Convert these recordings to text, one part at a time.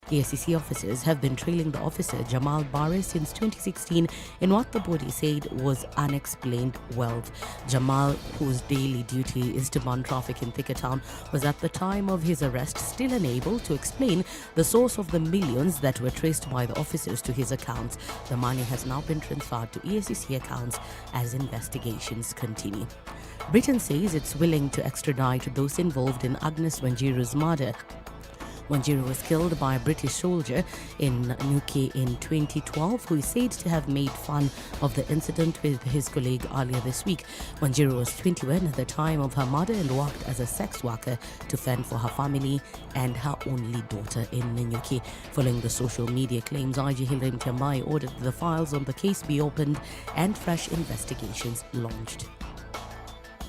EFCC officers have been trailing the officer Jamal Bare since 2016 in what the body said was unexplained wealth. Jamal, whose daily duty is to man traffic in Thickertown, was at the time of his arrest still unable to explain the source of the millions that were traced by the officers to his accounts. The money has now been transferred to EFCC accounts as investigations continue. Britain says it's willing to extradite those involved in Agnes Wanjiru's murder. Wanjiru was killed by a British soldier in Nyeri in 2012 who is said to have made fun of the incident with his colleague earlier this week. Wanjiru was 21 at the time of her murder and worked as a sex worker to fend for her family and her only daughter in Nyeri. Following the social media claims, IG Hilary Mutyambai ordered the files on the case be opened and fresh investigations launched.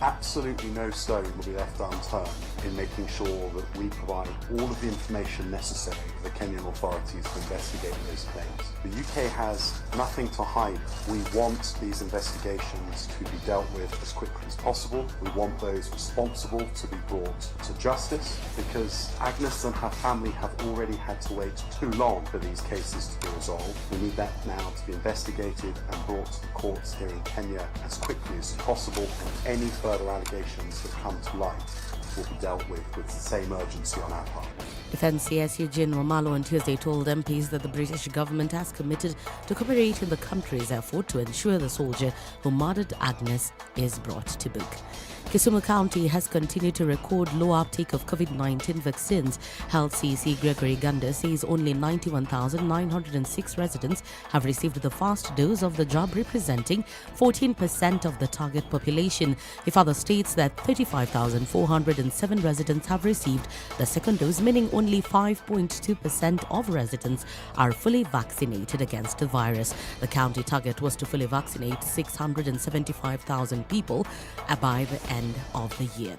Absolutely no stone will be left unturned in making sure that we provide all of the information necessary for the Kenyan authorities to investigate those claims. The UK has nothing to hide. We want these investigations to be dealt with as quickly as possible. We want those responsible to be brought to justice because Agnes and her family have already had to wait too long for these cases to be resolved. We need that now to be investigated and brought to the courts here in Kenya as quickly as possible, and any further allegations that come to light will be dealt with the same urgency on our part. Defence CS Eugene Wamalo on Tuesday told MPs that the British government has committed to cooperate in the country's effort to ensure the soldier who murdered Agnes is brought to book. Kisumu County has continued to record low uptake of COVID-19 vaccines. Health CEC Gregory Ganda says only 91,906 residents have received the first dose of the jab, representing 14% of the target population. He further states that 35,407 residents have received the second dose, meaning only 5.2% of residents are fully vaccinated against the virus. The county target was to fully vaccinate 675,000 people by the end of the year.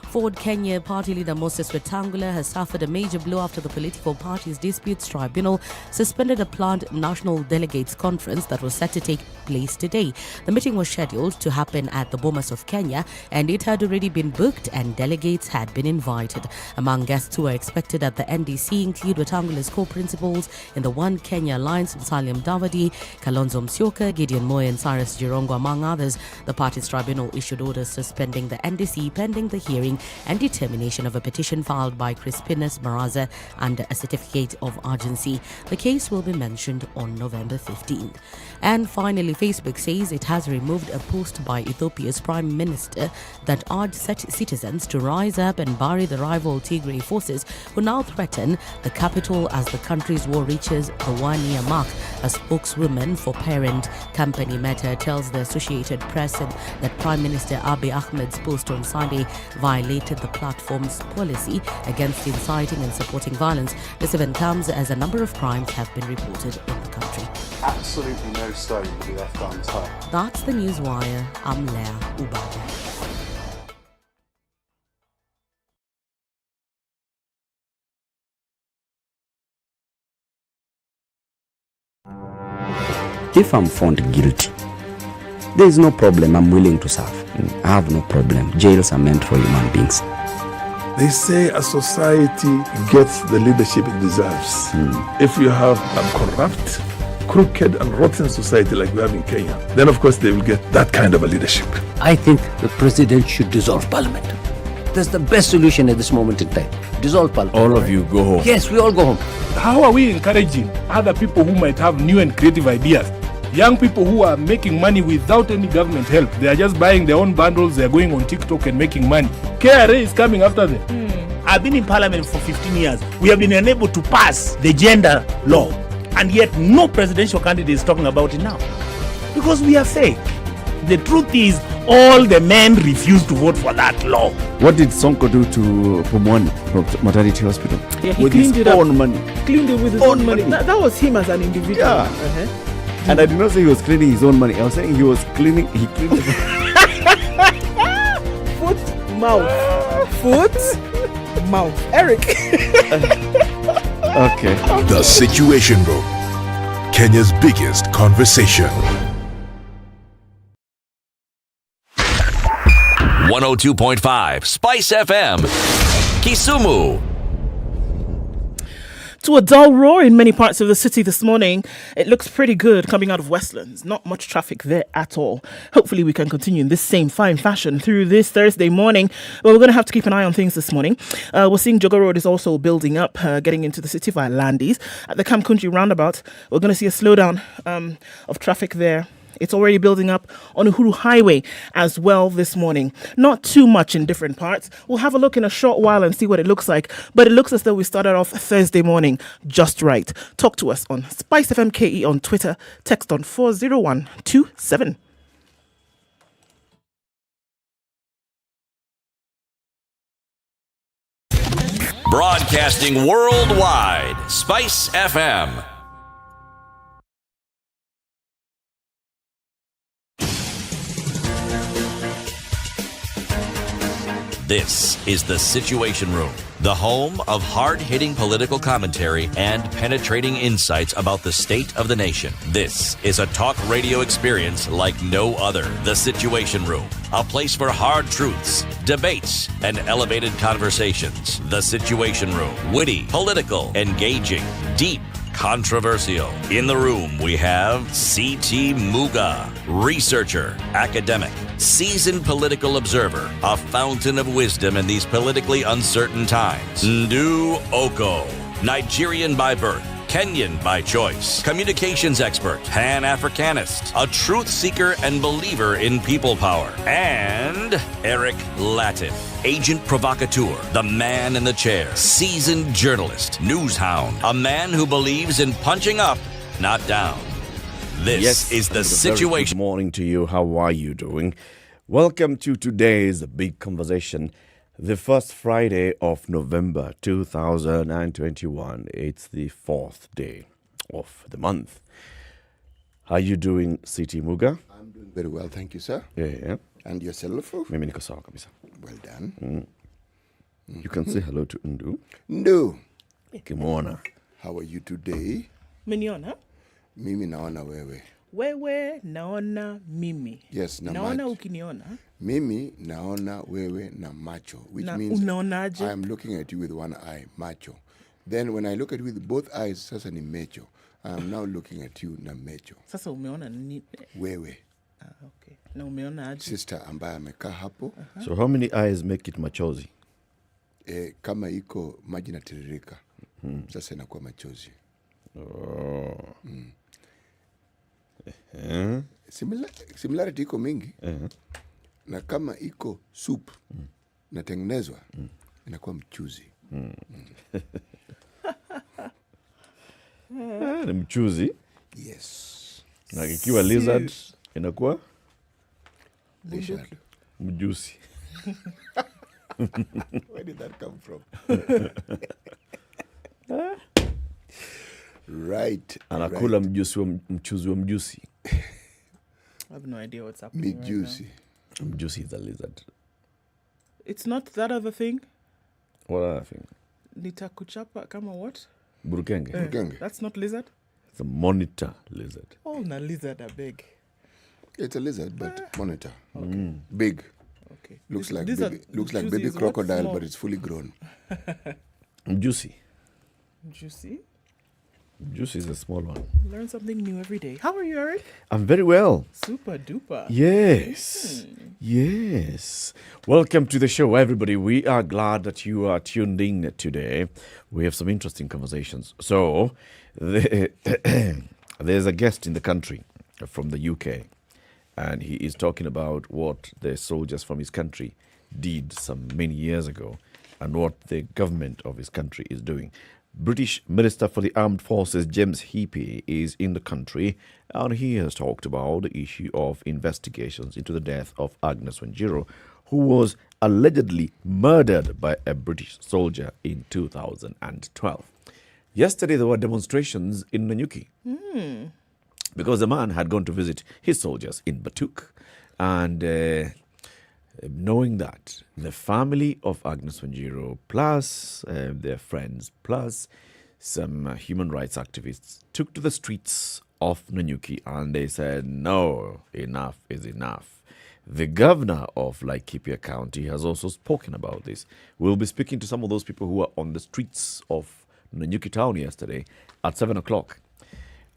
Ford Kenya party leader Moses Wetangula has suffered a major blow after the political party's disputes tribunal suspended a planned national delegates conference that was set to take place today. The meeting was scheduled to happen at the Bomas of Kenya, and it had already been booked and delegates had been invited. Among guests who are expected at the NDC include Wetangula's co-principals in the One Kenya Alliance, Musalia Mudavadi, Kalonzo Musyoka, Gideon Moi and Cyrus Jirongo, among others. The party's tribunal issued orders suspending the NDC pending the hearing and determination of a petition filed by Crispinus Baraza under a certificate of urgency. The case will be mentioned on November 15th. And finally, Facebook says it has removed a post by Ethiopia's Prime Minister that urged citizens to rise up and bury the rival Tigray forces who now threaten the capital as the country's war reaches the one-year mark. A spokeswoman for parent company Meta tells the Associated Press that Prime Minister Abiy Ahmed's post on Sunday violated the platform's policy against inciting and supporting violence. This event comes as a number of crimes have been reported in the country. Absolutely no stone will be left unturned. That's the Newswire. I'm Leah Ubada. If I'm found guilty, there is no problem. I'm willing to serve. I have no problem. Jails are meant for human beings. They say a society gets the leadership it deserves. If you have a corrupt, crooked and rotten society like we have in Kenya, then of course they will get that kind of a leadership. I think the president should dissolve parliament. That's the best solution at this moment in time. Dissolve parliament. All of you go home. Yes, we all go home. How are we encouraging other people who might have new and creative ideas? Young people who are making money without any government help. They are just buying their own bundles. They are going on TikTok and making money. KRA is coming after them. I've been in parliament for 15 years. We have been unable to pass the gender law. And yet no presidential candidate is talking about it now. Because we are fake. The truth is, all the men refused to vote for that law. What did Sonko do to Pumwani maternity hospital? Yeah, he with cleaned his it own up. money. Cleaned it with his own money. That was him as an individual. Yeah. And I did not say he was cleaning his own money. I was saying he was cleaning. He cleaned it. Foot, mouth. Foot, mouth. Eric. Okay. The Situation Room, Kenya's biggest conversation. 102.5 Spice FM, Kisumu. to a dull roar in many parts of the city this morning. It looks pretty good coming out of Westlands. Not much traffic there at all. Hopefully we can continue in this same fine fashion through this Thursday morning. But we're going to have to keep an eye on things this morning. We're seeing Jogo Road is also building up, getting into the city via Landis. At the Camp Country roundabout, we're going to see a slowdown of traffic there. It's already building up on Uhuru Highway as well this morning. Not too much in different parts. We'll have a look in a short while and see what it looks like. But it looks as though we started off Thursday morning just right. Talk to us on SpiceFM KE on Twitter. Text on 40127. Broadcasting worldwide, Spice FM. This is The Situation Room, the home of hard-hitting political commentary and penetrating insights about the state of the nation. This is a talk radio experience like no other. The Situation Room, a place for hard truths, debates, and elevated conversations. The Situation Room, witty, political, engaging, deep, controversial. In the room, we have C.T. Muga, researcher, academic, seasoned political observer, a fountain of wisdom in these politically uncertain times. Ndu Okoh, Nigerian by birth, Kenyan by choice, communications expert, Pan-Africanist, a truth seeker and believer in people power, and Eric Latiff, agent provocateur, the man in the chair, seasoned journalist, news hound, a man who believes in punching up, not down. This is The Situation. Good morning to you. How are you doing? Welcome to today's big conversation. The first Friday of November 2021. It's the fourth day of the month. How are you doing, City Muga? I'm doing very well, thank you, sir. Yeah. And yourself? Mimi niko sawa kabisa. Well done. You can say hello to Ndu. Ndu. Kimona. How are you today? Meniona? Mimi naona wewe. Wewe naona mimi. Yes, na naona macho. Ukiniona. Mimi naona wewe na macho, which Na means unaonaje? I'm looking at you with one eye, macho. Then when I look at you with both eyes, sasa ni mecho. I'm now looking at you na mecho. Sasa umeona nini? Wewe. Okay. Na umeona aje? Sister ambaye amekaa hapo. So how many eyes make it machozi? Kama iko maji natiririka. Sasa inakuwa machozi. Oh. Similarity iko mingi. Na kama iko soup natengenezwa inakuwa mchuzi. Ni mchuzi. Yes. Na ikiwa lizard inakuwa mjusi. Where did that come from? Right. Anakula mchuzi wa mjusi. I have no idea what's happening right now. Mjusi is a lizard. It's not that other thing? What other thing? Nitakuchapa kama what? Burukenge. Burukenge. That's not lizard? It's a monitor lizard. Oh, na lizard, I beg. It's a lizard, but monitor. Okay. Big. Okay. Looks like baby crocodile, but it's fully grown. Mjusi. Juicy? Juice is a small one. Learn something new every day. How are you, Eric? I'm very well. Super duper. Yes. Yes. Welcome to the show, everybody. We are glad that you are tuned in today. We have some interesting conversations. So, there's a guest in the country from the UK, and he is talking about what the soldiers from his country did some many years ago and what the government of his country is doing. British Minister for the Armed Forces James Heappey is in the country, and he has talked about the issue of investigations into the death of Agnes Wanjiru, who was allegedly murdered by a British soldier in 2012. Yesterday there were demonstrations in Nanyuki because the man had gone to visit his soldiers in Batuk, and knowing that the family of Agnes Wanjiru plus their friends plus some human rights activists took to the streets of Nanyuki and they said, no, enough is enough. The governor of Laikipia County has also spoken about this. We'll be speaking to some of those people who are on the streets of Nanyuki Town yesterday at 7 o'clock.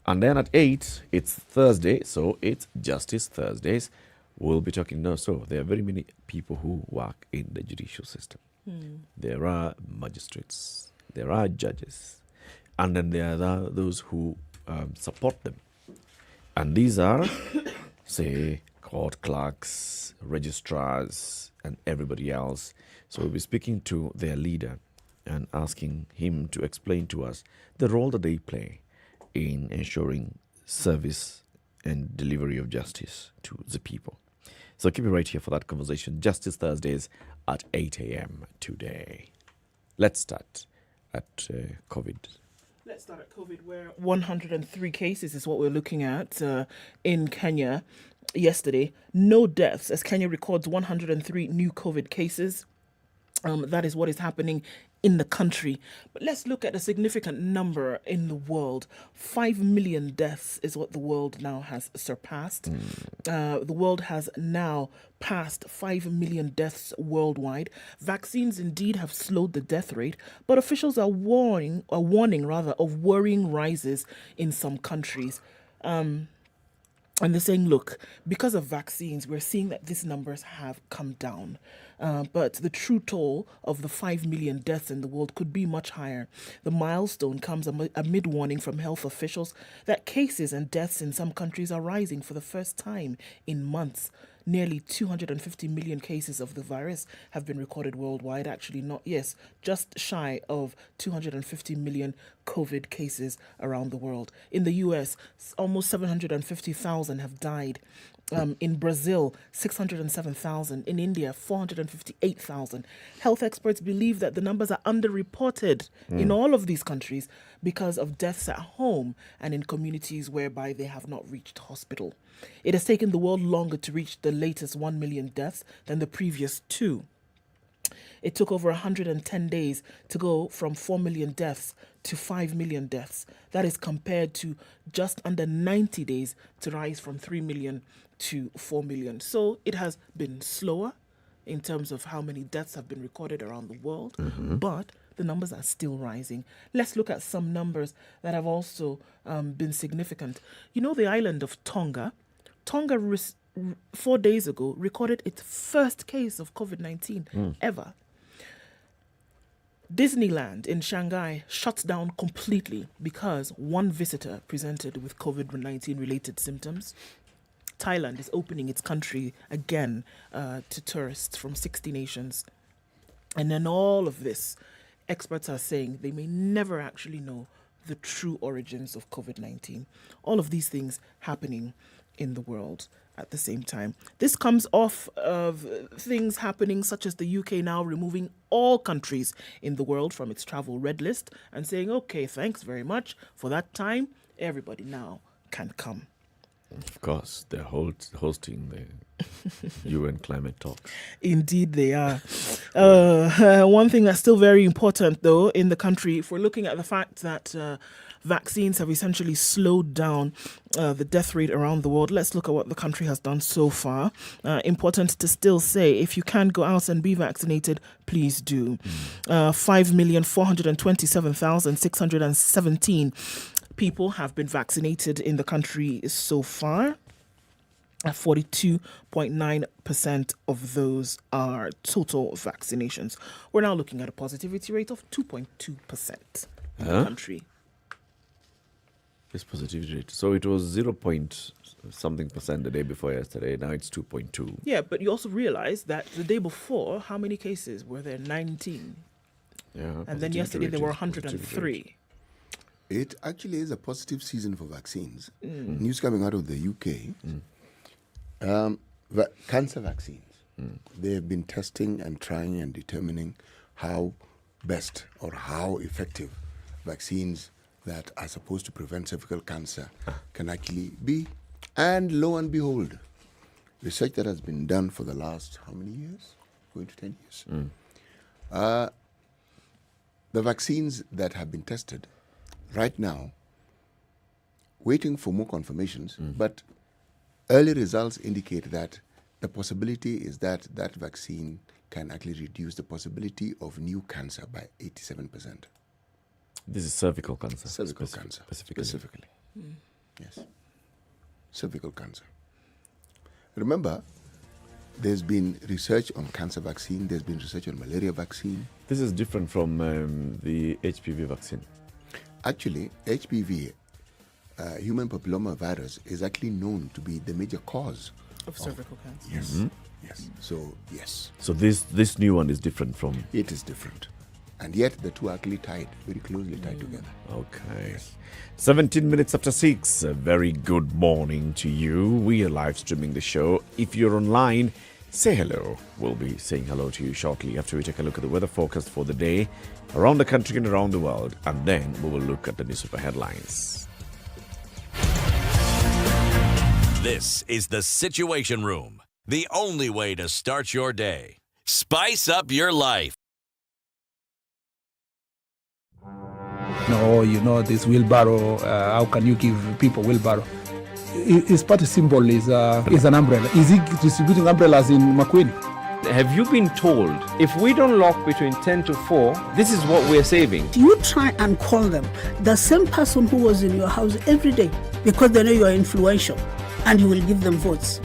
And then at 8, it's Thursday, so it's Justice Thursdays. We'll be talking now. So there are very many people who work in the judicial system. There are magistrates, there are judges, and then there are those who support them. And these are, say, court clerks, registrars, and everybody else. So we'll be speaking to their leader and asking him to explain to us the role that they play in ensuring service and delivery of justice to the people. So keep it right here for that conversation. Justice Thursdays at 8 a.m. today. Let's start at COVID. Let's start at COVID, where 103 cases is what we're looking at in Kenya yesterday. No deaths, as Kenya records 103 new COVID cases. That is what is happening in the country. But let's look at a significant number in the world. 5 million deaths is what the world now has surpassed. The world has now passed 5 million deaths worldwide. Vaccines indeed have slowed the death rate, but officials are warning of worrying rises in some countries. And they're saying, look, because of vaccines, we're seeing that these numbers have come down. But the true toll of the 5 million deaths in the world could be much higher. The milestone comes amid warning from health officials that cases and deaths in some countries are rising for the first time in months. Nearly 250 million cases of the virus have been recorded worldwide. Actually, just shy of 250 million COVID cases around the world. In the US, almost 750,000 have died. In Brazil, 607,000. In India, 458,000. Health experts believe that the numbers are underreported in all of these countries because of deaths at home and in communities whereby they have not reached hospital. It has taken the world longer to reach the latest 1 million deaths than the previous two. It took over 110 days to go from 4 million deaths to 5 million deaths. That is compared to just under 90 days to rise from 3 million to 4 million. So it has been slower in terms of how many deaths have been recorded around the world, but the numbers are still rising. Let's look at some numbers that have also been significant. You know, the island of Tonga 4 days ago recorded its first case of COVID-19 ever. Disneyland in Shanghai shut down completely because one visitor presented with COVID-19 related symptoms. Thailand is opening its country again to tourists from 60 nations. And then all of this, experts are saying they may never actually know the true origins of COVID-19. All of these things happening in the world at the same time. This comes off of things happening such as the UK now removing all countries in the world from its travel red list and saying, okay, thanks very much for that time. Everybody now can come. Of course, they're hosting the UN climate talks. Indeed, they are. One thing that's still very important, though, in the country, if we're looking at the fact that vaccines have essentially slowed down the death rate around the world, let's look at what the country has done so far. Important to still say, if you can go out and be vaccinated, please do. 5,427,617 people have been vaccinated in the country so far. 42.9% of those are total vaccinations. We're now looking at a positivity rate of 2.2% in the country. This positivity rate. So it was 0.something% the day before yesterday. Now it's 2.2. Yeah, but you also realize that the day before, how many cases were there? 19. Yeah. And then yesterday there were 103. It actually is a positive season for vaccines. News coming out of the UK. Cancer vaccines. They have been testing and trying and determining how best or how effective vaccines that are supposed to prevent cervical cancer can actually be. And lo and behold, research that has been done for the last, how many years? Going to 10 years. The vaccines that have been tested right now, waiting for more confirmations, but early results indicate that the possibility is that that vaccine can actually reduce the possibility of new cancer by 87%. This is cervical cancer. Cervical cancer. Specifically. Yes. Cervical cancer. Remember, there's been research on cancer vaccine. There's been research on malaria vaccine. This is different from the HPV vaccine. Actually, HPV, human papilloma virus, is actually known to be the major cause of cervical cancer. Yes. Mm-hmm. Yes. So, yes. So this new one is different from... It is different. And yet the two are actually tied, very closely tied together. Okay. Yes. 17 minutes after 6. A very good morning to you. We are live streaming the show. If you're online, say hello. We'll be saying hello to you shortly after we take a look at the weather forecast for the day around the country and around the world. And then we will look at the newspaper headlines. This is the Situation Room, the only way to start your day. Spice up your life. No, you know, this wheelbarrow, how can you give people wheelbarrow? His party symbol is an umbrella. Is he distributing umbrellas in Makueni? Have you been told if we don't lock between 10 to 4, this is what we're saving? You try and call them, the same person who was in your house every day, because they know you are influential and you will give them votes.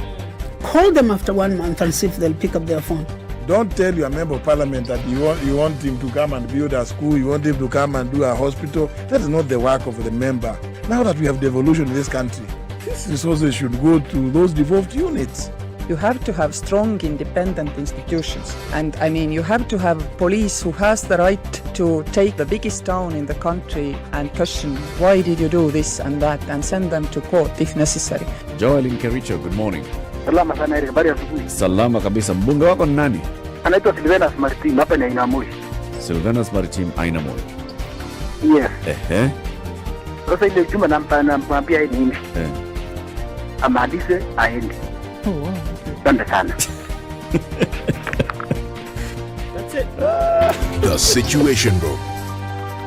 Call them after 1 month and see if they'll pick up their phone. Don't tell your member of parliament that you want him to come and build a school, you want him to come and do a hospital. That is not the work of the member. Now that we have devolution in this country, these resources should go to those devolved units. You have to have strong, independent institutions. And I mean, you have to have police who has the right to take the biggest town in the country and question, why did you do this and that, and send them to court if necessary. Joel in Kericho, good morning. Salama sana Eric, habari ya asubuhi. Salama kabisa. Mbunge wako ni nani? Anaitwa Seriousness Maritim, hapa ni Ainamoi. Seriousness Maritim, Ainamoi. Yes. Sasa ile juma namwambia yeye nini? Amalize aende. Oh wow. Asante sana. That's it. The Situation Room,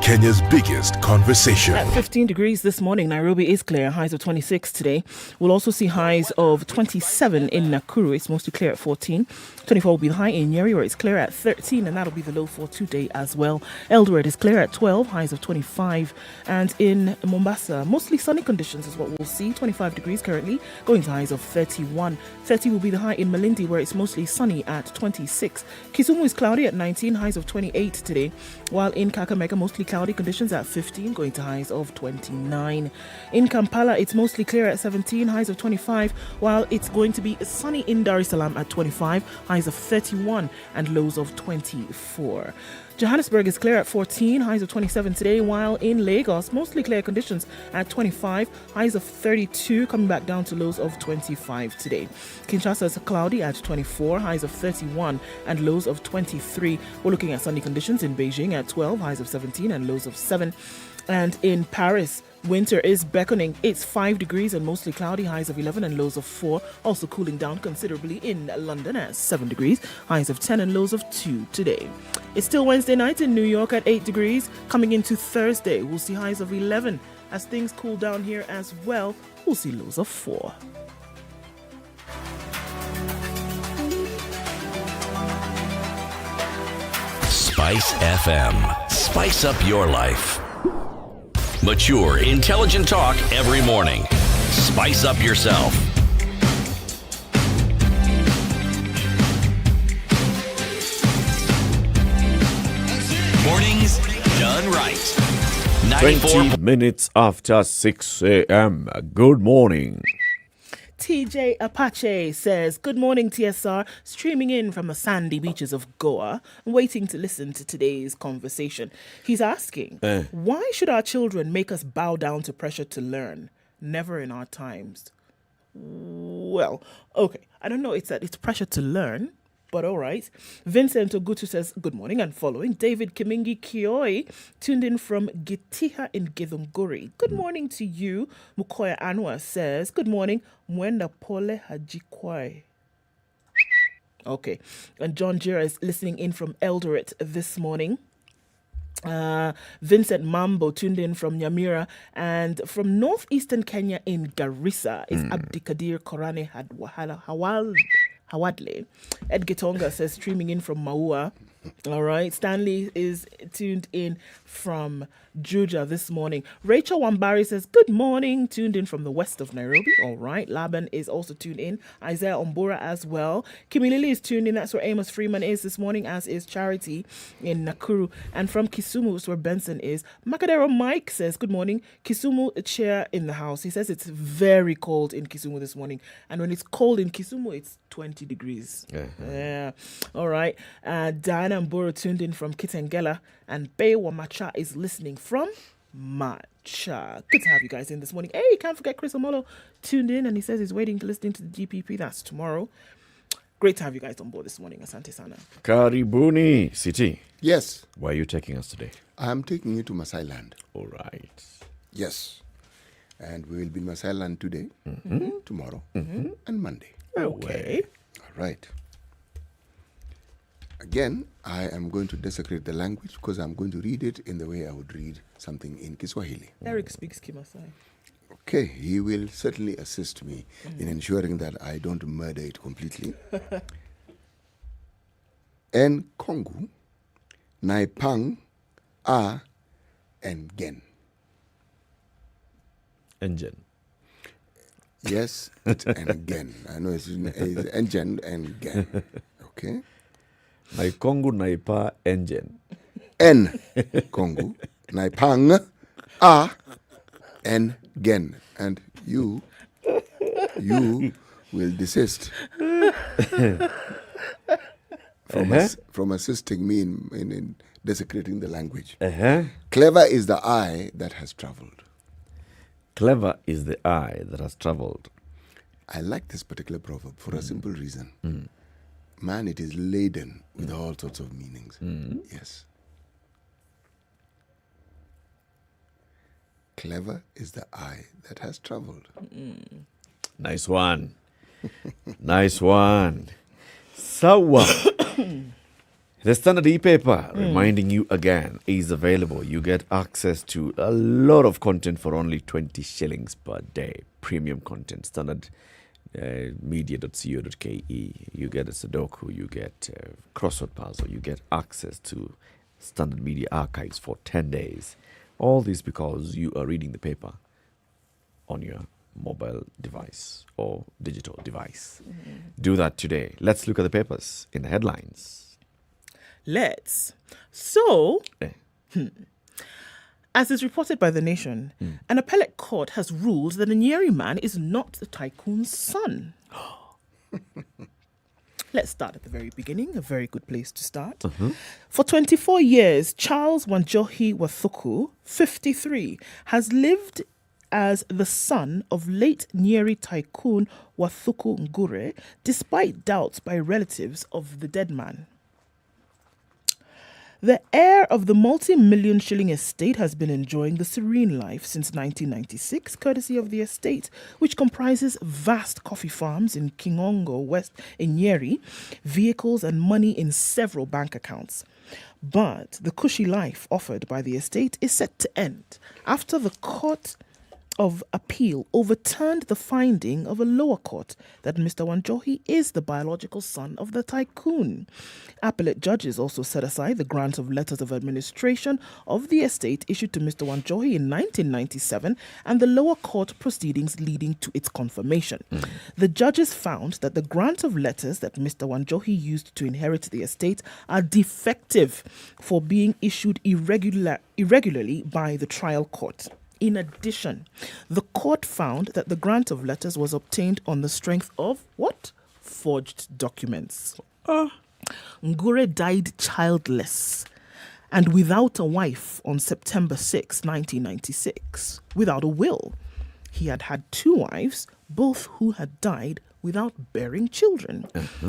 Kenya's biggest conversation. At 15 degrees this morning, Nairobi is clear, highs of 26 today. We'll also see highs of 27 in Nakuru. It's mostly clear at 14. 24 will be the high in Nyeri, where it's clear at 13, and that'll be the low for today as well. Eldoret is clear at 12, highs of 25. And in Mombasa, mostly sunny conditions is what we'll see. 25 degrees currently, going to highs of 31. 30 will be the high in Malindi, where it's mostly sunny at 26. Kisumu is cloudy at 19, highs of 28 today. While in Kakamega, mostly cloudy conditions at 15, going to highs of 29. In Kampala, it's mostly clear at 17, highs of 25, while it's going to be sunny in Dar es Salaam at 25, highs of 31 and lows of 24. Johannesburg is clear at 14, highs of 27 today, while in Lagos, mostly clear conditions at 25, highs of 32, coming back down to lows of 25 today. Kinshasa is cloudy at 24, highs of 31 and lows of 23. We're looking at sunny conditions in Beijing at 12, highs of 17 and lows of 7. And in Paris, winter is beckoning. It's 5 degrees and mostly cloudy, highs of 11 and lows of 4. Also cooling down considerably in London at 7 degrees, highs of 10 and lows of 2 today. It's still Wednesday night in New York at 8 degrees. Coming into Thursday, we'll see highs of 11. As things cool down here as well, we'll see lows of 4. SpiceFM. Spice up your life. Mature, intelligent talk every morning. Spice up yourself. Mornings done right. 20 minutes after 6 a.m. Good morning. TJ Apache says, good morning, TSR. Streaming in from the sandy beaches of Goa, waiting to listen to today's conversation. He's asking, why should our children make us bow down to pressure to learn? Never in our times. Well, okay. I don't know. It's pressure to learn. But all right. Vincent Ogutu says, good morning and following. David Kimingi Kioi tuned in from Gitiha in Githunguri. Good morning to you. Mukoya Anwar says, good morning. Mwenda pole hajikwai. Okay. And John Jira is listening in from Eldoret this morning. Vincent Mambo tuned in from Nyamira, and from northeastern Kenya in Garissa is Abdikadir Korane Hawadle. Ed Gitonga says, streaming in from Maua. All right. Stanley is tuned in from Juja this morning. Rachel Wambari says, good morning, tuned in from the west of Nairobi. All right. Laban is also tuned in. Isaiah Ombora as well. Kimi Lily is tuned in. That's where Amos Freeman is this morning, as is Charity in Nakuru. And from Kisumu is where Benson is. Macadero Mike says, good morning. Kisumu, a chair in the house. He says it's very cold in Kisumu this morning. And when it's cold in Kisumu, it's 20 degrees. Yeah. All right. Diana Mboro tuned in from Kitengela. And Bewa Macha is listening from Macha. Good to have you guys in this morning. Hey, can't forget Chris Omolo tuned in, and he says he's waiting to listen to the GPP. That's tomorrow. Great to have you guys on board this morning. Asante sana. Karibuni, City. Yes. Where are you taking us today? I'm taking you to Masai Land. All right. Yes. And we will be in Masai Land today, tomorrow, and Monday. Okay. All right. Again, I am going to desecrate the language because I'm going to read it in the way I would read something in Kiswahili. Eric speaks Kimasai. Okay, he will certainly assist me in ensuring that I don't murder it completely. En Kongu, Naipang, A, and Gen. Engine. Yes, and again. I know it's engine and gen. Okay. Naikongu Naipa engine. N Kongu. Naipang A and gen. And you will desist from assisting me in desecrating the language. Clever is the eye that has traveled. Clever is the eye that has traveled. I like this particular proverb for a simple reason. Man, it is laden with all sorts of meanings. Yes. Clever is the eye that has traveled. Nice one. Nice one. Sawa. The Standard e-paper, reminding you again, is available. You get access to a lot of content for only 20 shillings per day. Premium content. Standard media.co.ke. You get a Sudoku. You get crossword puzzle. You get access to Standard Media archives for 10 days. All this because you are reading the paper on your mobile device or digital device. Do that today. Let's look at the papers in the headlines. Let's. So, as is reported by The Nation, an appellate court has ruled that a Nyeri man is not the tycoon's son. Let's start at the very beginning, a very good place to start. For 24 years, Charles Wanjohi Wathuku, 53, has lived as the son of late Nyeri tycoon Wathuku Ngure, despite doubts by relatives of the dead man. The heir of the multi-million shilling estate has been enjoying the serene life since 1996, courtesy of the estate, which comprises vast coffee farms in Kingongo West in Nyeri, vehicles and money in several bank accounts. But the cushy life offered by the estate is set to end after the Court of Appeal overturned the finding of a lower court that Mr. Wanjohi is the biological son of the tycoon. Appellate judges also set aside the grant of letters of administration of the estate issued to Mr. Wanjohi in 1997 and the lower court proceedings leading to its confirmation. The judges found that the grant of letters that Mr. Wanjohi used to inherit the estate are defective for being issued irregularly by the trial court. In addition, the court found that the grant of letters was obtained on the strength of what? Forged documents. Ngure died childless and without a wife on September 6, 1996, without a will. He had had 2 wives, both who had died without bearing children.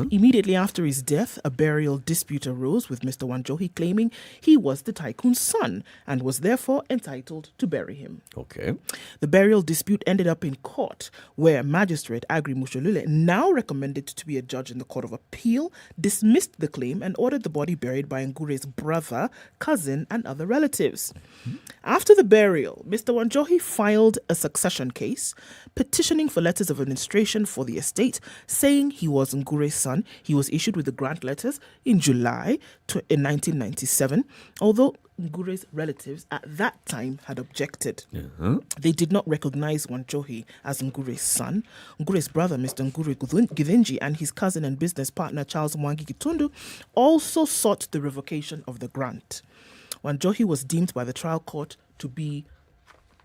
Immediately after his death, a burial dispute arose with Mr. Wanjohi claiming he was the tycoon's son and was therefore entitled to bury him. Okay. The burial dispute ended up in court, where Magistrate Agri Musholule, now recommended to be a judge in the Court of Appeal, dismissed the claim and ordered the body buried by Ngure's brother, cousin, and other relatives. After the burial, Mr. Wanjohi filed a succession case, petitioning for letters of administration for the estate estate, saying he was Ngure's son. He was issued with the grant letters in July in 1997, although Ngure's relatives at that time had objected. They did not recognize Wanjohi as Ngure's son. Ngure's brother, Mr. Ngure Githinji, and his cousin and business partner, Charles Mwangi Gitundu, also sought the revocation of the grant. Wanjohi was deemed by the trial court to be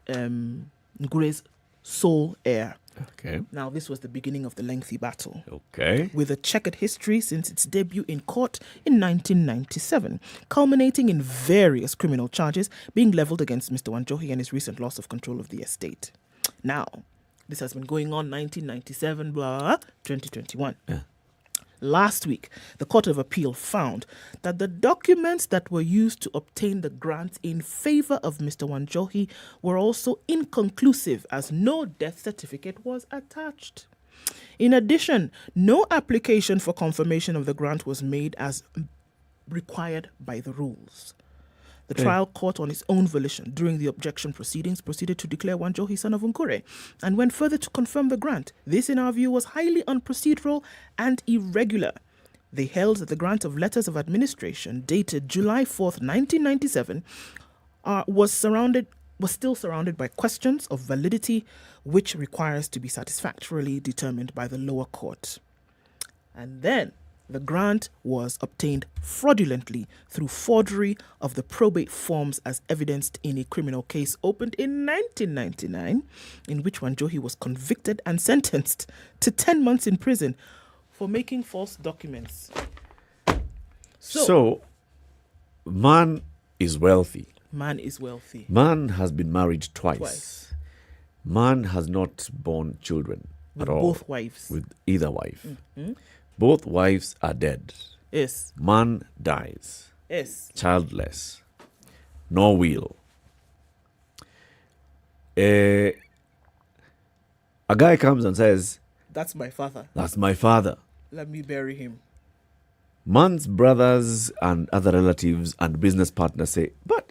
Ngure's sole heir. Okay. Now, this was the beginning of the lengthy battle. Okay. With a checkered history since its debut in court in 1997, culminating in various criminal charges being leveled against Mr. Wanjohi and his recent loss of control of the estate. Now, this has been going on 1997, 2021. Last week, the Court of Appeal found that the documents that were used to obtain the grant in favor of Mr. Wanjohi were also inconclusive, as no death certificate was attached. In addition, no application for confirmation of the grant was made as required by the rules. The trial court, on its own volition, during the objection proceedings, proceeded to declare Wanjohi son of Ngure and went further to confirm the grant. This, in our view, was highly unprocedural and irregular. They held that the grant of letters of administration dated July 4th, 1997, was still surrounded by questions of validity, which requires to be satisfactorily determined by the lower court. And then the grant was obtained fraudulently through forgery of the probate forms as evidenced in a criminal case opened in 1999, in which Wanjohi was convicted and sentenced to 10 months in prison for making false documents. So man is wealthy. Man is wealthy. Man has been married twice. Man has not borne children With at all. both wives. With either wife. Mhm. Both wives are dead. Yes. Man dies. Yes. Childless. No will. A guy comes and says, That's my father. "That's my father." Let me bury him. Man's brothers and other relatives and business partners say, "But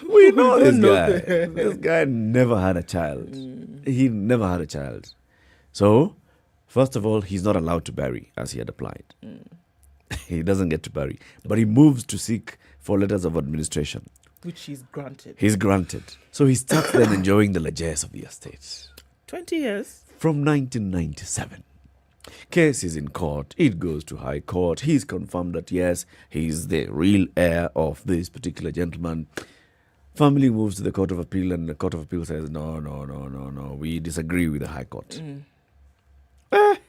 we know this guy. This guy never had a child. He never had a child." So, first of all, he's not allowed to bury as he had applied. He doesn't get to bury. But he moves to seek for letters of administration. Which he's granted. He's granted. So he starts then enjoying the largesse of the estate. 20 years. From 1997. Case is in court. It goes to High Court. He's confirmed that, yes, he's the real heir of this particular gentleman. Family moves to the Court of Appeal, and the Court of Appeal says, no, we disagree with the High Court.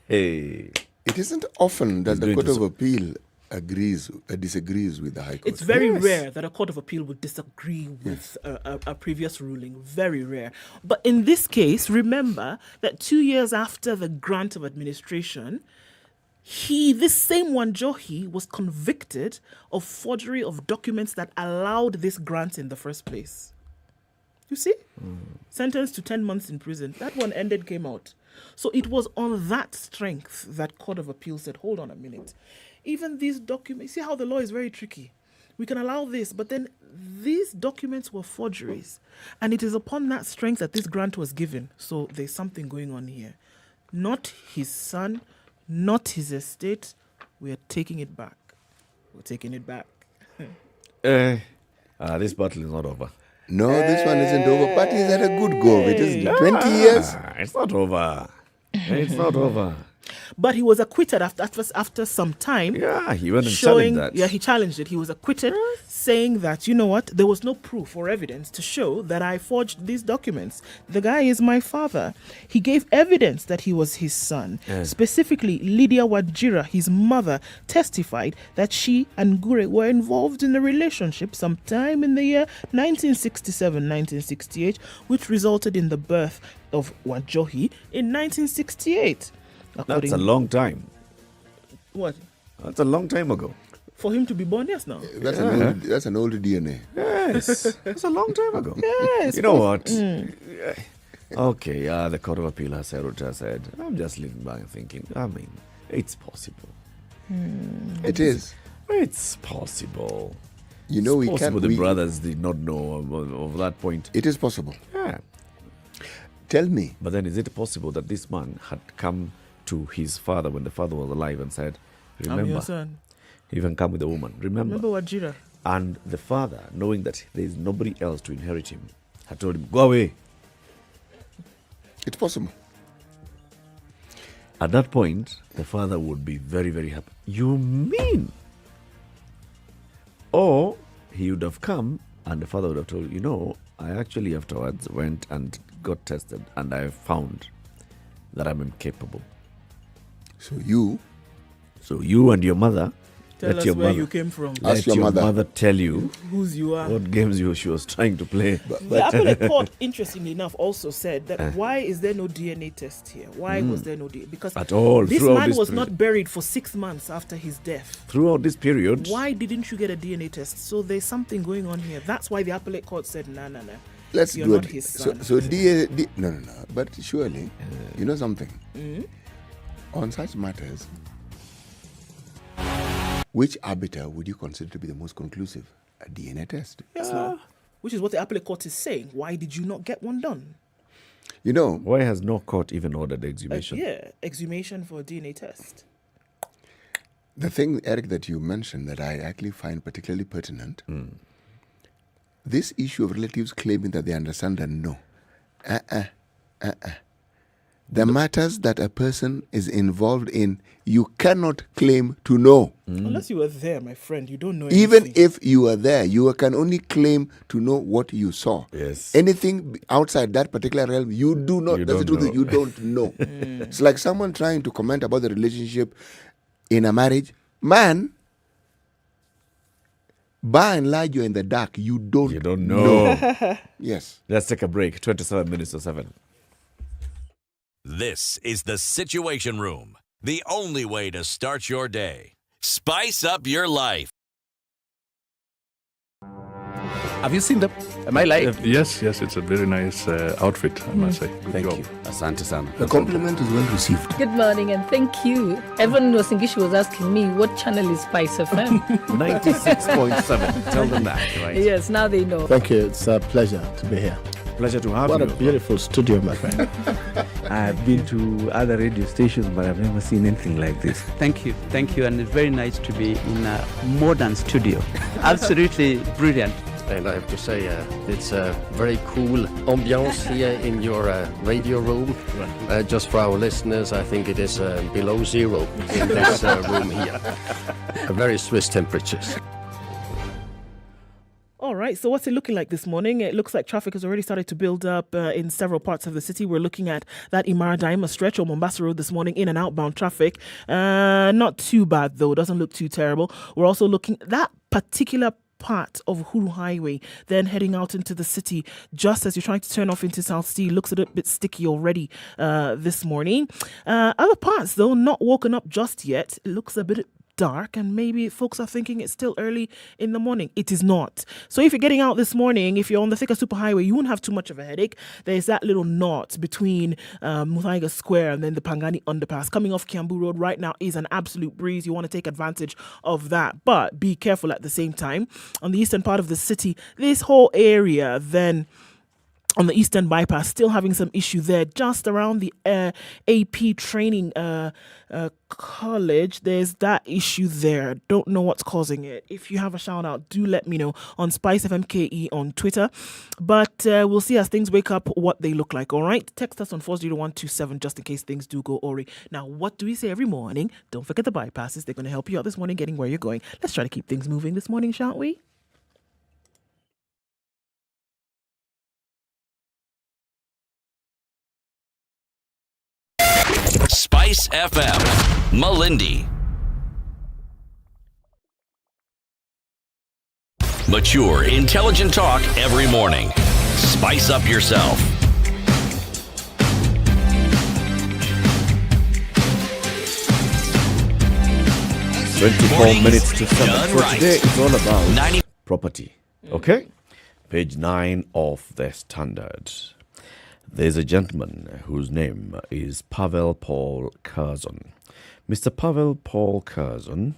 Hey. It isn't often that the Court of Appeal disagrees with the High Court. It's very rare that a Court of Appeal would disagree with a previous ruling. Very rare. But in this case, remember that 2 years after the grant of administration, this same Wanjohi was convicted of forgery of documents that allowed this grant in the first place. You see? Sentenced to 10 months in prison. That one came out. So it was on that strength that Court of Appeal said, hold on a minute. Even these documents, see how the law is very tricky. We can allow this, but then these documents were forgeries. And it is upon that strength that this grant was given. So there's something going on here. Not his son, not his estate. We are taking it back. We're taking it back. This battle is not over. No, this one isn't over. But he's had a good go of it, isn't it? 20 years? It's not over. It's not over. But he was acquitted after some time. Yeah, he went and challenged that. Yeah, he challenged it. He was acquitted, saying that, you know what, there was no proof or evidence to show that I forged these documents. The guy is my father. He gave evidence that he was his son. Specifically, Lydia Wajira, his mother, testified that she and Ngure were involved in a relationship sometime in the year 1967-1968, which resulted in the birth of Wanjohi in 1968. That's a long time. What? That's a long time ago. For him to be born, yes, now. That's an old DNA. Yes, that's a long time ago. Yes. You know what? Okay, the Court of Appeal has said, I'm just living by and thinking, it's possible. It is. It's possible. You know, it's possible the brothers did not know of that point. It is possible. Yeah. Tell me. But then is it possible that this man had come to his father when the father was alive and said, I'm remember, your son. you can come with a woman. Remember Wajira. And the father, knowing that there is nobody else to inherit him, had told him, go away. It's possible. At that point, the father would be very, very happy. You mean? Or he would have come and the father would have told, I actually afterwards went and got tested and I found that I'm incapable. So you and your mother, Tell us where you came from. Let your mother tell you whose you are. What games she was trying to play. The appellate court, interestingly enough, also said that why is there no DNA test here? Why was there no DNA? Because at all, this man was not buried for 6 months after his death. Throughout this period. Why didn't you get a DNA test? So there's something going on here. That's why the appellate court said, no. Let's You're do not it. his son. So DNA, no. But surely, you know something? On such matters, which arbiter would you consider to be the most conclusive? A DNA test. Yes, no. Which is what the appellate court is saying. Why did you not get one done? Why has no court even ordered exhumation? Exhumation for a DNA test. The thing, Eric, that you mentioned that I actually find particularly pertinent, this issue of relatives claiming that they understand and know. The matters that a person is involved in, you cannot claim to know. Unless you were there, my friend, you don't know Even anything. if you are there, you can only claim to know what you saw. Yes. Anything outside that particular realm, you do not. That's the truth. That you don't know. It's like someone trying to comment about the relationship in a marriage. Man, by and large, you're in the dark. You don't know. Yes. Let's take a break. 27 minutes to 7. This is the Situation Room, the only way to start your day. Spice up your life. Have you seen them? Am I live? Yes, it's a very nice outfit, I must say. Good Thank job. you. Asante sana. The compliment is well received. Good morning and thank you. Evan Nosingishi was asking me what channel is SpiceFM. 96.7. Tell them that, right? Yes, now they know. Thank you. It's a pleasure to be here. Pleasure to have you. What a beautiful studio, my friend. I've been to other radio stations, but I've never seen anything like this. Thank you, and it's very nice to be in a modern studio. Absolutely brilliant. And I have to say, it's a very cool ambiance here in your radio room. Just for our listeners, I think it is below zero in this room here. Very Swiss temperatures. All right, so what's it looking like this morning? It looks like traffic has already started to build up in several parts of the city. We're looking at that Imara-Daima stretch or Mombasa Road this morning, in and outbound traffic. Not too bad, though. Doesn't look too terrible. We're also looking at that particular part of Uhuru Highway, then heading out into the city just as you're trying to turn off into South Sea. Looks a bit sticky already this morning. Other parts, though, not woken up just yet. It looks a bit dark and maybe folks are thinking it's still early in the morning. It is not. So if you're getting out this morning, if you're on the Thika Superhighway, you won't have too much of a headache. There's that little knot between Muthui Square and then the Pangani Underpass. Coming off Kiambu Road right now is an absolute breeze. You want to take advantage of that, but be careful at the same time. On the eastern part of the city, this whole area then on the Eastern Bypass, still having some issue there, just around the AP training college. There's that issue there. Don't know what's causing it. If you have a shout out, do let me know on SpiceFM KE on Twitter. But we'll see as things wake up what they look like. All right, text us on 40127 just in case things do go awry. Now, what do we say every morning? Don't forget the bypasses. They're going to help you out this morning getting where you're going. Let's try to keep things moving this morning, shall we? Spice FM, Malindi. Mature, intelligent talk every morning. Spice up yourself. 24 minutes to 7. Done So right. today it's all about property. Okay? Page 9 of the Standard. There's a gentleman whose name is Pavel Paul Curzon. Mr. Pavel Paul Curzon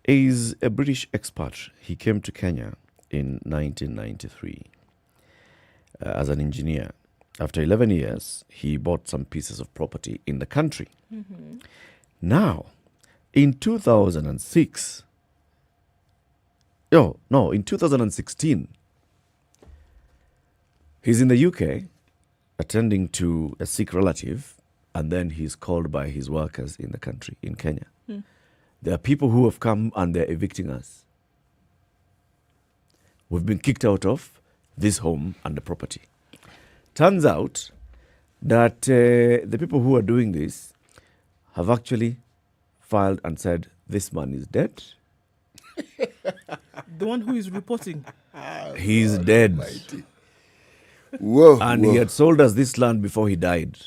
is a British expat. He came to Kenya in 1993 as an engineer. After 11 years, he bought some pieces of property in the country. Now, in 2006, in 2016, he's in the UK attending to a sick relative, and then he's called by his workers in the country, in Kenya. There are people who have come and they're evicting us. We've been kicked out of this home and the property. Turns out that the people who are doing this have actually filed and said, this man is dead. The one who is reporting. He's dead. Whoa. And he had sold us this land before he died.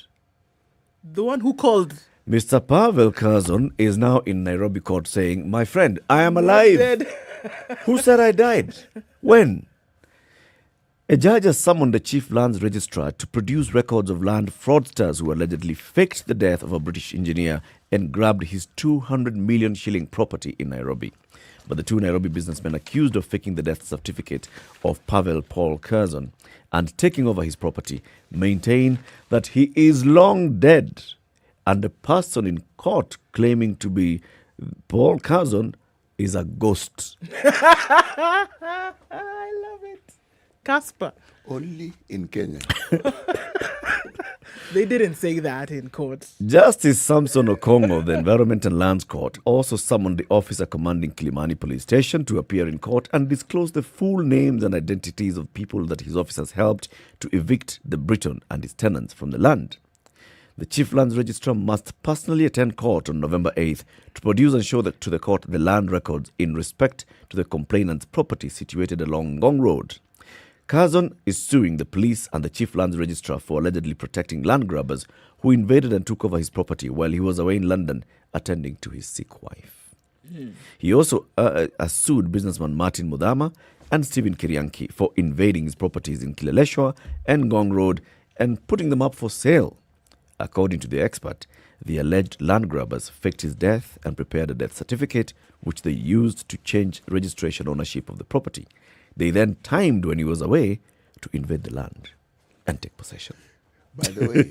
The one who called. Mr. Pavel Curzon is now in Nairobi court saying, my friend, I am alive. Dead. Who said I died? When? A judge has summoned the chief lands registrar to produce records of land fraudsters who allegedly faked the death of a British engineer and grabbed his 200 million shilling property in Nairobi. But the two Nairobi businessmen accused of faking the death certificate of Pavel Paul Curzon and taking over his property maintain that he is long dead, and the person in court claiming to be Paul Curzon is a ghost. I love it. Casper. Only in Kenya. They didn't say that in court. Justice Samson Okongo of the Environment and Lands Court also summoned the officer commanding Kilimani Police Station to appear in court and disclose the full names and identities of people that his officers helped to evict the Briton and his tenants from the land. The Chief Lands Registrar must personally attend court on November 8th to produce and show to the court the land records in respect to the complainant's property situated along Ngong Road. Curzon is suing the police and the Chief Lands Registrar for allegedly protecting land grabbers who invaded and took over his property while he was away in London attending to his sick wife. He also sued businessman Martin Mudhama and Stephen Kirianki for invading his properties in Kileleshwa and Ngong Road and putting them up for sale. According to the expert, the alleged land grabbers faked his death and prepared a death certificate, which they used to change registration ownership of the property. They then timed when he was away to invade the land and take possession. By the way,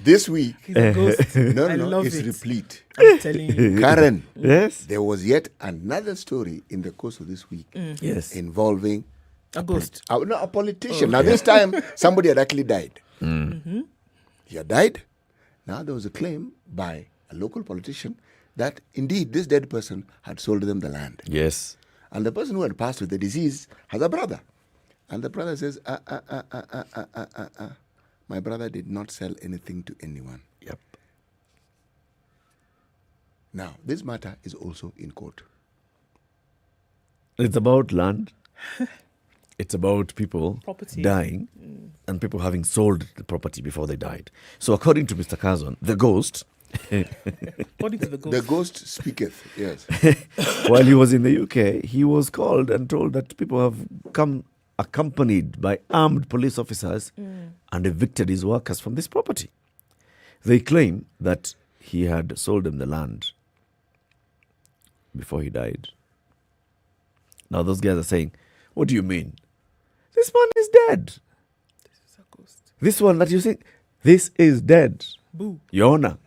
this week, He's a ghost. it's it. replete. I'm telling you. Karen, yes, there was yet another story in the course of this week yes, involving a ghost. A politician. Now, this time, somebody had actually died. He had died. Now, there was a claim by a local politician that indeed this dead person had sold them the land. Yes. And the person who had passed with the disease has a brother. And the brother says, my brother did not sell anything to anyone. Yep. Now, this matter is also in court. It's about land. It's about people Property. dying and people having sold the property before they died. So according to Mr. Curzon, the ghost... According to the ghost. The ghost speaketh, yes. While he was in the UK, he was called and told that people have come accompanied by armed police officers and evicted his workers from this property. They claim that he had sold them the land before he died. Now those guys are saying, what do you mean? This man is dead. This is a ghost. This one that you think, this is dead. Boo. Your Honor.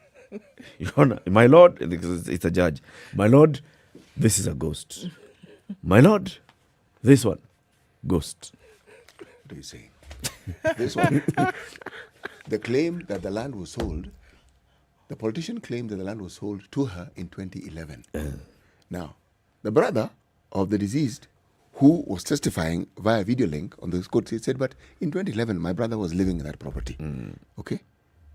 Your Honor, my Lord, it's a judge. My Lord, this is a ghost. My Lord, this one, ghost. What do you say? This one, the claim that the land was sold, the politician claimed that the land was sold to her in 2011. Now, the brother of the deceased, who was testifying via video link on the court, he said, but in 2011, my brother was living in that property. Okay?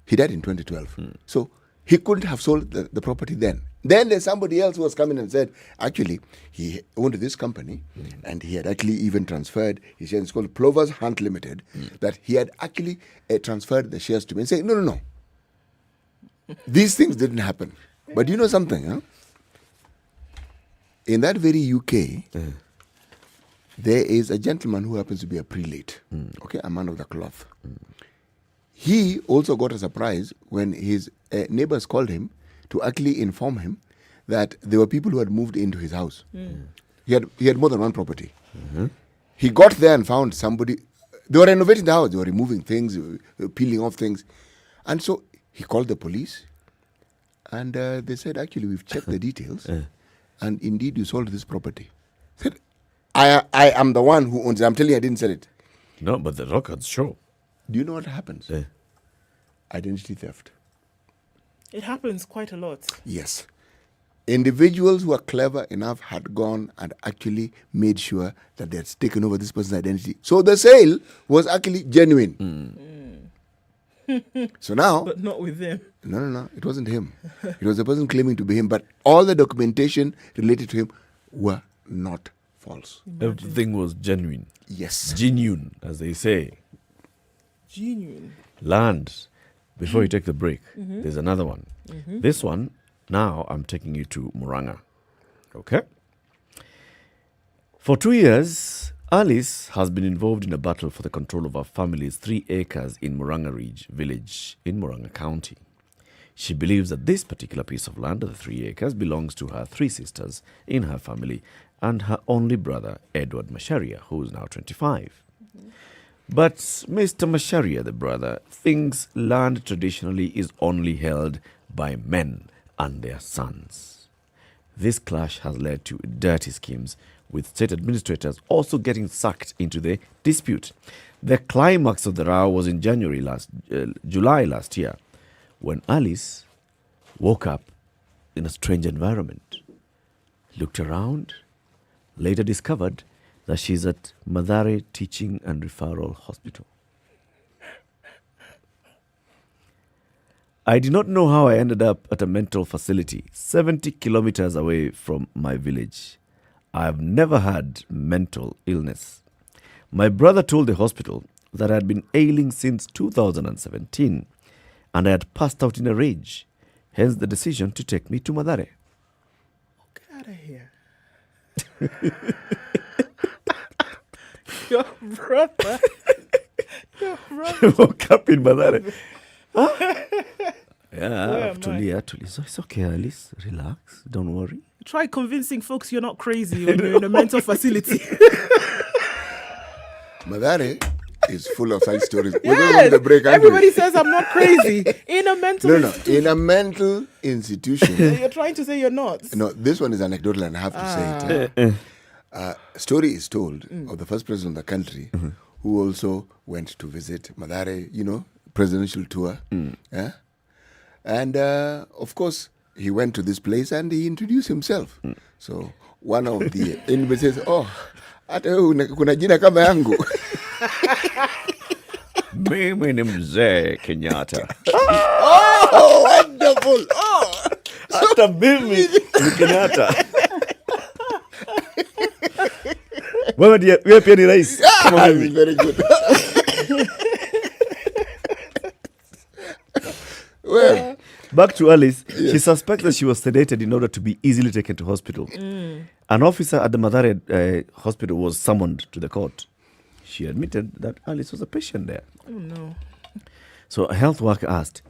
He died in 2012. So, he couldn't have sold the property then. Then there's somebody else who was coming and said, actually, he owned this company and he had actually even transferred his shares. It's called Plover's Hunt Limited, that he had actually transferred the shares to me and saying, no. These things didn't happen. But you know something, huh? In that very UK, there is a gentleman who happens to be a prelate, okay, a man of the cloth. He also got a surprise when his neighbors called him to actually inform him that there were people who had moved into his house. He had more than one property. He got there and found somebody they were renovating the house. They were removing things, peeling off things. And so he called the police. And they said, actually, we've checked the details. And indeed, you sold this property. Said, I am the one who owns it. I'm telling you, I didn't sell it. No, but the records show. Do you know what happens? Identity theft. It happens quite a lot. Yes. Individuals who are clever enough had gone and actually made sure that they had taken over this person's identity. So the sale was actually genuine. So now... But not with them. No. It wasn't him. It was the person claiming to be him. But all the documentation related to him were not false. Everything was genuine. Yes. Genuine, as they say. Genuine. Land. Before you take the break, there's another one. This one, now I'm taking you to Murang'a. Okay? For 2 years, Alice has been involved in a battle for the control of her family's 3 acres in Murang'a Ridge village in Murang'a County. She believes that this particular piece of land, the 3 acres, belongs to her 3 sisters in her family and her only brother, Edward Masharia, who is now 25. But Mr. Masharia, the brother, thinks land traditionally is only held by men and their sons. This clash has led to dirty schemes, with state administrators also getting sucked into the dispute. The climax of the row was in July last year, when Alice woke up in a strange environment, looked around, later discovered that she's at Mathare Teaching and Referral Hospital. I did not know how I ended up at a mental facility 70 kilometers away from my village. I have never had mental illness. My brother told the hospital that I had been ailing since 2017 and I had passed out in a rage, hence the decision to take me to Mathare. Get out of here. Your brother. I woke up in Mathare. Yeah, actually. So it's okay, Alice. Relax. Don't worry. Try convincing folks you're not crazy when you're in a mental facility. Mathare is full of such stories. Yes, we're going to the break, everybody says I'm not crazy. In a mental institution. In a mental institution. You're trying to say you're not. No, this one is anecdotal and I have to say it. Story is told of the first president of the country who also went to visit Mathare, presidential tour. And of course, he went to this place and he introduced himself. So one of the inmates says, hata kuna jina kama yangu. Mimi ni mzee Kenyatta. Oh, wonderful. Hata mimi ni Kenyatta. Wewe pia ni rais. Very good. Well, back to Alice. Yes. She suspects that she was sedated in order to be easily taken to hospital. An officer at the Mathare hospital was summoned to the court. She admitted that Alice was a patient there. Oh, no. So a health worker asked,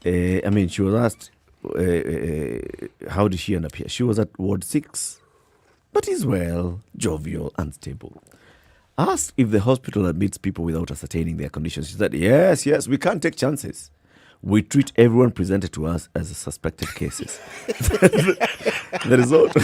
she was asked, how did she end up here? She was at Ward 6, but is well, jovial and stable. Asked if the hospital admits people without ascertaining their conditions. She said, yes, we can't take chances. We treat everyone presented to us as suspected cases. The result.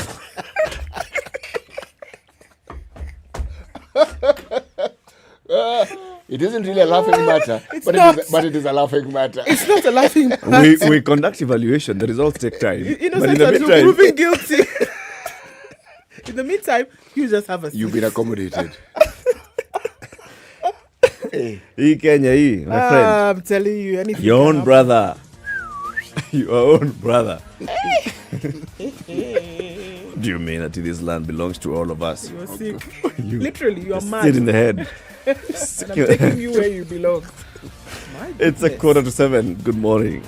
It isn't really a laughing matter, but it is a laughing matter. It's not a laughing matter. We conduct evaluation. The results take time. But in the meantime, proving guilty. In the meantime, you just have a seat. You've been accommodated. Kenya, my friend. I'm telling you, anything. Your own brother. Your own brother. Do you mean that this land belongs to all of us? You're sick. Literally, you're mad. Sit in the head. And I'm taking you where you belong. It's 7:15. Good morning.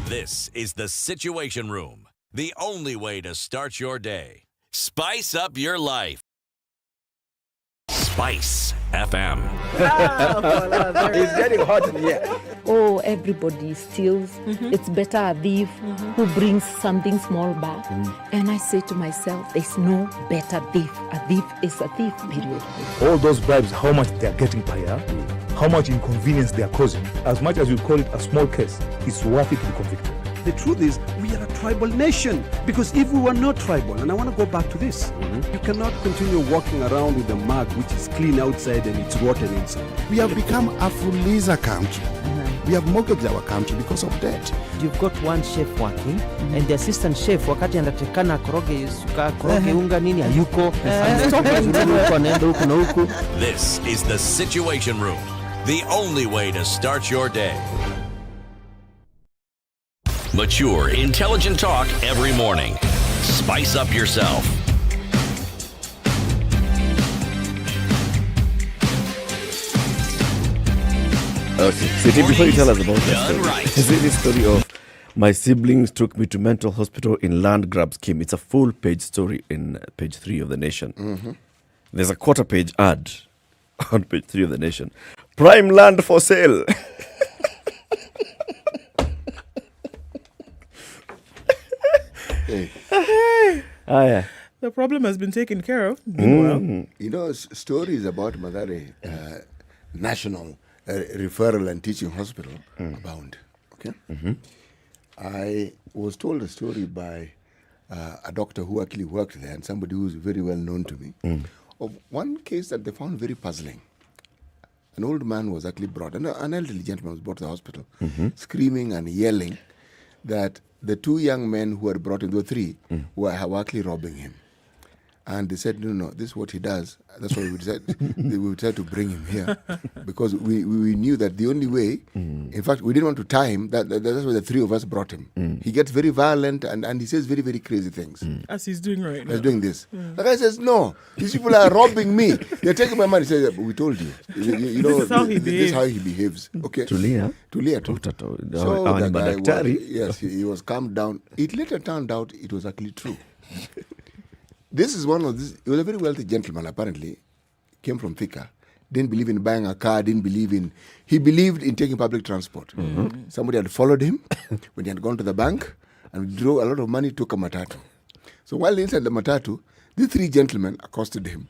This is the Situation Room, the only way to start your day. Spice up your life. Spice FM. It's getting hot in here. oh, everybody steals. It's better a thief who brings something small back. And I say to myself, there's no better thief. A thief is a thief, period. All those bribes, how much they are getting per year, how much inconvenience they are causing, as much as you call it a small case, it's worth it to be convicted. The truth is, we are a tribal nation. Because if we were not tribal, and I want to go back to this, you cannot continue walking around with a mug which is clean outside and it's rotten inside. We have become a Fuliza country. We have mortgaged our country because of debt. You've got one chef working and the assistant chef wakati anatakana koroge unga nini hayuko. This is the Situation Room, the only way to start your day. Mature, intelligent talk every morning. Spice up yourself. Okay, City, before you tell us about that story, Right. is it this story of my siblings took me to mental hospital in land grab scheme? It's a full page story in page 3 of The Nation. There's a quarter page ad on page 3 of The Nation. Prime land for sale. Yeah. The problem has been taken care of. Meanwhile. You know, stories about Mathare National Referral and Teaching Hospital abound. Okay, I was told a story by a doctor who actually worked there and somebody who's very well known to me of one case that they found very puzzling. An old man was actually brought, an elderly gentleman was brought to the hospital, screaming and yelling that the two young men who were brought in, there were three, were actually robbing him. And they said, no, this is what he does. That's why we decided to bring him here. Because we knew that the only way, in fact, we didn't want to tie him. That's why the three of us brought him. He gets very violent and he says very, very crazy things. As he's doing right now. He's doing this. The guy says, no, these people are robbing me. They're taking my money. He says, we told you. You know, this is how he behaves. Okay. Tulia. So the guy he was calmed down. It later turned out it was actually true. This is one of these. He was a very wealthy gentleman, apparently. Came from Thika. Didn't believe in buying a car. He believed in taking public transport. Somebody had followed him when he had gone to the bank and drew a lot of money, took a matatu. So while inside the matatu, these three gentlemen accosted him.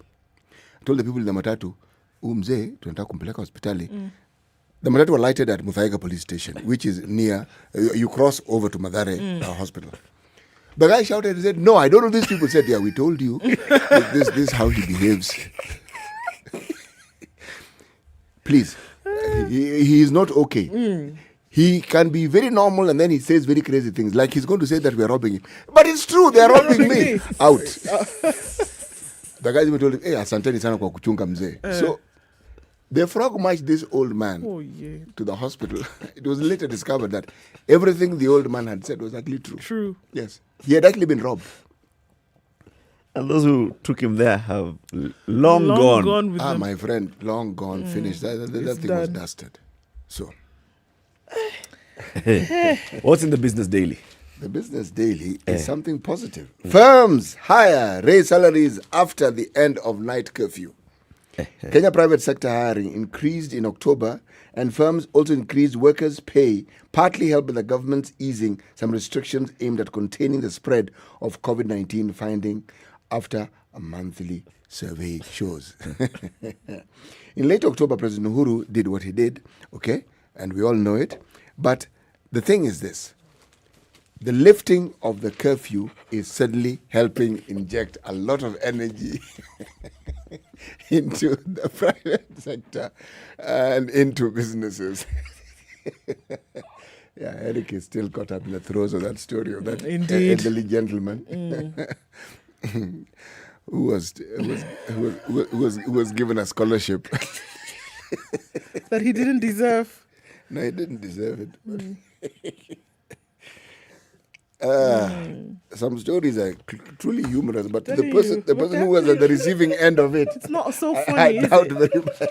Told the people in the matatu, mzee, tunataka kumpeleka hospitali. The matatu were lighted at Muthui police station, which is near, you cross over to Mathare hospital. The guy shouted and said, no, I don't know these people. Said, yeah, we told you. This is how he behaves. Please. He is not okay. He can be very normal and then he says very crazy things. Like he's going to say that we are robbing him. But it's true, they are robbing me. Out. The guy even told him, hey, asanteni sana kwa kuchunga mzee. So, they frog marched this old man to the hospital. It was later discovered that everything the old man had said was actually true. True. Yes. He had actually been robbed. And those who took him there have long gone. With them. My friend, long gone, finished. That thing was dusted. So. What's in the Business Daily? The Business Daily is something positive. Firms raise salaries after the end of night curfew. Kenya private sector hiring increased in October and firms also increased workers' pay, partly helped by the government's easing some restrictions aimed at containing the spread of COVID-19 finding after a monthly survey shows. In late October, President Uhuru did what he did, okay, and we all know it. But the thing is this. The lifting of the curfew is suddenly helping inject a lot of energy into the private sector and into businesses. Yeah, Eric is still caught up in the throes of that story of that elderly gentleman who was given a scholarship that he didn't deserve. No, he didn't deserve it. Some stories are truly humorous, but the person who was at the receiving end of it, it's not so funny. I doubt very much.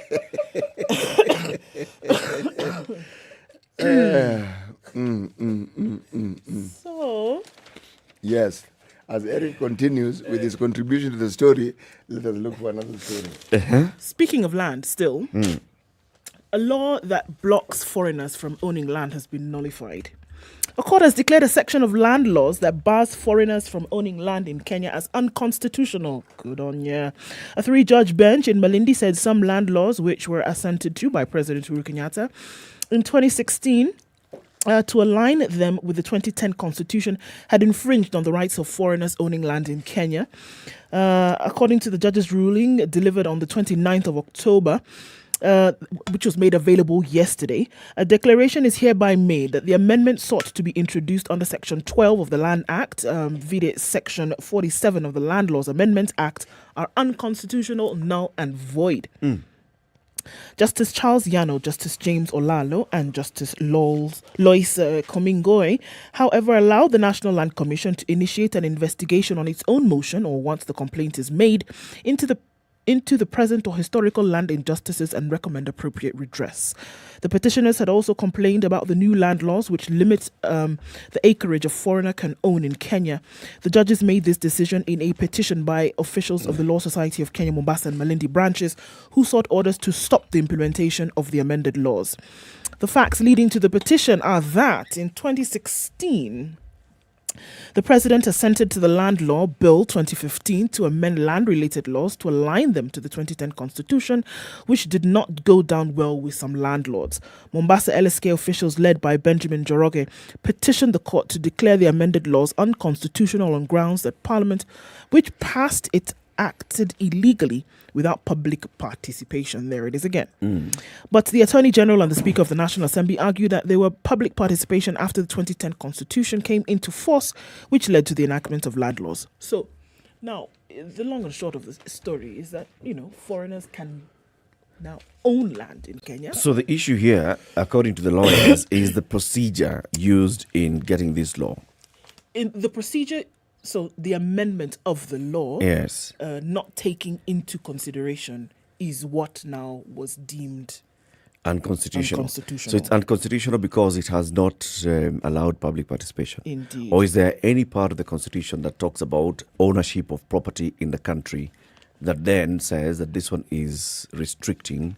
So, yes, as Eric continues with his contribution to the story, let us look for another story. Speaking of land, still. A law that blocks foreigners from owning land has been nullified. A court has declared a section of land laws that bars foreigners from owning land in Kenya as unconstitutional. Good on ya. A 3-judge bench in Malindi said some land laws, which were assented to by President Uhuru Kenyatta in 2016, to align them with the 2010 constitution, had infringed on the rights of foreigners owning land in Kenya. According to the judge's ruling delivered on the 29th of October, which was made available yesterday, a declaration is hereby made that the amendment sought to be introduced under Section 12 of the Land Act, vide Section 47 of the Land Laws Amendment Act, are unconstitutional, null and void. Justice Charles Yano, Justice James Olalo, and Justice Lois Komingoe, however, allowed the National Land Commission to initiate an investigation on its own motion, or once the complaint is made, into the present or historical land injustices and recommend appropriate redress. The petitioners had also complained about the new land laws which limit the acreage a foreigner can own in Kenya. The judges made this decision in a petition by officials of the Law Society of Kenya, Mombasa and Malindi branches, who sought orders to stop the implementation of the amended laws. The facts leading to the petition are that in 2016, the President assented to the Land Law Bill 2015 to amend land-related laws to align them to the 2010 Constitution, which did not go down well with some landlords. Mombasa LSK officials led by Benjamin Njoroge petitioned the court to declare the amended laws unconstitutional on grounds that Parliament, which passed it, acted illegally without public participation. There it is again. But the Attorney General and the Speaker of the National Assembly argued that there were public participation after the 2010 Constitution came into force, which led to the enactment of land laws. So now, the long and short of the story is that, foreigners can now own land in Kenya. So the issue here, according to the lawyers, is the procedure used in getting this law. In the procedure, so the amendment of the law, yes, not taking into consideration is what now was deemed unconstitutional. So it's unconstitutional because it has not allowed public participation. Indeed. Or is there any part of the Constitution that talks about ownership of property in the country that then says that this one is restricting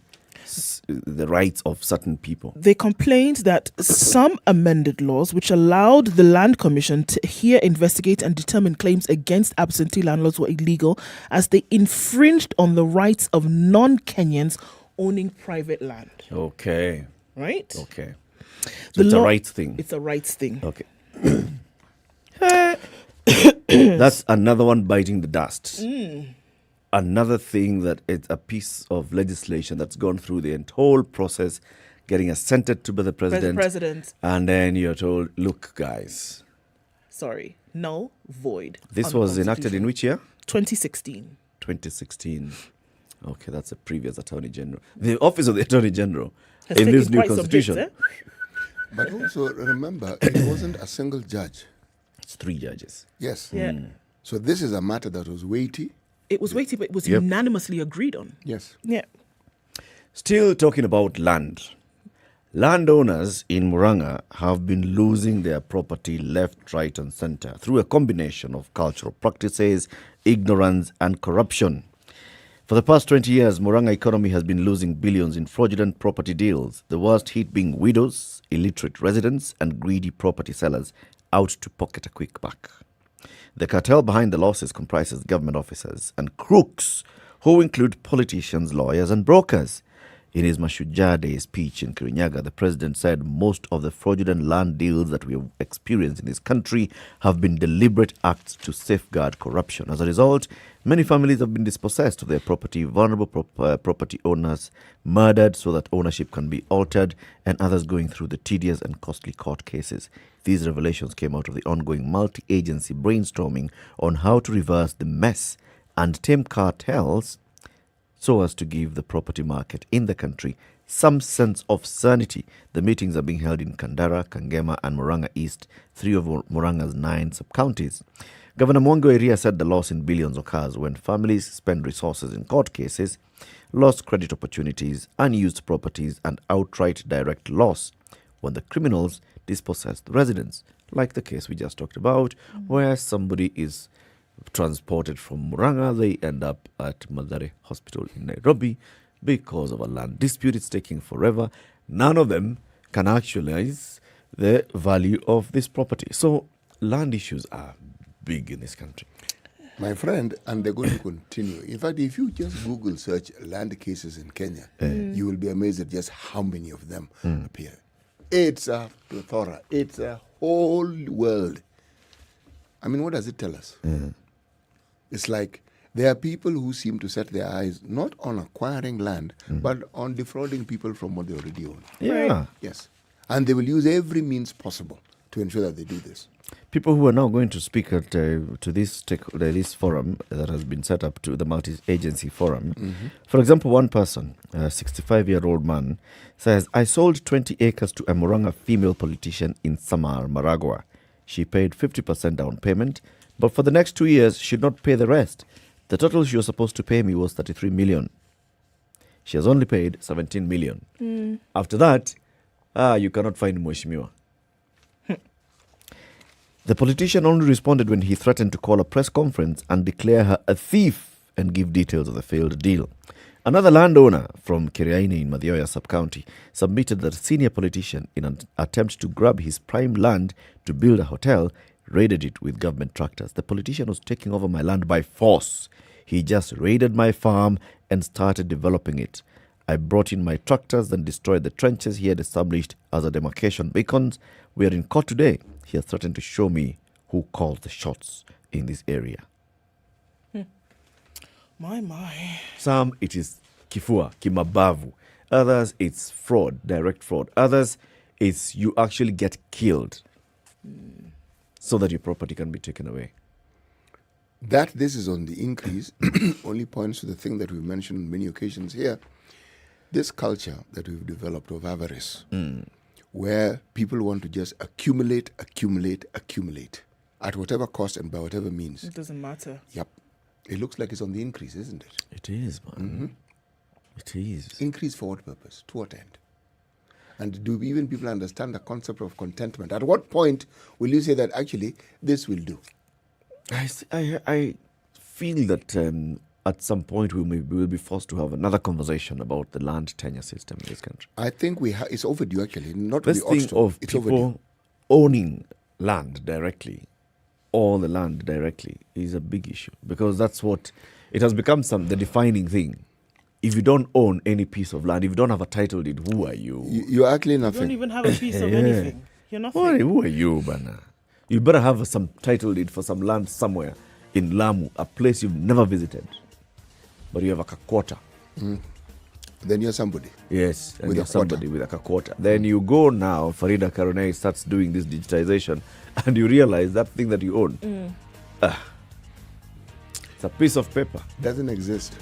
the rights of certain people? They complained that some amended laws which allowed the Land Commission to hear, investigate and determine claims against absentee landlords were illegal as they infringed on the rights of non-Kenyans owning private land. Okay. Right? Okay. So it's a rights thing. It's a rights thing. Okay. That's another one biting the dust. Another thing that it's a piece of legislation that's gone through the whole process, getting assented to by the president. And then you're told, look, guys. Sorry, null, void. This was enacted in which year? 2016. 2016. Okay, that's the previous Attorney General. The Office of the Attorney General in this new constitution. Hits, But also remember, it wasn't a single judge. It's 3 judges. Yes. Yeah. So this is a matter that was weighty. It was weighty, but it was unanimously agreed on. Yes. Yeah. Still talking about land. Landowners in Murang'a have been losing their property left, right and centre through a combination of cultural practices, ignorance and corruption. For the past 20 years, Murang'a economy has been losing billions in fraudulent property deals, the worst hit being widows, illiterate residents and greedy property sellers out to pocket a quick buck. The cartel behind the losses comprises government officers and crooks who include politicians, lawyers and brokers. In his Mashujaa Day speech in Kirinyaga, the president said most of the fraudulent land deals that we have experienced in this country have been deliberate acts to safeguard corruption. As a result, many families have been dispossessed of their property, vulnerable property owners murdered so that ownership can be altered, and others going through the tedious and costly court cases. These revelations came out of the ongoing multi-agency brainstorming on how to reverse the mess and tame cartels so as to give the property market in the country some sense of sanity. The meetings are being held in Kandara, Kangema and Murang'a East, 3 of Murang'a's 9 sub-counties. Governor Mwangi Iria said the loss in billions occurs when families spend resources in court cases, lost credit opportunities, unused properties and outright direct loss when the criminals dispossess the residents, like the case we just talked about, where somebody is transported from Murang'a, they end up at Mathare Hospital in Nairobi, because of a land dispute. It's taking forever. None of them can actualize the value of this property. So land issues are big in this country. My friend, and they're going to continue. In fact, if you just Google search land cases in Kenya, you will be amazed at just how many of them appear. It's a plethora. It's a whole world. I mean, what does it tell us? It's like there are people who seem to set their eyes not on acquiring land, but on defrauding people from what they already own. Yeah. Yes. And they will use every means possible to ensure that they do this. People who are now going to speak at to this forum that has been set up, to the multi-agency forum. For example, one person, a 65-year-old man, says, I sold 20 acres to a Murang'a female politician in Samar, Maragua. She paid 50% down payment, but for the next 2 years, she did not pay the rest. The total she was supposed to pay me was 33 million. She has only paid 17 million. After that, you cannot find Mheshimiwa. The politician only responded when he threatened to call a press conference and declare her a thief and give details of the failed deal. Another landowner from Kiriaini in Mathioya sub-county submitted that a senior politician, in an attempt to grab his prime land to build a hotel, raided it with government tractors. The politician was taking over my land by force. He just raided my farm and started developing it. I brought in my tractors and destroyed the trenches he had established as a demarcation beacons. We are in court today. He has threatened to show me who calls the shots in this area. My. Some, it is kifua, kimabavu. Others, it's fraud, direct fraud. Others, it's you actually get killed so that your property can be taken away. That this is on the increase only points to the thing that we've mentioned on many occasions here. This culture that we've developed of avarice, where people want to just accumulate at whatever cost and by whatever means. It doesn't matter. Yep. It looks like it's on the increase, isn't it? It is, man. It is. Increase for what purpose? To what end? And do even people understand the concept of contentment? At what point will you say that actually this will do? I feel that at some point we will be forced to have another conversation about the land tenure system in this country. I think it's overdue, actually. Not this really thing of it's people overdue. owning land directly, all the land directly, is a big issue, because that's what it has become the defining thing. If you don't own any piece of land, if you don't have a title deed, who are you? You're actually nothing. You don't even have a piece of anything. You're nothing. Who are you, Bana? You better have some title deed for some land somewhere in Lamu, a place you've never visited. But you have a kakwota. Then you're somebody. Yes, and With you're a somebody with a kakwota. Then you go now, Farida Karunei starts doing this digitization, and you realize that thing that you own, it's a piece of paper. Doesn't exist.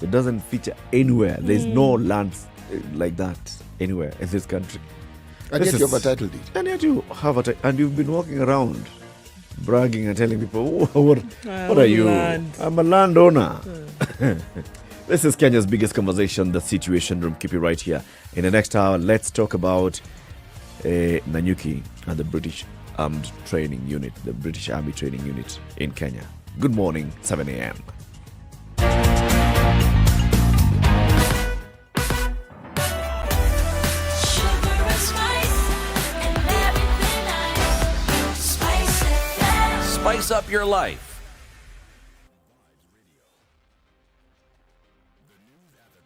It doesn't feature anywhere. There's no land like that anywhere in this country. And yet you have a title deed. And yet you have a title, and you've been walking around bragging and telling people, what are you? Land. I'm a landowner. This is Kenya's biggest conversation, the Situation Room. Keep it right here. In the next hour, let's talk about Nanyuki and the British Armed Training Unit, the British Army Training Unit in Kenya. Good morning, 7 a.m. Spice up your life.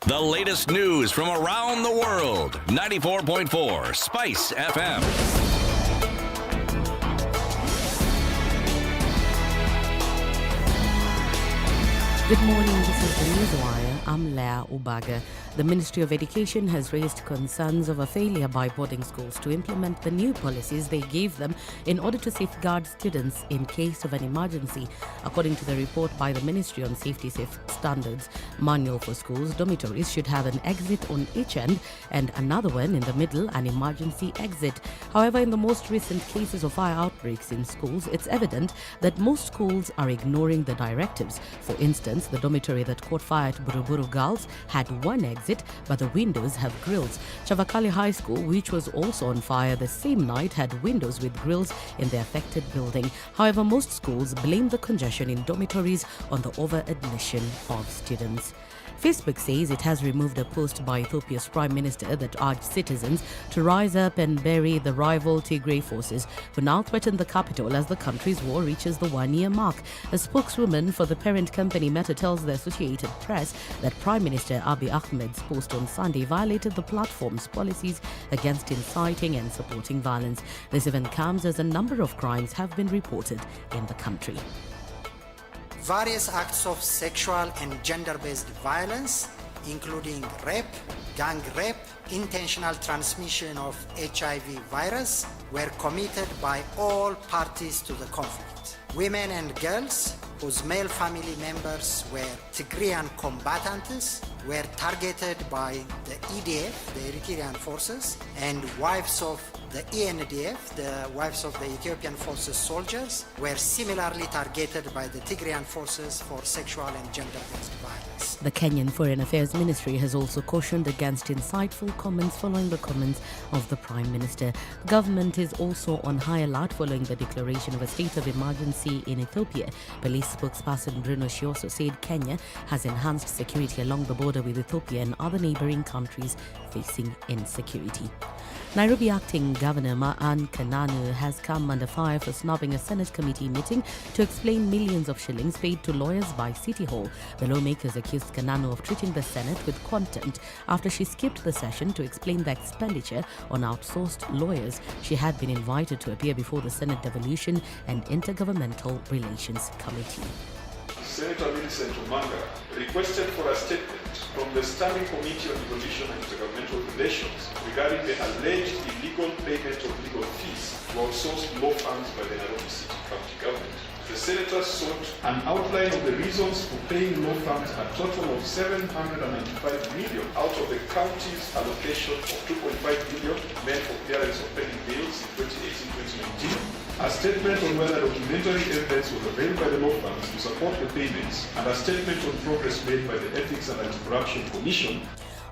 The latest news from around the world. 94.4 Spice FM. Good morning, this is the Newswire. I'm Leah Ubaga. The Ministry of Education has raised concerns of a failure by boarding schools to implement the new policies they gave them in order to safeguard students in case of an emergency. According to the report by the Ministry on Safety Standards Manual for Schools, dormitories should have an exit on each end and another one in the middle, an emergency exit. However, in the most recent cases of fire outbreaks in schools, it's evident that most schools are ignoring the directives. For instance, the dormitory that caught fire at Buruburu Girls had one exit, but the windows have grills. Chavakali High School, which was also on fire the same night, had windows with grills in the affected building. However, most schools blame the congestion in dormitories on the over-admission of students. Facebook says it has removed a post by Ethiopia's Prime Minister that urged citizens to rise up and bury the rival Tigray forces who now threaten the capital as the country's war reaches the one-year mark. A spokeswoman for the parent company Meta tells the Associated Press that Prime Minister Abiy Ahmed's post on Sunday violated the platform's policies against inciting and supporting violence. This event comes as a number of crimes have been reported in the country. Various acts of sexual and gender-based violence, including rape, gang rape, intentional transmission of HIV virus, were committed by all parties to the conflict. Women and girls whose male family members were Tigrayan combatants were targeted by the EDF, the Eritrean forces, and wives of the ENDF, the wives of the Ethiopian forces soldiers, were similarly targeted by the Tigrayan forces for sexual and gender-based violence. The Kenyan Foreign Affairs Ministry has also cautioned against insightful comments following the comments of the Prime Minister. The government is also on high alert following the declaration of a state of emergency in Ethiopia. Police spokesperson Bruno Shioso said Kenya has enhanced security along the border with Ethiopia and other neighboring countries facing insecurity. Nairobi Acting Governor Ma'an Kananu has come under fire for snubbing a Senate committee meeting to explain millions of shillings paid to lawyers by City Hall. The lawmakers accused Kananu of treating the Senate with contempt after she skipped the session to explain the expenditure on outsourced lawyers. She had been invited to appear before the Senate Devolution and Intergovernmental Relations Committee. Senator Vincent Omanga requested for a statement from the Standing Committee on Devolution and Intergovernmental Relations regarding the alleged illegal payment of legal fees to outsourced law firms by the Nairobi City County Government. The senator sought an outline of the reasons for paying law firms a total of 795 million out of the county's allocation of 2.5 billion meant for clearance of pending bills in 2018-2019. A statement on whether documentary evidence was availed by the law firms to support the payments, and a statement on progress made by the Ethics and Anti-Corruption Commission.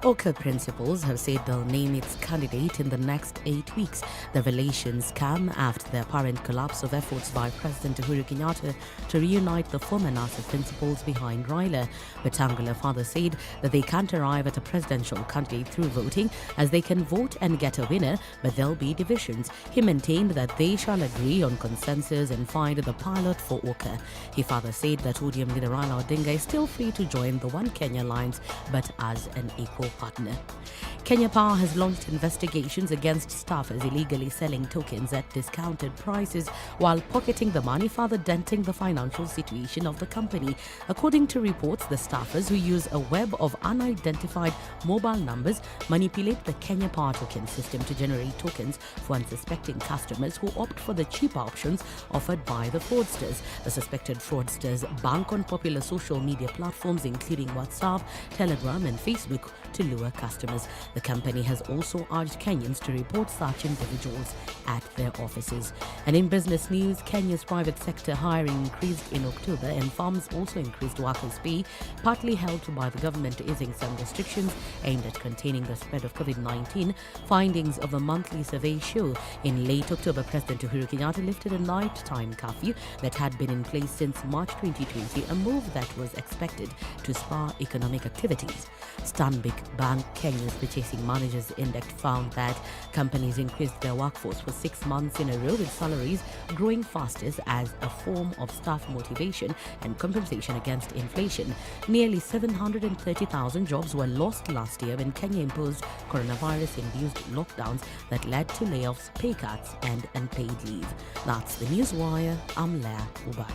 Okoh principals have said they'll name its candidate in the next 8 weeks. The revelations come after the apparent collapse of efforts by President Uhuru Kenyatta to reunite the former NASA principals behind Raila. Wetangula father said that they can't arrive at a presidential candidate through voting, as they can vote and get a winner, but there'll be divisions. He maintained that they shall agree on consensus and find the pilot for Okoh. He further said that ODM leader Raila Odinga is still free to join the One Kenya Alliance, but as an equal partner. Kenya Power has launched investigations against staffers illegally selling tokens at discounted prices while pocketing the money, further denting the financial situation of the company. According to reports, the staffers, who use a web of unidentified mobile numbers, manipulate the Kenya Power token system to generate tokens for unsuspecting customers who opt for the cheaper options offered by the fraudsters. The suspected fraudsters bank on popular social media platforms including WhatsApp, Telegram and Facebook to lure customers. The company has also urged Kenyans to report such individuals at their offices. And in business news, Kenya's private sector hiring increased in October and firms also increased workers' pay, partly helped by the government easing some restrictions aimed at containing the spread of COVID-19. Findings of a monthly survey show in late October, President Uhuru Kenyatta lifted a nighttime curfew that had been in place since March 2020, a move that was expected to spur economic activities. Stanbic Bank Kenya's Purchasing Managers Index found that companies increased their workforce for 6 months in a row, with salaries growing fastest as a form of staff motivation and compensation against inflation. Nearly 730,000 jobs were lost last year when Kenya imposed coronavirus-induced lockdowns that led to layoffs, pay cuts and unpaid leave. That's the Newswire. I'm Leah Ubaga.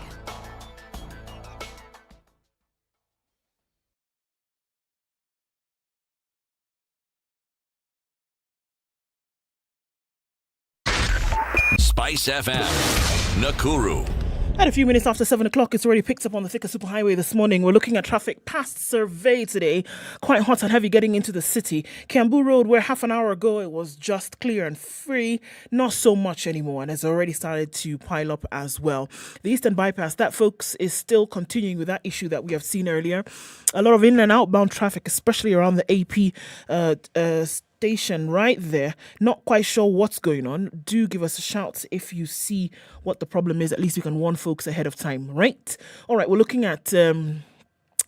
Spice FM, Nakuru. At a few minutes after 7 o'clock, it's already picked up on the Thika Superhighway this morning. We're looking at traffic past survey today. Quite hot and heavy getting into the city. Kiambu Road, where half an hour ago it was just clear and free, not so much anymore, and has already started to pile up as well. The Eastern Bypass, that folks, is still continuing with that issue that we have seen earlier. A lot of in and outbound traffic, especially around the AP station right there. Not quite sure what's going on. Do give us a shout if you see what the problem is. At least we can warn folks ahead of time, right? All right, we're looking at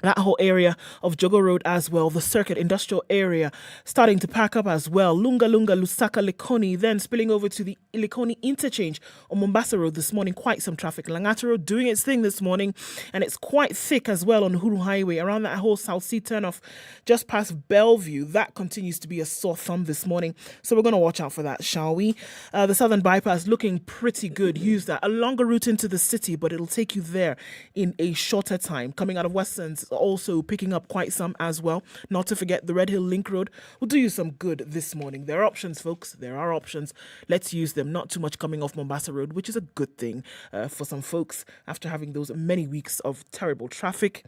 that whole area of Jogo Road as well, the circuit industrial area starting to pack up as well. Lunga, Lusaka, Likoni, then spilling over to the Likoni interchange on Mombasa Road this morning. Quite some traffic. Langata Road doing its thing this morning, and it's quite thick as well on Uhuru Highway around that whole South Sea turnoff just past Bellevue. That continues to be a sore thumb this morning, so we're going to watch out for that, shall we? The Southern Bypass looking pretty good. Use that. A longer route into the city, but it'll take you there in a shorter time. Coming out of Westlands, also picking up quite some as well. Not to forget the Red Hill Link Road will do you some good this morning. There are options, folks. There are options. Let's use them. Not too much coming off Mombasa Road, which is a good thing for some folks after having those many weeks of terrible traffic.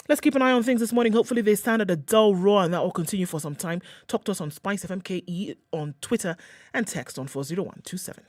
Let's keep an eye on things this morning. Hopefully they stand at a dull roar, and that will continue for some time. Talk to us on SpiceFM KE on Twitter and text on 40127.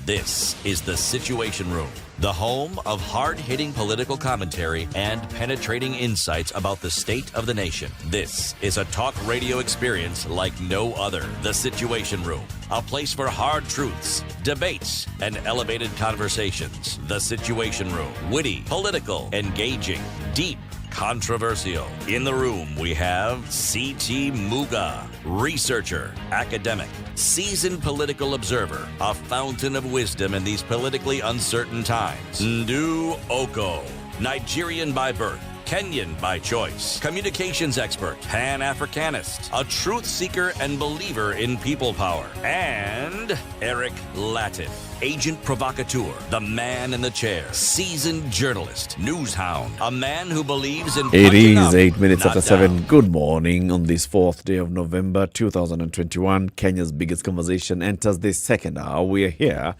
This is The Situation Room, the home of hard-hitting political commentary and penetrating insights about the state of the nation. This is a talk radio experience like no other. The Situation Room, a place for hard truths, debates, and elevated conversations. The Situation Room, witty, political, engaging, deep, controversial. In the room, we have C.T. Muga, researcher, academic, seasoned political observer, a fountain of wisdom in these politically uncertain times. Ndu Okoh, Nigerian by birth, Kenyan by choice, communications expert, Pan-Africanist, a truth seeker and believer in people power, and Eric Latiff, agent provocateur, the man in the chair, seasoned journalist, news hound, a man who believes in It is up, 8 minutes not after 7. down. Good morning on this 4th day of November 2021. Kenya's biggest conversation enters this second hour. We are here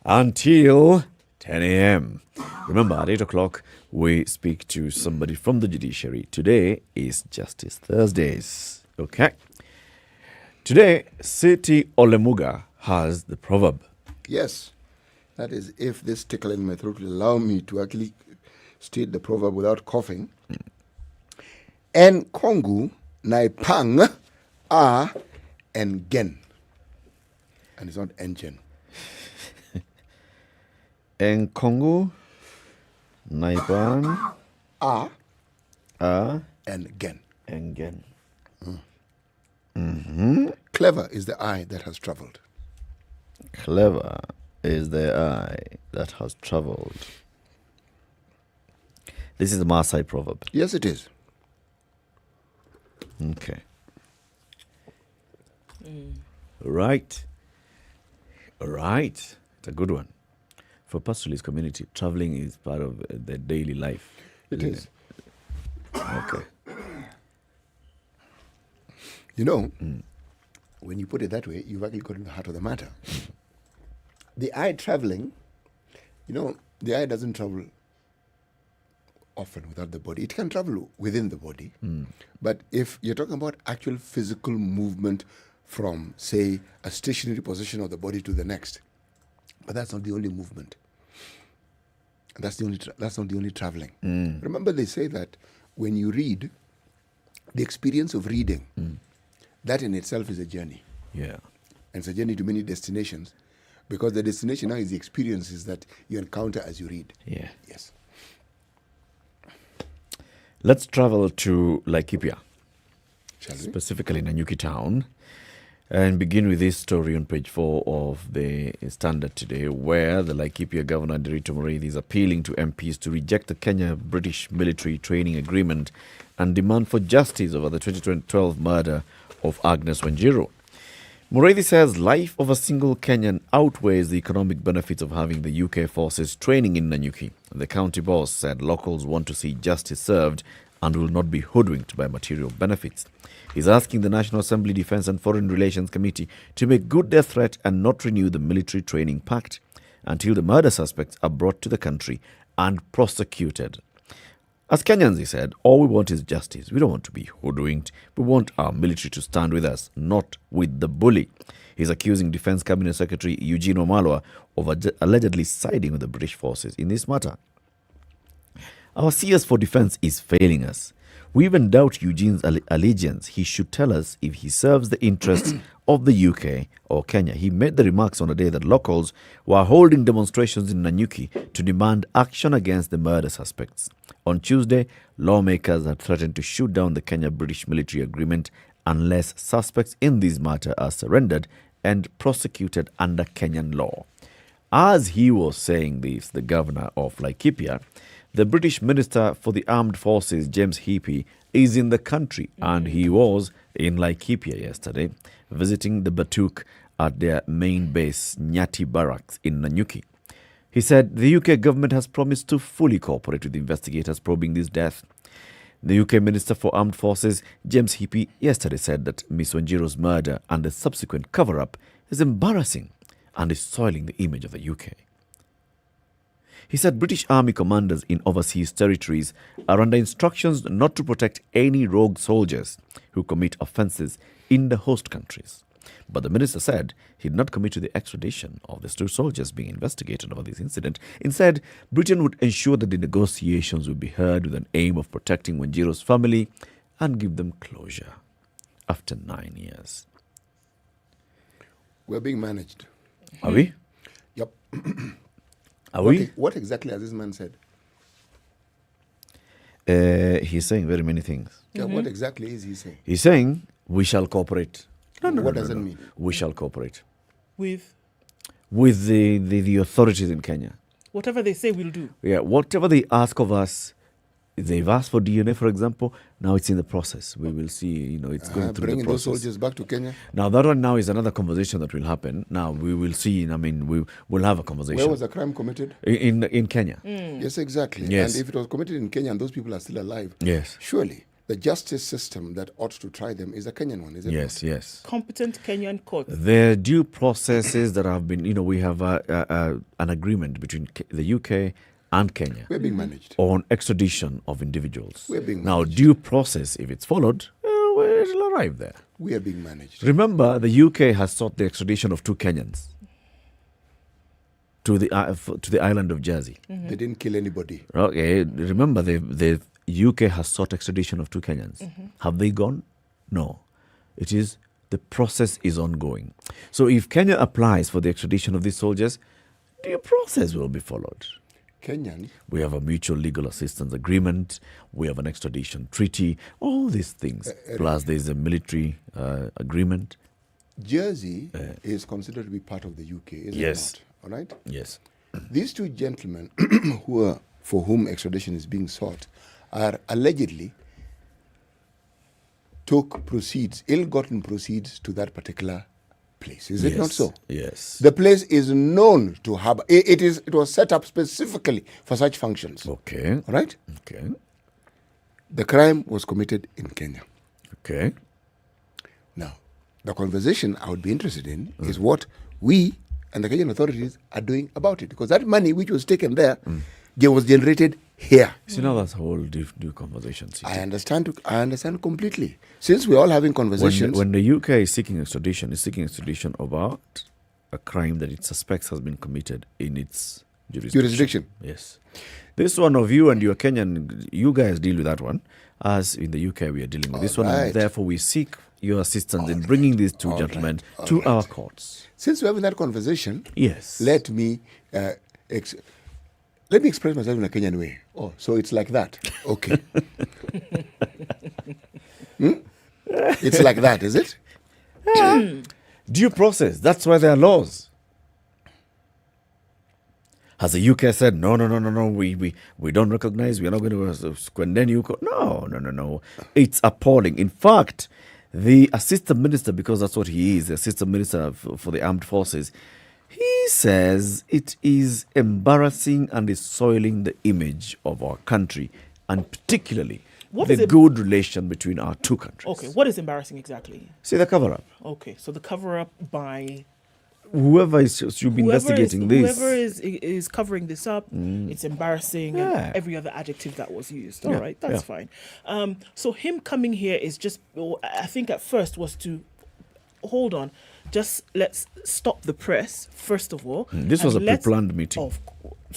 until 10 a.m. Remember, at 8 o'clock, we speak to somebody from the judiciary. Today is Justice Thursdays. Okay. Today, City Olemuga has the proverb. Yes, that is, if this tickle in my throat will allow me to actually state the proverb without coughing. En kongu naipang a engen. And it's not engine. En Kongo, Naipan, A and gen. Engen. Clever is the eye that has traveled. Clever is the eye that has traveled. This is a Maasai proverb. Yes, it is. Okay. Right. It's a good one. For pastoralist community, traveling is part of their daily life. It is. Okay. You know, when you put it that way, you've actually got in the heart of the matter. The eye traveling, you know, the eye doesn't travel often without the body. It can travel within the body. But if you're talking about actual physical movement from, say, a stationary position of the body to the next, but that's not the only movement. That's not the only traveling. Remember, they say that when you read, the experience of reading, that in itself is a journey. Yeah. And it's a journey to many destinations, because the destination now is the experiences that you encounter as you read. Yeah. Yes. Let's travel to Laikipia, Shall we? specifically Nanyuki town, and begin with this story on page 4 of the Standard today, where the Laikipia Governor Nderitu Muriithi is appealing to MPs to reject the Kenya-British military training agreement and demand for justice over the 2012 murder of Agnes Wanjiru. Muriithi says life of a single Kenyan outweighs the economic benefits of having the UK forces training in Nanyuki. The county boss said locals want to see justice served and will not be hoodwinked by material benefits. He's asking the National Assembly Defence and Foreign Relations Committee to make good their threat and not renew the military training pact until the murder suspects are brought to the country and prosecuted. As Kenyans, he said, all we want is justice. We don't want to be hoodwinked. We want our military to stand with us, not with the bully. He's accusing Defence Cabinet Secretary Eugene Wamalwa of allegedly siding with the British forces in this matter. Our CS for defence is failing us. We even doubt Eugene's allegiance. He should tell us if he serves the interests of the UK or Kenya. He made the remarks on a day that locals were holding demonstrations in Nanyuki to demand action against the murder suspects. On Tuesday, lawmakers had threatened to shoot down the Kenya-British military agreement unless suspects in this matter are surrendered and prosecuted under Kenyan law. As he was saying this, the governor of Laikipia, the British Minister for the Armed Forces, James Heapy, is in the country, and he was in Laikipia yesterday, visiting the Batuk at their main base, Nyati Barracks in Nanyuki. He said the UK government has promised to fully cooperate with the investigators probing this death. The UK Minister for Armed Forces, James Heapy, yesterday said that Miss Wanjiro's murder and the subsequent cover-up is embarrassing and is soiling the image of the UK. He said British Army commanders in overseas territories are under instructions not to protect any rogue soldiers who commit offences in the host countries. But the minister said he did not commit to the extradition of these two soldiers being investigated over this incident. Instead, Britain would ensure that the negotiations would be heard with an aim of protecting Wanjiro's family and give them closure after 9 years. We're being managed. Are we? Yep. Are we? What exactly has this man said? He's saying very many things. Yeah, what exactly is he saying? He's saying we shall cooperate. What does that mean? We shall cooperate. With the authorities in Kenya. whatever they say, we'll do. Yeah, whatever they ask of us. They've asked for DNA, for example. Now it's in the process. We will see, it's going through bringing the process. those soldiers back to Kenya. Now, that one now is another conversation that will happen. Now, we will see. We'll have a conversation. Where was the crime committed? In Kenya. Yes, exactly. Yes. And if it was committed in Kenya and those people are still alive, yes, surely the justice system that ought to try them is a Kenyan one, is it? Yes, not? yes. Competent Kenyan courts. There are due processes that have been, we have an agreement between the UK and Kenya. We're being managed. On extradition of individuals. We're being now, managed. due process, if it's folled, it'll arrive there. We are being managed. Remember, the UK has sought the extradition of 2 Kenyans to the island of Jersey. Mm-hmm. They didn't kill anybody. Okay, remember, the UK has sought extradition of 2 Kenyans. Mm-hmm. Have they gone? No. The process is ongoing. So if Kenya applies for the extradition of these soldiers, due process will be followed. Kenyan. We have a mutual legal assistance agreement. We have an extradition treaty. All these things. Plus, there's a military agreement. Jersey is considered to be part of the UK, is it not? All right? Yes. These 2 gentlemen for whom extradition is being sought are allegedly took proceeds, ill-gotten proceeds to that particular place. Is it not so? Yes. The place is known to have, it was set up specifically for such functions. Okay. All right? Okay. The crime was committed in Kenya. Okay. Now, the conversation I would be interested in is what we and the Kenyan authorities are doing about it. Because that money which was taken there was generated here. See, now that's a whole new conversation. I understand completely. Since we're all having conversations. When the UK is seeking extradition, about a crime that it suspects has been committed in its jurisdiction. Yes. This one of you and your Kenyan, you guys deal with that one. As in the UK, we are dealing with this one. And therefore, we seek your assistance in bringing these 2 gentlemen to our courts. Since we're having that conversation, yes, let me express myself in a Kenyan way. Oh, so it's like that. Okay. It's like that, is it? Due process. That's why there are laws. Has the UK said, no, we don't recognize, we're not going to condemn you? No. It's appalling. In fact, the assistant minister, because that's what he is, the assistant minister for the armed forces, he says it is embarrassing and is soiling the image of our country, and particularly good relation between our 2 countries. Okay, what is embarrassing exactly? See, the cover-up. Okay, so the cover-up by... Whoever should be investigating this. Whoever is covering this up, it's embarrassing and every other adjective that was used. All right, that's fine. So him coming here is just, I think at first was to, hold on, just let's stop the press, first of all. This was a pre-planned meeting.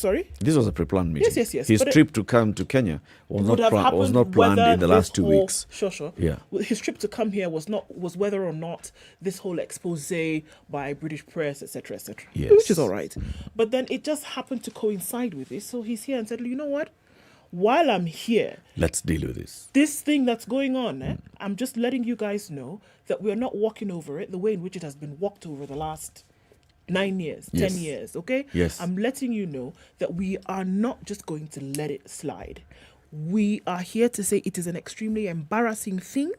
Sorry? This was a pre-planned meeting. Yes. His But trip to come to Kenya was would have was not happened planned whether in the last this 2 whole- weeks. Sure. Yeah. His trip to come here was whether or not this whole expose by British press, etc., Yes. which is all right. But then it just happened to coincide with this. So he's here and said, you know what? While I'm here, Let's deal with this. this thing that's going on, I'm just letting you guys know that we're not walking over it the way in which it has been walked over the last 9 years, Yes. 10 years, okay? Yes. I'm letting you know that we are not just going to let it slide. We are here to say it is an extremely embarrassing thing.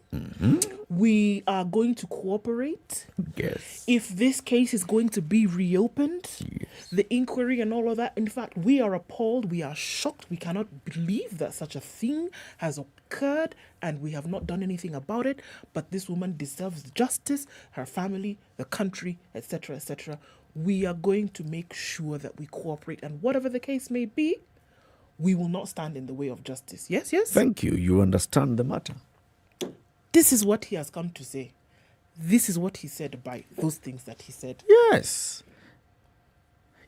We are going to cooperate. Yes. If this case is going to be reopened, the inquiry and all of that, in fact, we are appalled, we are shocked, we cannot believe that such a thing has occurred and we have not done anything about it, but this woman deserves justice, her family, the country, etc., etc. We are going to make sure that we cooperate, and whatever the case may be, we will not stand in the way of justice. Yes? Thank you. You understand the matter. This is what he has come to say. This is what he said by those things that he said. Yes.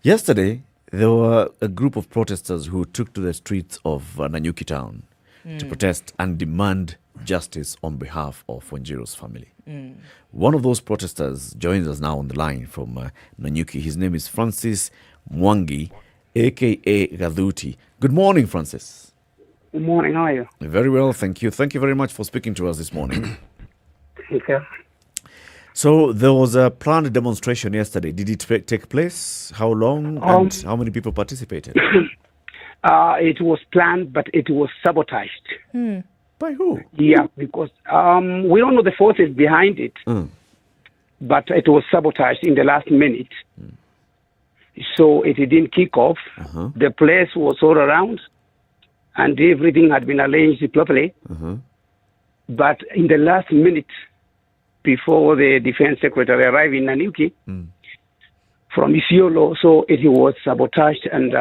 Yesterday, there were a group of protesters who took to the streets of Nanyuki town to protest and demand justice on behalf of Wanjiru's family. One of those protesters joins us now on the line from Nanyuki. His name is Francis Mwangi, a.k.a. Gadhuti. Good morning, Francis. Good morning. How are you? Very well, thank you. Thank you very much for speaking to us this morning. Okay. So there was a planned demonstration yesterday. Did it take place? How long and how many people participated? It was planned, but it was sabotaged. By who? Yeah, because we don't know the forces behind it, but it was sabotaged in the last minute. So it didn't kick off. The place was all around, and everything had been arranged properly. But in the last minute, before the defense secretary arrived in Nanyuki from Isiolo, so it was sabotaged and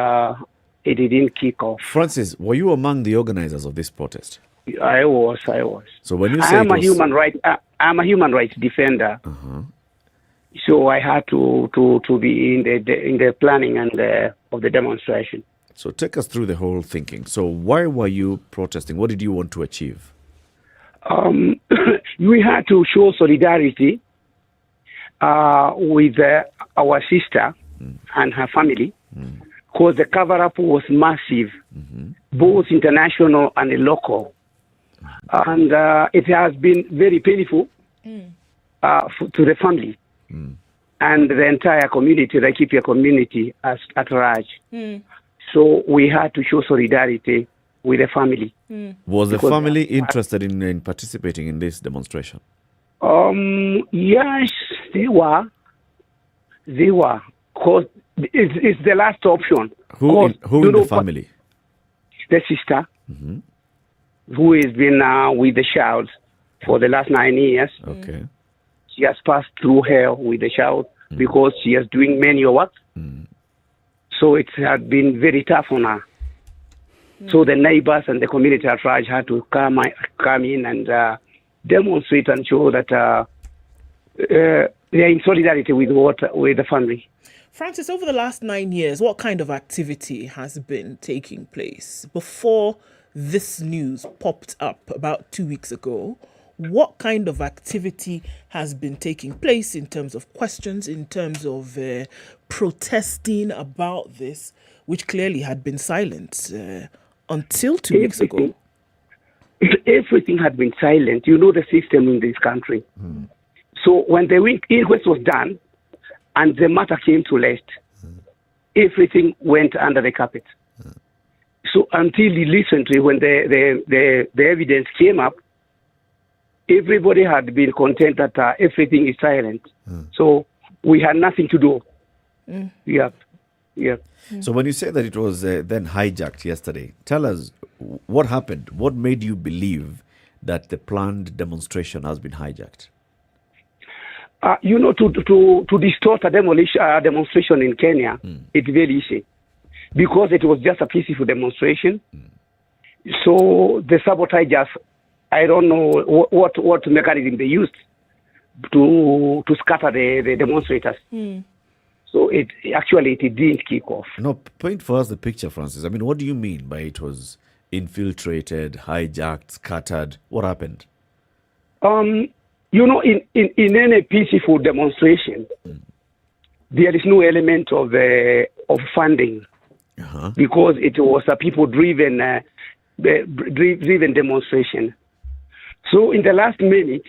it didn't kick off. Francis, were you among the organizers of this protest? I was. So when you say I'm a human rights defender. So I had to be in the planning and of the demonstration. So take us through the whole thinking. So why were you protesting? What did you want to achieve? We had to show solidarity with our sister and her family, because the cover-up was massive, both international and local. And it has been very painful to the family and the entire community, the Laikipia community at large. So we had to show solidarity with the family. Was the family interested in participating in this demonstration? Yes, they were. Because it's the last option. Who in the family? The sister, who has been with the child for the last 9 years. Okay. She has passed through hell with the child because she is doing manual work. So it had been very tough on her. So the neighbors and the community at large had to come in and demonstrate and show that they are in solidarity with the family. Francis, over the last 9 years, what kind of activity has been taking place? Before this news popped up about 2 weeks ago, what kind of activity has been taking place in terms of questions, in terms of protesting about this, which clearly had been silent until 2 weeks ago? Everything had been silent. You know the system in this country. So when the inquest was done and the matter came to rest, everything went under the carpet. So until recently, when the evidence came up, everybody had been content that everything is silent. So we had nothing to do. Yeah. So when you say that it was then hijacked yesterday, tell us what happened. What made you believe that the planned demonstration has been hijacked? To distort a demonstration in Kenya, it's very easy because it was just a peaceful demonstration. So the sabotagers, I don't know what mechanism they used to scatter the demonstrators. So it didn't kick off. No, paint for us the picture, Francis. I mean, what do you mean by it was infiltrated, hijacked, scattered? What happened? In any peaceful demonstration, there is no element of funding because it was a people-driven demonstration. So in the last minute,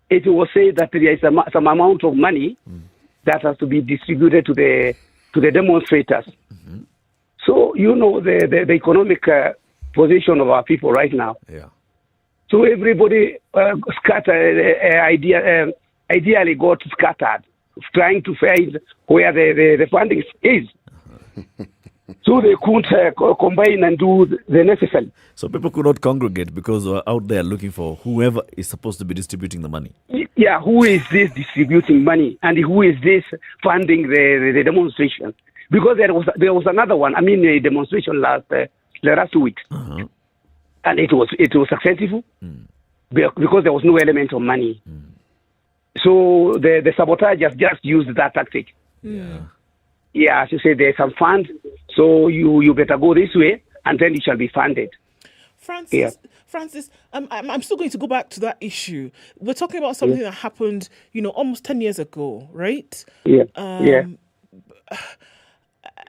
it was said that there is some amount of money that has to be distributed to the demonstrators. So the economic position of our people right now. Yeah. So everybody ideally got scattered, trying to find where the funding is. So they couldn't combine and do the necessary. So people could not congregate because they were out there looking for whoever is supposed to be distributing the money. Yeah, who is this distributing money and who is this funding the demonstration? Because there was another one. I mean, a demonstration last 2 weeks, and it was successful because there was no element of money. So the sabotagers just used that tactic. Yeah, as you say, there's some fund, so you better go this way, and then it shall be funded. Francis, I'm still going to go back to that issue. We're talking about something that happened, almost 10 years ago, right? Yeah.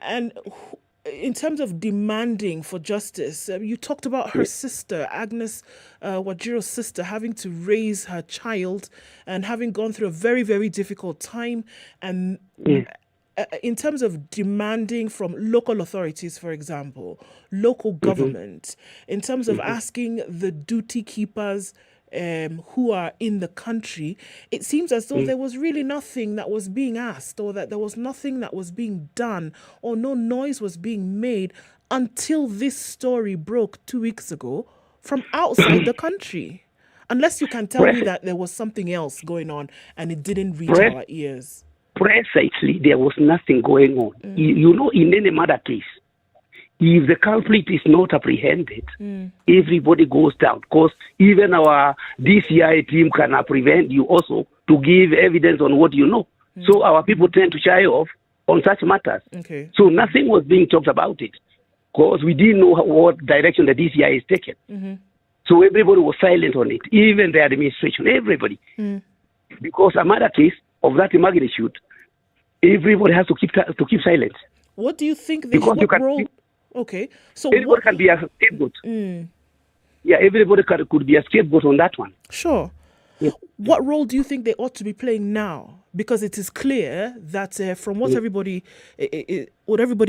And in terms of demanding for justice, you talked about her sister, Agnes Wajiro's sister, having to raise her child and having gone through a very, very difficult time. And in terms of demanding from local authorities, for example, local government, in terms of asking the duty keepers who are in the country, it seems as though there was really nothing that was being asked, or that there was nothing that was being done, or no noise was being made until this story broke 2 weeks ago from outside the country. Unless you can tell me that there was something else going on and it didn't reach our ears. Precisely, there was nothing going on. In any murder case, if the culprit is not apprehended, everybody goes down. Because even our DCI team can apprehend you also to give evidence on what you know. So our people tend to shy off on such matters. Okay. So nothing was being talked about it because we didn't know what direction the DCI is taking. So everybody was silent on it, even the administration, everybody. Because a murder case of that magnitude, everybody has to keep silent. What do you think? Okay, so everybody can be a scapegoat. Yeah, everybody could be a scapegoat on that one. Sure. Yeah. What role do you think they ought to be playing now? Because it is clear that from what everybody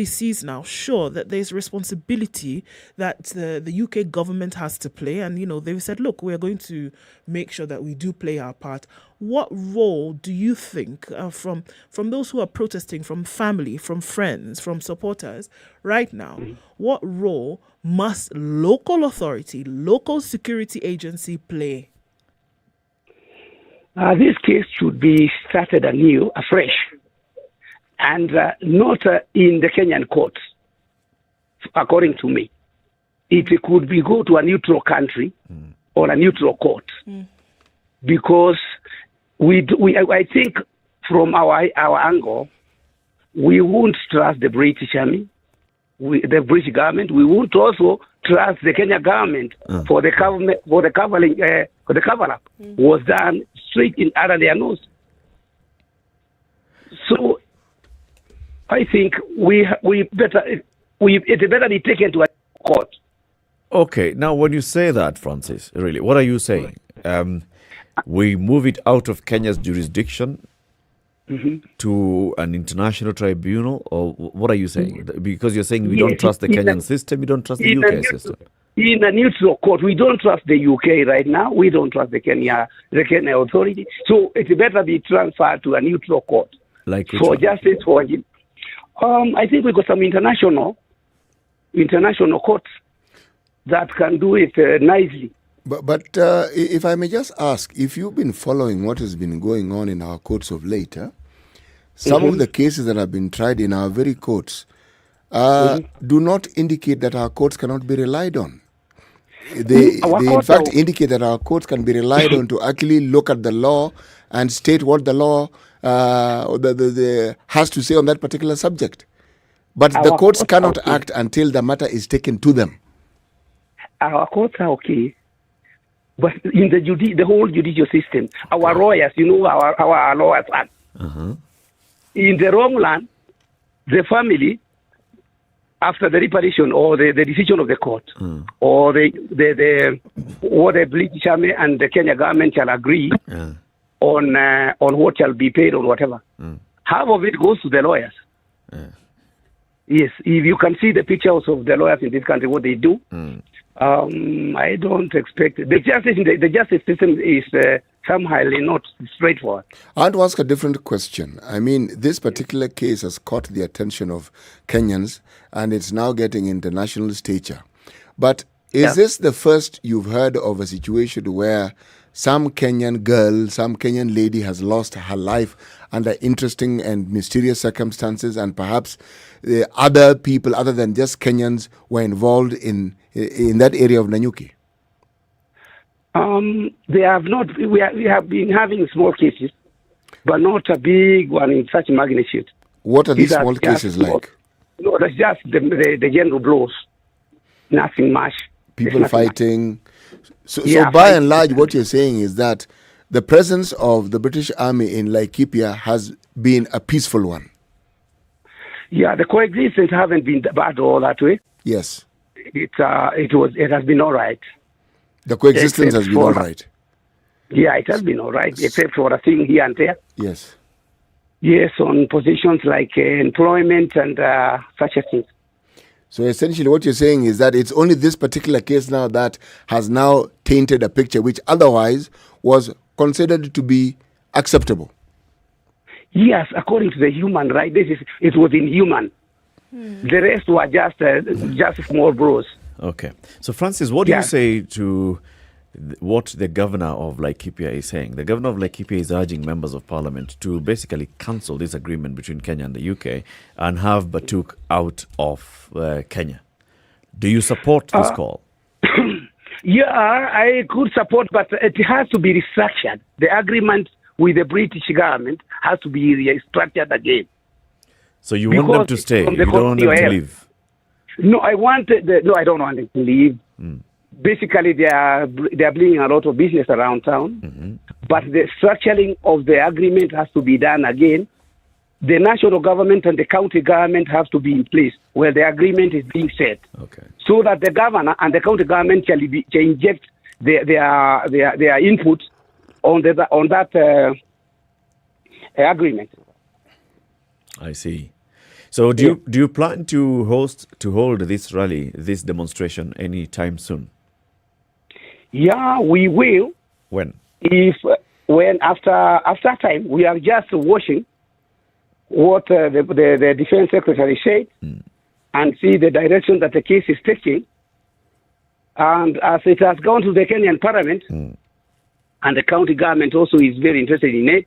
sees now, sure, that there's responsibility that the UK government has to play. And, they've said, look, we're going to make sure that we do play our part. What role do you think from those who are protesting, from family, from friends, from supporters right now, what role must local authority, local security agency play? This case should be started anew, afresh, and not in the Kenyan courts, according to me. It could be go to a neutral country or a neutral court, because I think from our angle, we won't trust the British Army, the British government. We won't also trust the Kenya government for the cover-up was done straight in under their nose. So I think it better be taken to a court. Okay, now when you say that, Francis, really, what are you saying? We move it out of Kenya's jurisdiction to an international tribunal, or what are you saying? Because you're saying we don't trust the Kenyan system, we don't trust the UK system. In a neutral court, we don't trust the UK right now. We don't trust the Kenya authority. So it better be transferred to a neutral court for justice for him. I think we got some international courts that can do it nicely. But if I may just ask, if you've been following what has been going on in our courts of late, some of the cases that have been tried in our very courts do not indicate that our courts cannot be relied on. They in fact indicate that our courts can be relied on to actually look at the law and state what the law has to say on that particular subject. But the courts cannot act until the matter is taken to them. Our courts are okay. But in the whole judicial system, our lawyers, our lawyers are. In the wrong land, the family, after the reparation or the decision of the court, or the British Army and the Kenya government shall agree on what shall be paid or whatever. Half of it goes to the lawyers. Yes, if you can see the pictures of the lawyers in this country, what they do, I don't expect the justice system is somehow not straightforward. I want to ask a different question. I mean, this particular case has caught the attention of Kenyans, and it's now getting international stature. But is this the first you've heard of a situation where some Kenyan girl, some Kenyan lady has lost her life under interesting and mysterious circumstances, and perhaps other people other than just Kenyans were involved in that area of Nanyuki? They have not. We have been having small cases, but not a big one in such magnitude. What are these small cases like? No, that's just the general blows. Nothing much. People fighting. So by and large, what you're saying is that the presence of the British Army in Laikipia has been a peaceful one. Yeah, the coexistence haven't been bad all that way. Yes. It has been all right. The coexistence has been all right. Yeah, it has been all right, except for a thing here and there. Yes. Yes, on positions like employment and such a thing. So essentially what you're saying is that it's only this particular case now that has now tainted a picture which otherwise was considered to be acceptable. Yes, according to the human right, it was inhuman. The rest were just small bros. Okay. So Francis, what do you say to what the governor of Laikipia is saying? The governor of Laikipia is urging members of parliament to basically cancel this agreement between Kenya and the UK and have Batuk out of Kenya. Do you support this call? Yeah, I could support, but it has to be restructured. The agreement with the British government has to be restructured again. So you want them to stay? You don't want them to leave? No, I don't want them to leave. Basically, they are bringing a lot of business around town, but the structuring of the agreement has to be done again. The national government and the county government have to be in place where the agreement is being set, so that the governor and the county government shall inject their input on that agreement. I see. So do you plan to hold this rally, this demonstration anytime soon? Yeah, we will. When? When after time, we are just watching what the defense secretary said and see the direction that the case is taking. And as it has gone to the Kenyan parliament, and the county government also is very interested in it,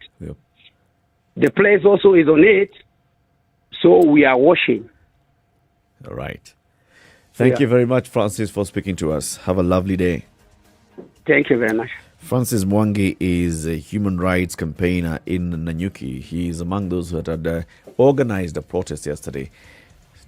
the place also is on it, so we are watching. All right. Thank you very much, Francis, for speaking to us. Have a lovely day. Thank you very much. Francis Mwangi is a human rights campaigner in Nanyuki. He is among those who had organized a protest yesterday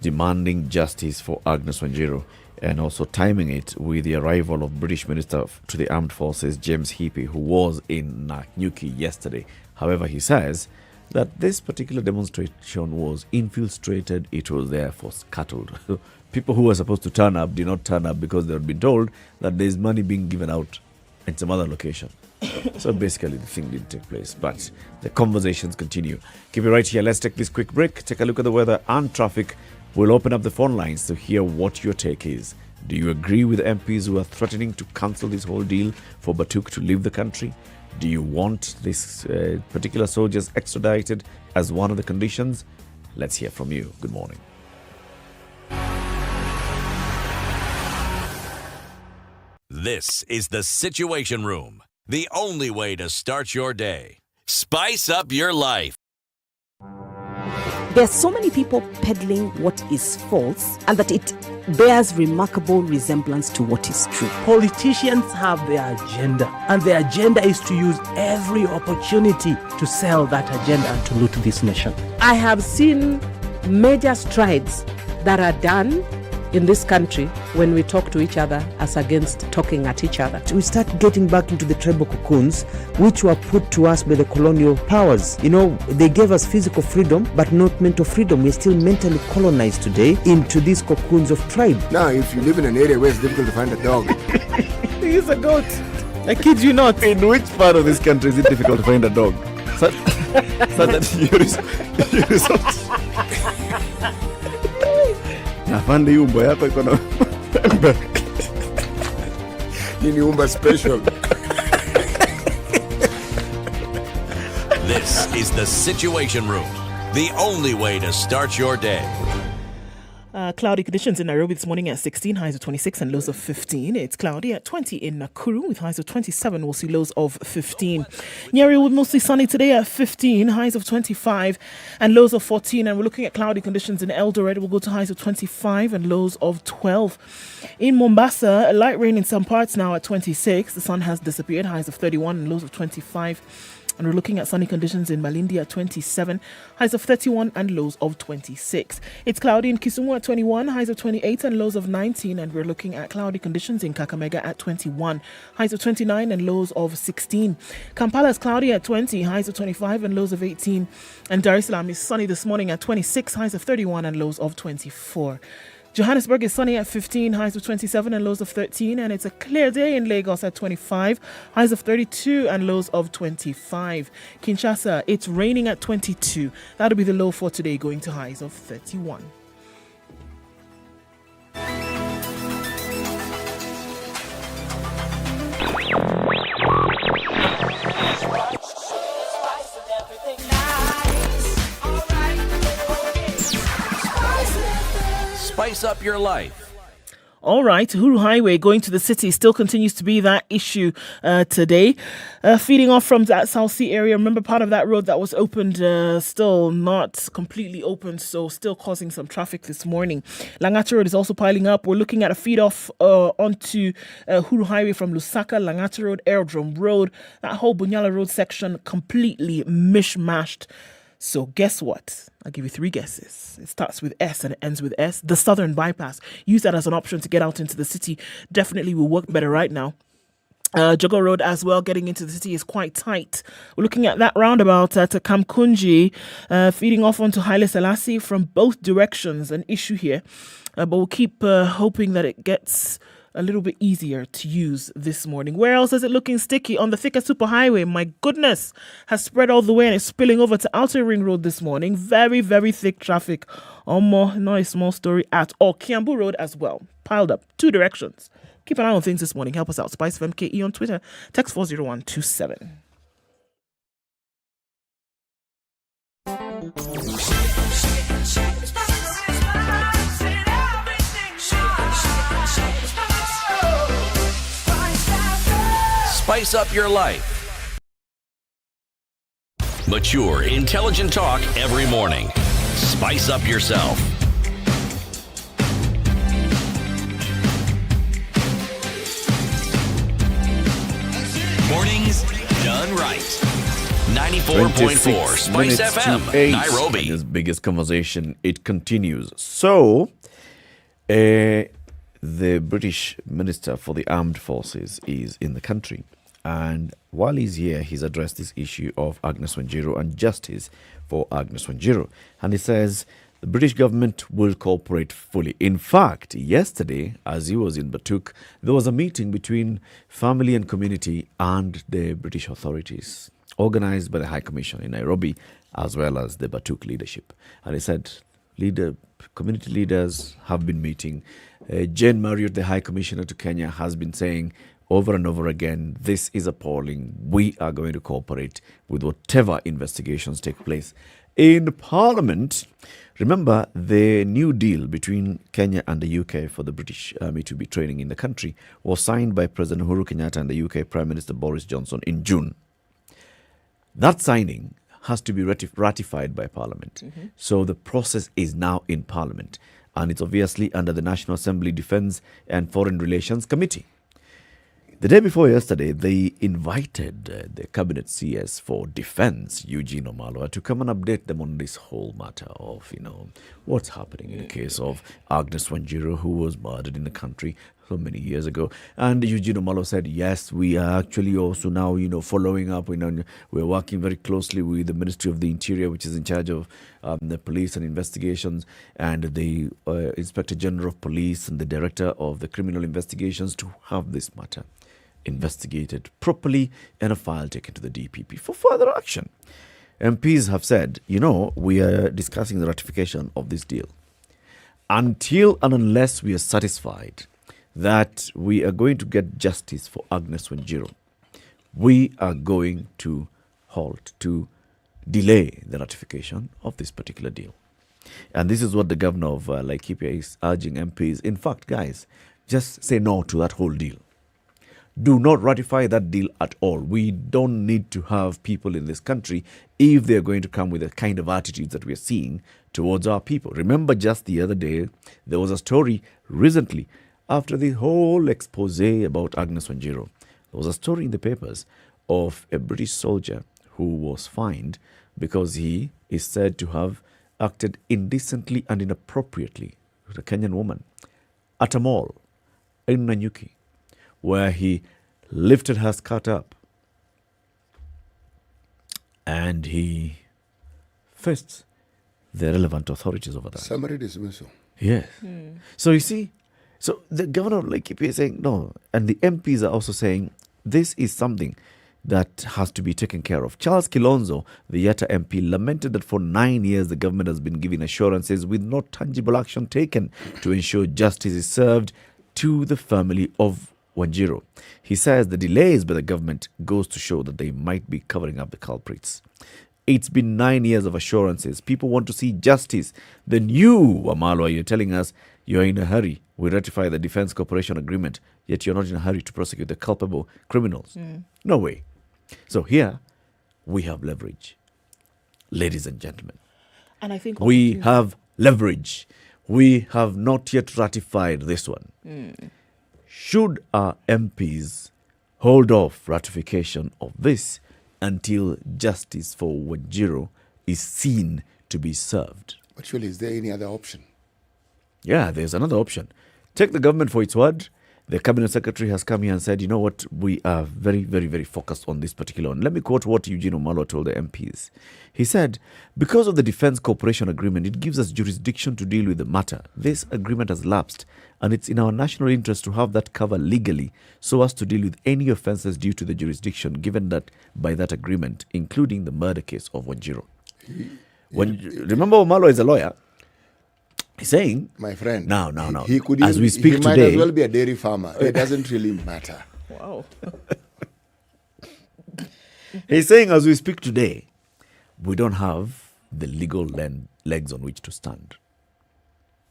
demanding justice for Agnes Wanjiru and also timing it with the arrival of British Minister to the Armed Forces, James Heapy, who was in Nanyuki yesterday. However, he says that this particular demonstration was infiltrated. It was therefore scuttled. People who were supposed to turn up did not turn up because they had been told that there is money being given out in some other location. So basically the thing didn't take place, but the conversations continue. Keep it right here. Let's take this quick break, take a look at the weather and traffic. We'll open up the phone lines to hear what your take is. Do you agree with MPs who are threatening to cancel this whole deal for Batuk to leave the country? Do you want this particular soldiers extradited as one of the conditions? Let's hear from you. Good morning. This is the Situation Room, the only way to start your day. Spice up your life. There are so many people peddling what is false and that it bears remarkable resemblance to what is true. Politicians have their agenda, and their agenda is to use every opportunity to sell that agenda and to loot this nation. I have seen major strides that are done in this country when we talk to each other as against talking at each other. We start getting back into the tribal cocoons which were put to us by the colonial powers. You know, they gave us physical freedom but not mental freedom. We're still mentally colonized today into these cocoons of tribe. Now, if you live in an area where it's difficult to find a dog, He's a goat. I kid you not. In which part of this country is it difficult to find a dog? So that you resort. Afande hii umbo yako iko na nini umba special. This is the Situation Room, the only way to start your day. Cloudy conditions in Nairobi this morning at 16, highs of 26 and lows of 15. It's cloudy at 20 in Nakuru with highs of 27. We'll see lows of 15. Nyeri will be mostly sunny today at 15, highs of 25 and lows of 14. And we're looking at cloudy conditions in Eldoret. We'll go to highs of 25 and lows of 12. In Mombasa, light rain in some parts now at 26. The sun has disappeared, highs of 31 and lows of 25. And we're looking at sunny conditions in Malindi at 27, highs of 31 and lows of 26. It's cloudy in Kisumu at 21, highs of 28 and lows of 19. And we're looking at cloudy conditions in Kakamega at 21, highs of 29 and lows of 16. Kampala is cloudy at 20, highs of 25 and lows of 18. And Dar es Salaam is sunny this morning at 26, highs of 31 and lows of 24. Johannesburg is sunny at 15, highs of 27 and lows of 13. And it's a clear day in Lagos at 25, highs of 32 and lows of 25. Kinshasa, it's raining at 22. That'll be the low for today, going to highs of 31. Spice up your life. All right, Uhuru Highway going to the city still continues to be that issue today. Feeding off from that South Sea area, remember part of that road that was opened still not completely open, so still causing some traffic this morning. Langata Road is also piling up. We're looking at a feed off onto Uhuru Highway from Lusaka, Langata Road, Aerodrome Road. That whole Bunyala Road section completely mishmashed. So guess what? I'll give you three guesses. It starts with S and it ends with S. The Southern Bypass. Use that as an option to get out into the city. Definitely will work better right now. Jogo Road as well, getting into the city is quite tight. We're looking at that roundabout at Kamkunji, feeding off onto Haile Selassie from both directions. An issue here, but we'll keep hoping that it gets a little bit easier to use this morning. Where else is it looking sticky? On the Thika Superhighway, my goodness, has spread all the way and it's spilling over to Outer Ring Road this morning. Very, very thick traffic. Not a small story at all. Kiambu Road as well, piled up, two directions. Keep an eye on things this morning. Help us out. SpiceFM KE on Twitter. Text 40127. Spice up your life. Mature, intelligent talk every morning. Spice up yourself. Mornings done right. 94.4 Spice FM, Nairobi. His biggest conversation, it continues. So, the British Minister for the Armed Forces is in the country. And while he's here, he's addressed this issue of Agnes Wanjiru and justice for Agnes Wanjiru. And he says the British government will cooperate fully. In fact, yesterday, as he was in Batuk, there was a meeting between family and community and the British authorities, organized by the High Commission in Nairobi, as well as the Batuk leadership. And he said community leaders have been meeting. Jane Marriott, the High Commissioner to Kenya, has been saying over and over again, this is appalling. We are going to cooperate with whatever investigations take place. In Parliament, remember the new deal between Kenya and the UK for the British Army to be training in the country was signed by President Uhuru Kenyatta and the UK Prime Minister Boris Johnson in June. That signing has to be ratified by Parliament. Mm-hmm. So the process is now in Parliament. and it's obviously under the National Assembly Defense and Foreign Relations Committee. The day before yesterday, they invited the Cabinet CS for Defense, Eugene Omalwa, to come and update them on this whole matter of, what's happening in the case of Agnes Wanjiru, who was murdered in the country so many years ago. And Eugene Omalwa said, yes, we are actually also now, following up. We're working very closely with the Ministry of the Interior, which is in charge of the police and investigations, and the Inspector General of Police and the Director of the Criminal Investigations to have this matter investigated properly and a file taken to the DPP for further action. MPs have said, we are discussing the ratification of this deal. Until and unless we are satisfied that we are going to get justice for Agnes Wanjiru, we are going to delay the ratification of this particular deal. And this is what the governor of Laikipia is urging MPs. In fact, guys, just say no to that whole deal. Do not ratify that deal at all. We don't need to have people in this country if they're going to come with the kind of attitudes that we're seeing towards our people. Remember, just the other day, there was a story recently after the whole expose about Agnes Wanjiru. There was a story in the papers of a British soldier who was fined because he is said to have acted indecently and inappropriately with a Kenyan woman at a mall in Nanyuki, where he lifted her skirt up and he faced the relevant authorities over there. Summary dismissal. Yes. So you see, so the governor of Laikipia is saying no, and the MPs are also saying this is something that has to be taken care of. Charles Kilonzo, the Yatta MP, lamented that for 9 years the government has been giving assurances with no tangible action taken to ensure justice is served to the family of Wanjiru. He says the delays by the government goes to show that they might be covering up the culprits. It's been 9 years of assurances. People want to see justice. Then you, Wamalwa, you're telling us you're in a hurry. We ratify the Defense Cooperation Agreement, yet you're not in a hurry to prosecute the culpable criminals. No way. So here, we have leverage. Ladies and gentlemen. And I think we have leverage. We have not yet ratified this one. Should our MPs hold off ratification of this until justice for Wanjiru is seen to be served? But surely, is there any other option? Yeah, there's another option. Take the government for its word. The cabinet secretary has come here and said, you know what, we are very, very, very focused on this particular one. Let me quote what Eugene Omalwa told the MPs. He said, because of the Defense Cooperation Agreement, it gives us jurisdiction to deal with the matter. This agreement has lapsed, and it's in our national interest to have that cover legally so as to deal with any offences due to the jurisdiction given that by that agreement, including the murder case of Wanjiru. Remember, Omalwa is a lawyer. He's saying, my friend, now, he could as even, we speak he today, might as well be a dairy farmer. It doesn't really matter. Wow. He's saying, as we speak today, we don't have the legal legs on which to stand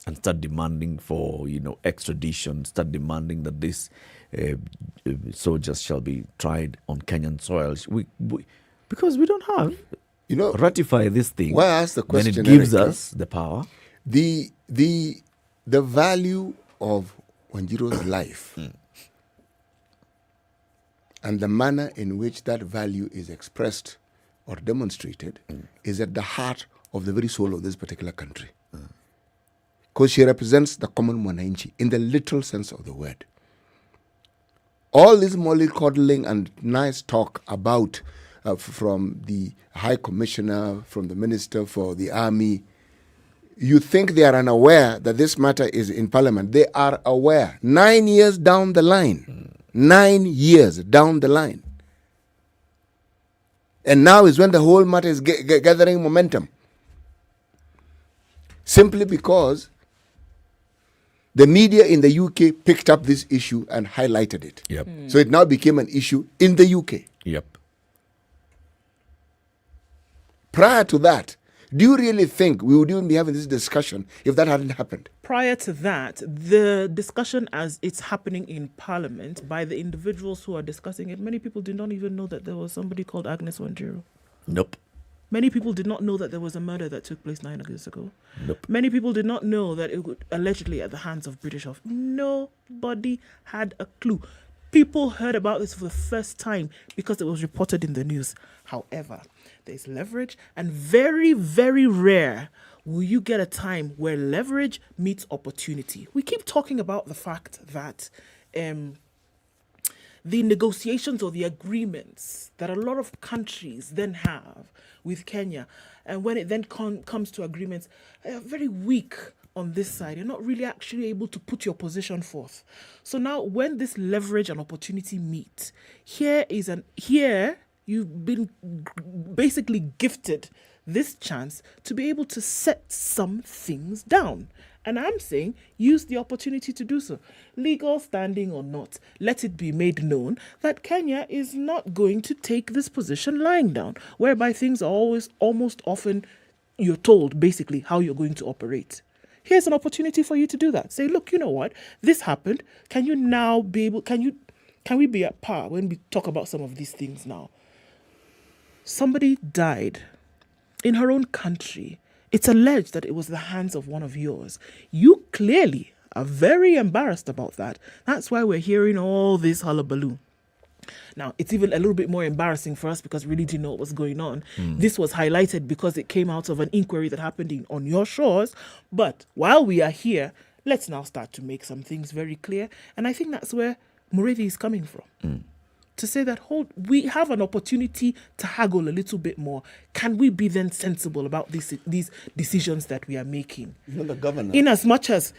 and start demanding for, extradition, start demanding that this soldiers shall be tried on Kenyan soil. Because we don't have, ratify this thing. Why ask the question, then it gives Eric, us the power. The value of Wanjiru's life and the manner in which that value is expressed or demonstrated is at the heart of the very soul of this particular country. Because she represents the common mwananchi in the literal sense of the word. All this mollycoddling and nice talk about from the High Commissioner, from the Minister for the Army, you think they are unaware that this matter is in Parliament. They are aware. 9 years down the line. 9 years down the line. And now is when the whole matter is gathering momentum. Simply because the media in the UK picked up this issue and highlighted it. Yep. So it now became an issue in the UK. Yep. Prior to that, do you really think we would even be having this discussion if that hadn't happened? Prior to that, the discussion as it's happening in Parliament by the individuals who are discussing it, many people do not even know that there was somebody called Agnes Wanjiru. Nope. Many people did not know that there was a murder that took place 9 years ago. Nope. Many people did not know that it would allegedly at the hands of British officers. Nobody had a clue. People heard about this for the first time because it was reported in the news. However, there's leverage, and very, very rare will you get a time where leverage meets opportunity. We keep talking about the fact that the negotiations or the agreements that a lot of countries then have with Kenya, and when it then comes to agreements, are very weak on this side. You're not really actually able to put your position forth. So now when this leverage and opportunity meet, here you've been basically gifted this chance to be able to set some things down. And I'm saying use the opportunity to do so. Legal standing or not, let it be made known that Kenya is not going to take this position lying down, whereby things are almost often, you're told basically how you're going to operate. Here's an opportunity for you to do that. Say, look, you know what? This happened. Can we be at par when we talk about some of these things now? Somebody died in her own country. It's alleged that it was the hands of one of yours. You clearly are very embarrassed about that. That's why we're hearing all this hullabaloo. Now, it's even a little bit more embarrassing for us because we really didn't know what was going on. This was highlighted because it came out of an inquiry that happened on your shores. But while we are here, let's now start to make some things very clear. And I think that's where Mureithi is coming from. To say that, we have an opportunity to haggle a little bit more. Can we be then sensible about these decisions that we are making? You're the governor. In as much as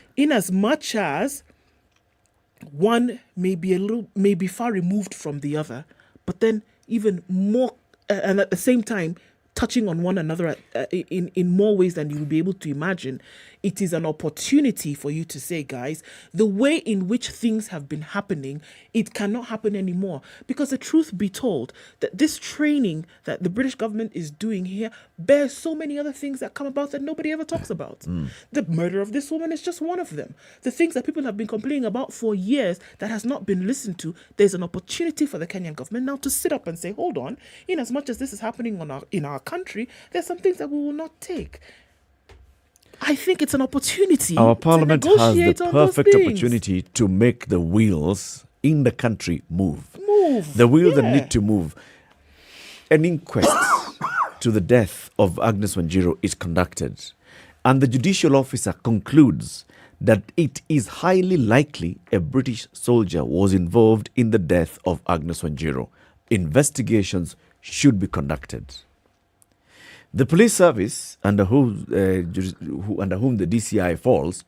one may be far removed from the other, but then even more, and at the same time, touching on one another in more ways than you will be able to imagine. It is an opportunity for you to say, guys, the way in which things have been happening, it cannot happen anymore. Because the truth be told, that this training that the British government is doing here bears so many other things that come about that nobody ever talks about. The murder of this woman is just one of them. The things that people have been complaining about for years that has not been listened to, there's an opportunity for the Kenyan government now to sit up and say, hold on, in as much as this is happening in our country, there's some things that we will not take. I think it's an opportunity. Our parliament to has negotiate the on those perfect things. opportunity to make the wheels in the country move. The wheels that need to move. An inquest to the death of Agnes Wanjiru is conducted, and the judicial officer concludes that it is highly likely a British soldier was involved in the death of Agnes Wanjiru. Investigations should be conducted. The police service under whom the DCI falls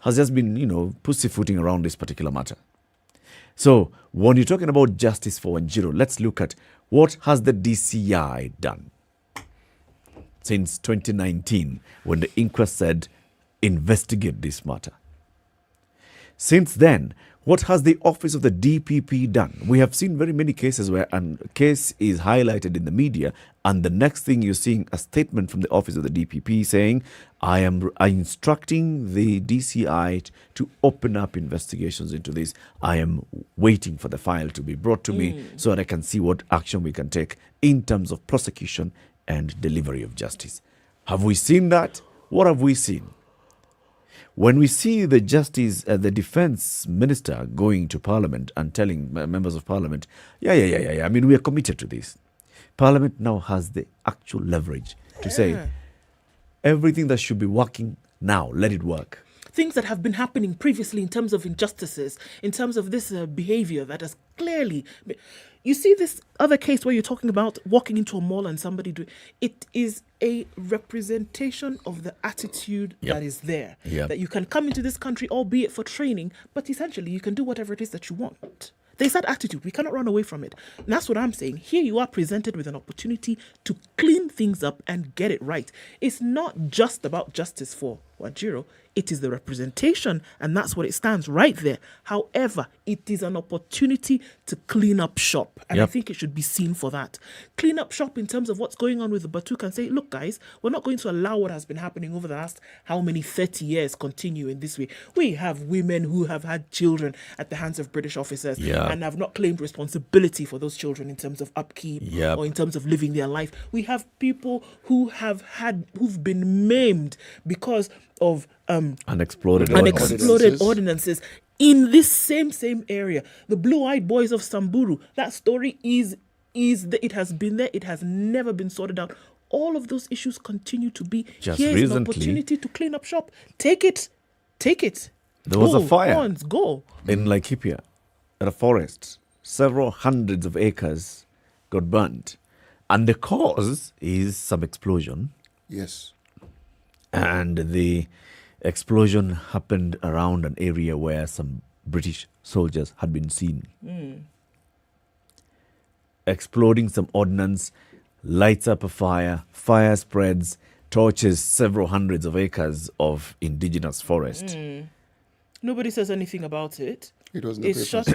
has just been, pussyfooting around this particular matter. So when you're talking about justice for Wanjiru, let's look at what has the DCI done since 2019 when the inquest said investigate this matter. Since then, what has the office of the DPP done? We have seen very many cases where a case is highlighted in the media, and the next thing you're seeing a statement from the office of the DPP saying, I am instructing the DCI to open up investigations into this. I am waiting for the file to be brought to me so that I can see what action we can take in terms of prosecution and delivery of justice. Have we seen that? What have we seen? When we see the the defense minister going to parliament and telling members of parliament, I mean, we are committed to this. Parliament now has the actual leverage to say everything that should be working now, let it work. Things that have been happening previously in terms of injustices, in terms of this behavior that has clearly... You see this other case where you're talking about walking into a mall and somebody doing... It is a representation of the attitude that is there. That you can come into this country, albeit for training, but essentially you can do whatever it is that you want. There's that attitude. We cannot run away from it. And that's what I'm saying. Here you are presented with an opportunity to clean things up and get it right. It's not just about justice for Wajiro. It is the representation, and that's what it stands right there. However, it is an opportunity to clean up shop, and I think it should be seen for that. Clean up shop in terms of what's going on with the Batuk and say, look, guys, we're not going to allow what has been happening over the last how many 30 years continue in this way. We have women who have had children at the hands of British officers and have not claimed responsibility for those children in terms of upkeep or in terms of living their life. We have people who've been maimed because of unexploded ordinances in this same area. The blue-eyed boys of Samburu, that story it has been there, it has never been sorted out. All of those issues continue to be. Here's an opportunity to clean up shop. Take it. There was a fire go in Laikipia at a forest. Several hundreds of acres got burnt, and the cause is some explosion. Yes. And the explosion happened around an area where some British soldiers had been seen. Exploding some ordnance, lights up a fire, fire spreads, torches several hundreds of acres of indigenous forest. Nobody says anything about it. It was in the papers.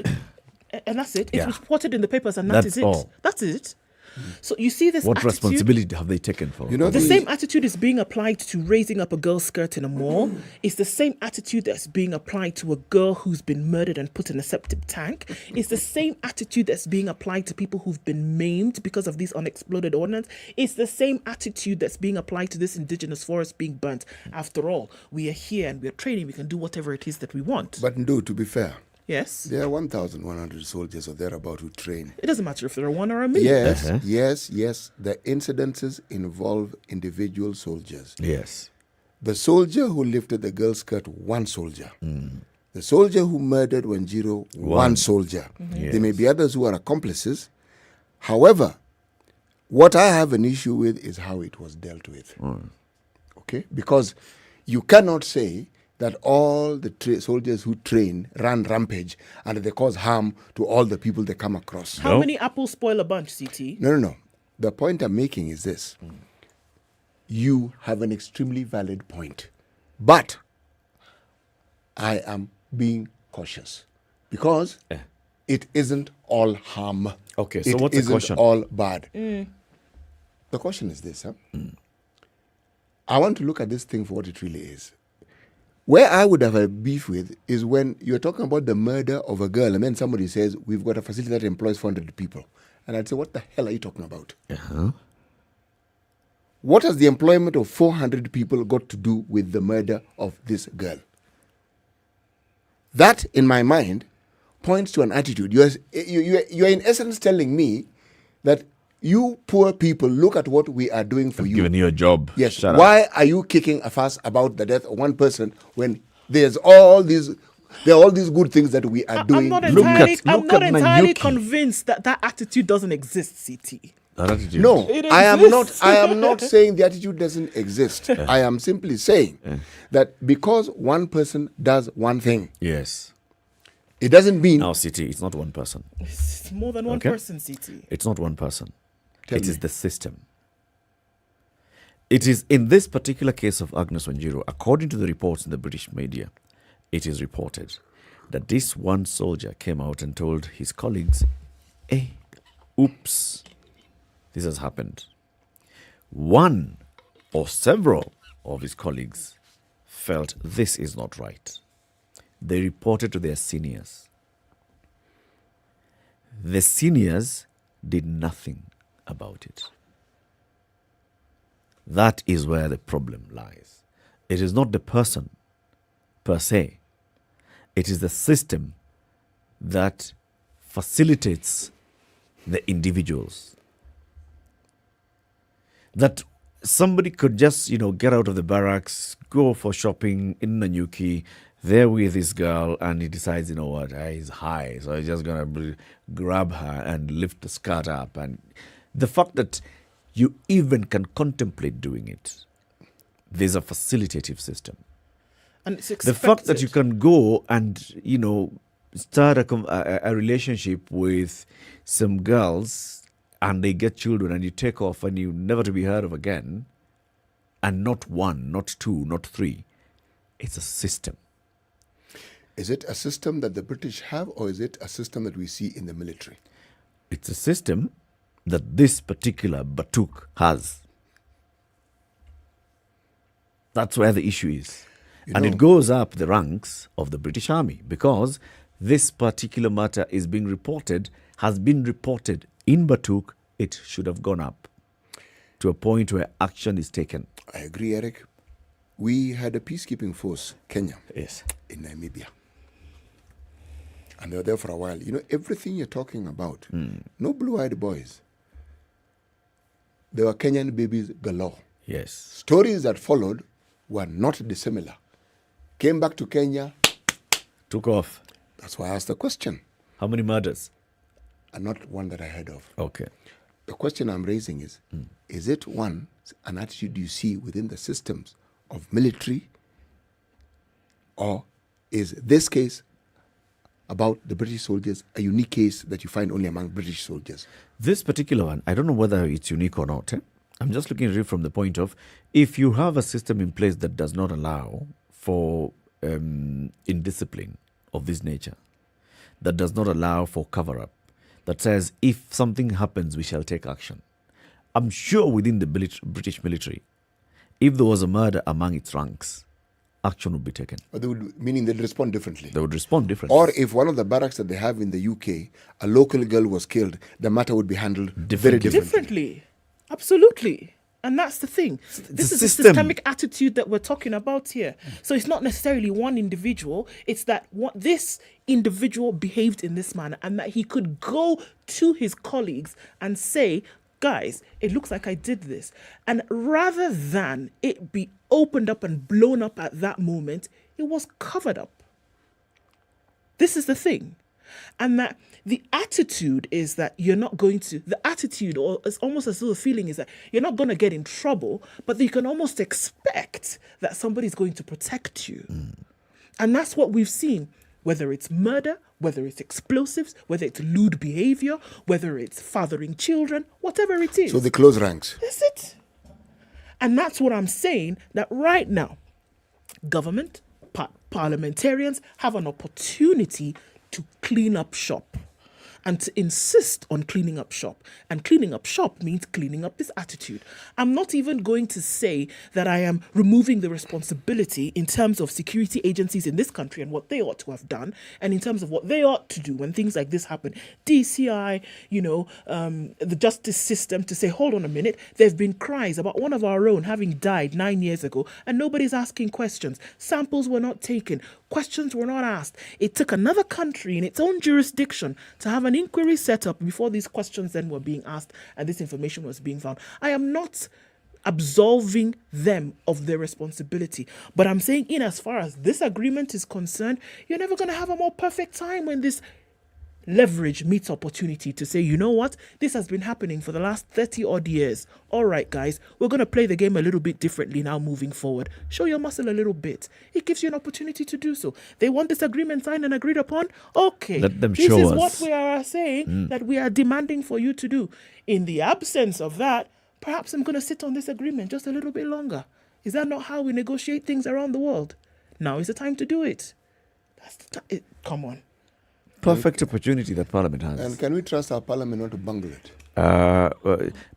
And that's it. It's reported in the papers, and that's it. All. That's it. So you see this What attitude, responsibility have they taken for? the same attitude is being applied to raising up a girl's skirt in a mall. It's the same attitude that's being applied to a girl who's been murdered and put in a septic tank. It's the same attitude that's being applied to people who've been maimed because of these unexploded ordnance. It's the same attitude that's being applied to this indigenous forest being burnt. After all, we are here and we're training. We can do whatever it is that we want. But Ndu, to be fair, yes, there are 1,100 soldiers or thereabout who train. It doesn't matter if there are one or a million. Yes. The incidences involve individual soldiers. Yes. The soldier who lifted the girl's skirt, one soldier. The soldier who murdered Wanjiro, one soldier. There may be others who are accomplices. However, what I have an issue with is how it was dealt with. Okay? Because you cannot say that all the soldiers who train run rampage and they cause harm to all the people they come across. How many apples spoil a bunch, CT? No. The point I'm making is this. You have an extremely valid point. But I am being cautious because it isn't all harm. Okay, so what's the caution? It isn't all bad. The caution is this. I want to look at this thing for what it really is. Where I would have a beef with is when you're talking about the murder of a girl and then somebody says, we've got a facility that employs 400 people. And I'd say, what the hell are you talking about? What has the employment of 400 people got to do with the murder of this girl? That, in my mind, points to an attitude. You're in essence telling me that you poor people, look at what we are doing for you. Giving you a job. Yes. Shut Why up. are you kicking a fuss about the death of one person when there are all these good things that we are doing? I'm not entirely convinced that attitude doesn't exist, CT. That attitude. No, I am not saying the attitude doesn't exist. I am simply saying that because one person does one thing, yes, it doesn't mean. No, CT, it's not one person. It's more than one person, CT. It's not one person. Tell it me. is the system. It is in this particular case of Agnes Wanjiru, according to the reports in the British media, it is reported that this one soldier came out and told his colleagues, hey, oops, this has happened. One or several of his colleagues felt this is not right. They reported to their seniors. The seniors did nothing about it. That is where the problem lies. It is not the person per se. It is the system that facilitates the individuals. That somebody could just, get out of the barracks, go for shopping in Nanyuki, there with this girl, and he decides, he's high, so he's just going to grab her and lift the skirt up. And the fact that you even can contemplate doing it, there's a facilitative system. And it's the fact that you can go and, start a relationship with some girls and they get children and you take off and you're never to be heard of again, and not one, not two, not three, It's a system. Is it a system that the British have, or is it a system that we see in the military? It's a system that this particular Batuk has. That's where the issue is. And it goes up the ranks of the British Army because this particular matter is being reported, has been reported in Batuk. It should have gone up to a point where action is taken. I agree, Eric. We had a peacekeeping force, Kenya, yes, in Namibia. And they were there for a while. You know, everything you're talking about, no blue-eyed boys. There were Kenyan babies galore. Yes. Stories that followed were not dissimilar. Came back to Kenya. Took off. That's why I asked the question. How many murders? Not one that I heard of. Okay. The question I'm raising is it an attitude you see within the systems of military, or is this case about the British soldiers a unique case that you find only among British soldiers? This particular one, I don't know whether it's unique or not. I'm just looking at it from the point of, if you have a system in place that does not allow for indiscipline of this nature, that does not allow for cover-up, that says if something happens, we shall take action. I'm sure within the British military, if there was a murder among its ranks, action would be taken. But meaning they'd respond differently. They would respond differently. Or if one of the barracks that they have in the UK, a local girl was killed, the matter would be handled very differently. Absolutely. And that's the thing. This is the systemic attitude that we're talking about here. So it's not necessarily one individual. It's that this individual behaved in this manner, and that he could go to his colleagues and say, guys, it looks like I did this. And rather than it be opened up and blown up at that moment, it was covered up. This is the thing. And that the attitude is that you're not going to, the attitude, or it's almost as though the feeling is that you're not going to get in trouble, but you can almost expect that somebody's going to protect you. And that's what we've seen, whether it's murder, whether it's explosives, whether it's lewd behavior, whether it's fathering children, whatever it is. So they close ranks. That's it. And that's what I'm saying, that right now, government, parliamentarians have an opportunity to clean up shop and to insist on cleaning up shop. And cleaning up shop means cleaning up this attitude. I'm not even going to say that I am removing the responsibility in terms of security agencies in this country and what they ought to have done, and in terms of what they ought to do when things like this happen. DCI, the justice system, to say, hold on a minute, there have been cries about one of our own having died 9 years ago, and nobody's asking questions. Samples were not taken. Questions were not asked. It took another country in its own jurisdiction to have an inquiry set up before these questions then were being asked and this information was being found. I am not absolving them of their responsibility, but I'm saying, in as far as this agreement is concerned, you're never going to have a more perfect time when this leverage meets opportunity to say, you know what, this has been happening for the last 30 odd years. All right, guys, we're going to play the game a little bit differently now moving forward. Show your muscle a little bit. It gives you an opportunity to do so. They want this agreement signed and agreed upon. Okay, let them this show is us what we are saying that we are demanding for you to do. In the absence of that, perhaps I'm going to sit on this agreement just a little bit longer. Is that not how we negotiate things around the world? Now is the time to do it. That's the time. Come on. Perfect opportunity that Parliament has. And can we trust our Parliament not to bungle it?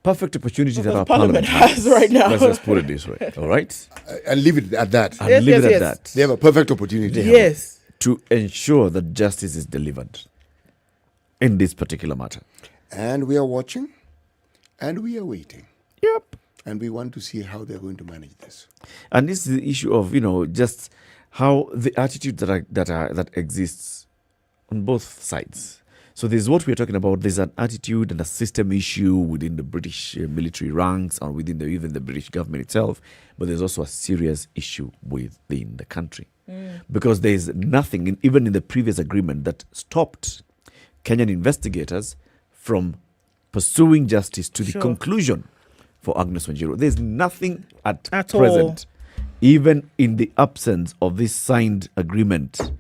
Perfect opportunity that our Parliament has right now. Let's just put it this way, all right? And leave it at that. And leave it at that. They have a perfect opportunity. Yes. To ensure that justice is delivered in this particular matter. And we are watching, and we are waiting. Yep. And we want to see how they're going to manage this. And this is the issue of, just how the attitude that exists on both sides. So there's what we're talking about. There's an attitude and a system issue within the British military ranks or within even the British government itself. But there's also a serious issue within the country. Because there's nothing, even in the previous agreement, that stopped Kenyan investigators from pursuing justice to the conclusion for Agnes Wanjiru. There's nothing at present, even in the absence of this signed agreement,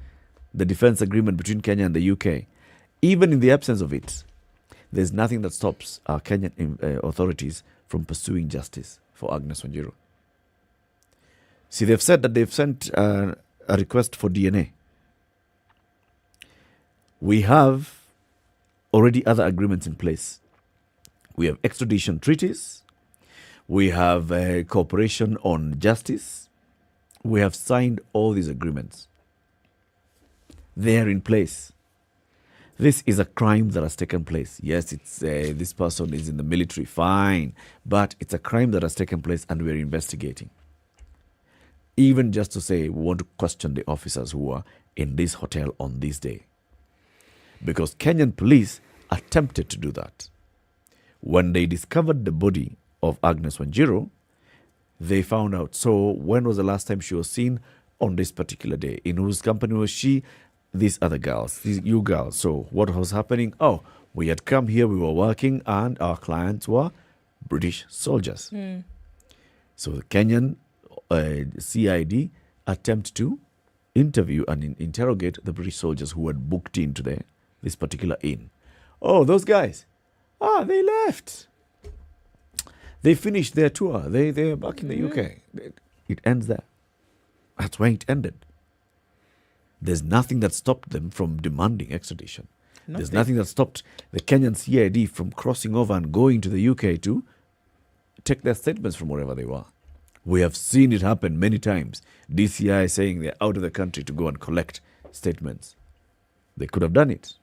the defense agreement between Kenya and the UK, even in the absence of it, there's nothing that stops our Kenyan authorities from pursuing justice for Agnes Wanjiru. See, they've said that they've sent a request for DNA. We have already other agreements in place. We have extradition treaties. We have cooperation on justice. We have signed all these agreements. They are in place. This is a crime that has taken place. Yes, it's this person is in the military, fine. But it's a crime that has taken place and we're investigating. Even just to say we want to question the officers who are in this hotel on this day. Because Kenyan police attempted to do that. When they discovered the body of Agnes Wanjiru, they found out, so when was the last time she was seen on this particular day? In whose company was she? These other girls, you girls. So what was happening? Oh, we had come here, we were working, and our clients were British soldiers. So the Kenyan CID attempt to interview and interrogate the British soldiers who had booked into this particular inn. Oh, those guys. They left. They finished their tour. They're back in the UK. It ends there. That's where it ended. There's nothing that stopped them from demanding extradition. There's nothing that stopped the Kenyan CID from crossing over and going to the UK to take their statements from wherever they were. We have seen it happen many times. DCI saying they're out of the country to go and collect statements. They could have done it.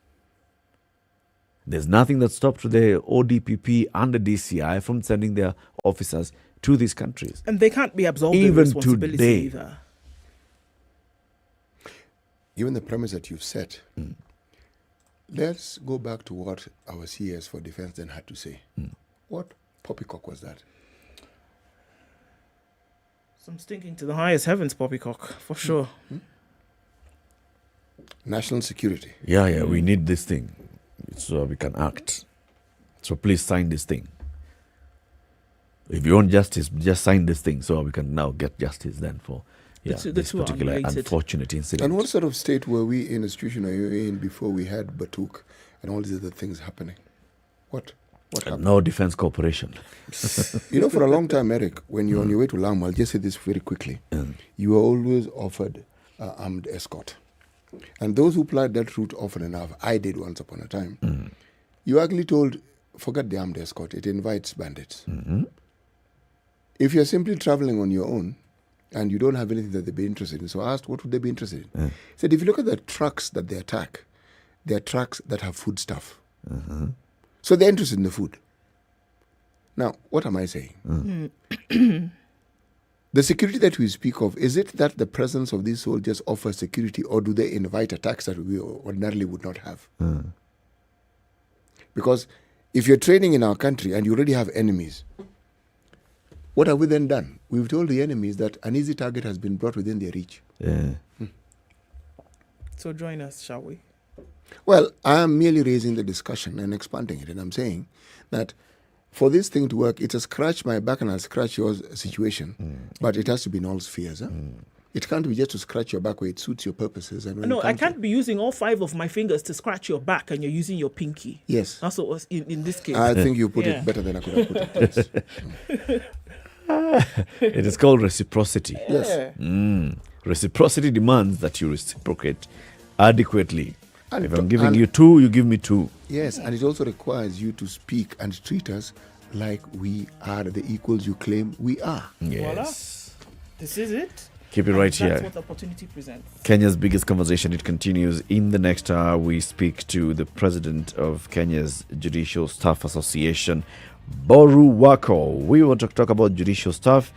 There's nothing that stopped the ODPP and the DCI from sending their officers to these countries. And they can't be absolved of responsibility today, either. Given the premise that you've set, let's go back to what our CS for Defense then had to say. What poppycock was that? Some stinking to the highest heavens poppycock, for sure. National security. Yeah, we need this thing so we can act. So please sign this thing. If you want justice, just sign this thing so we can now get justice then for this particular unfortunate incident. And what sort of state were we in, institution are you in before we had Batuk and all these other things happening? What happened? No defense cooperation. For a long time, Eric, when you're on your way to Lamu, I'll just say this very quickly. You were always offered armed escort. And those who plied that route often enough, I did once upon a time, you actually told, forget the armed escort, it invites bandits. If you're simply traveling on your own and you don't have anything that they'd be interested in, so I asked, what would they be interested in? He said, if you look at the trucks that they attack, they're trucks that have food stuff. So they're interested in the food. Now, what am I saying? The security that we speak of, is it that the presence of these soldiers offers security, or do they invite attacks that we ordinarily would not have? Because if you're training in our country and you already have enemies, what have we then done? We've told the enemies that an easy target has been brought within their reach. So join us, shall we? Well, I am merely raising the discussion and expanding it, and I'm saying that for this thing to work, it's a scratch my back and I'll scratch yours situation, but it has to be in all spheres. It can't be just to scratch your back where it suits your purposes. And I can't be using all 5 of my fingers to scratch your back and you're using your pinky. Yes. That's what was in this case. I think you put it better than I could have put it. It is called reciprocity. Yes. Reciprocity demands that you reciprocate adequately. And if I'm giving you 2, you give me 2. Yes, and it also requires you to speak and treat us like we are the equals you claim we are. Yes. Voila. This is it. Keep it right That's here. That's what the opportunity presents. Kenya's biggest conversation, it continues. In the next hour, we speak to the president of Kenya's Judicial Staff Association, Boru Wako. We want to talk about judicial staff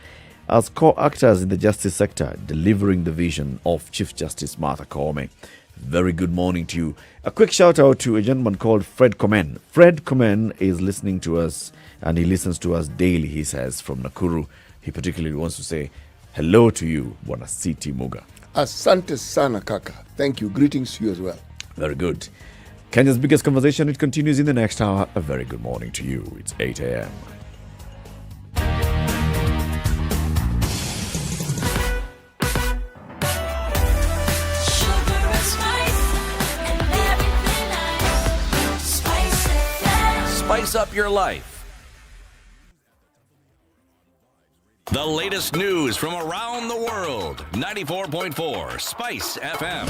as core actors in the justice sector, delivering the vision of Chief Justice Martha Koome. Very good morning to you. A quick shout out to a gentleman called Fred Komen. Fred Komen is listening to us, and he listens to us daily, he says, from Nakuru. He particularly wants to say hello to you, Bwana City Muga. Asante sana kaka. Thank you. Greetings to you as well. Very good. Kenya's biggest conversation, it continues in the next hour. A very good morning to you. It's 8 a.m. Spice up your life. The latest news from around the world. 94.4 Spice FM.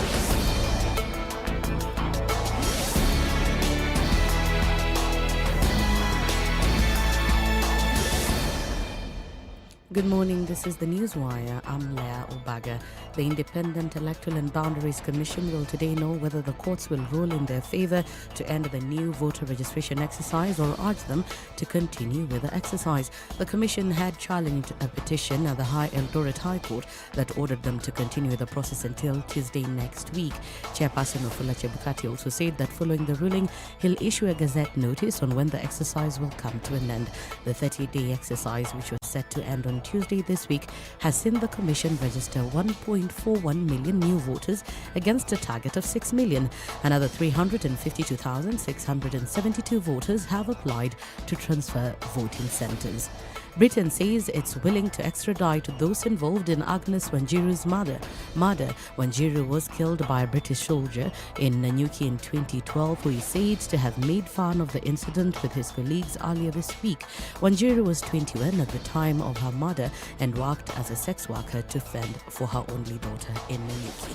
Good morning, this is the Newswire. I'm Leah Ubaga. The Independent Electoral and Boundaries Commission will today know whether the courts will rule in their favour to end the new voter registration exercise or urge them to continue with the exercise. The Commission had challenged a petition at the Eldoret High Court that ordered them to continue the process until Tuesday next week. Chairperson Wafula Chebukati also said that following the ruling, he'll issue a gazette notice on when the exercise will come to an end. The 30-day exercise, which was set to end on Tuesday this week, has seen the Commission register 1.41 million new voters against a target of 6 million. Another 352,672 voters have applied to transfer voting centres. Britain says it's willing to extradite those involved in Agnes Wanjiru's murder. Wanjiru was killed by a British soldier in Nanyuki in 2012, who is said to have made fun of the incident with his colleagues earlier this week. Wanjiru was 21 at the time of her murder and worked as a sex worker to fend for her only daughter in Nanyuki.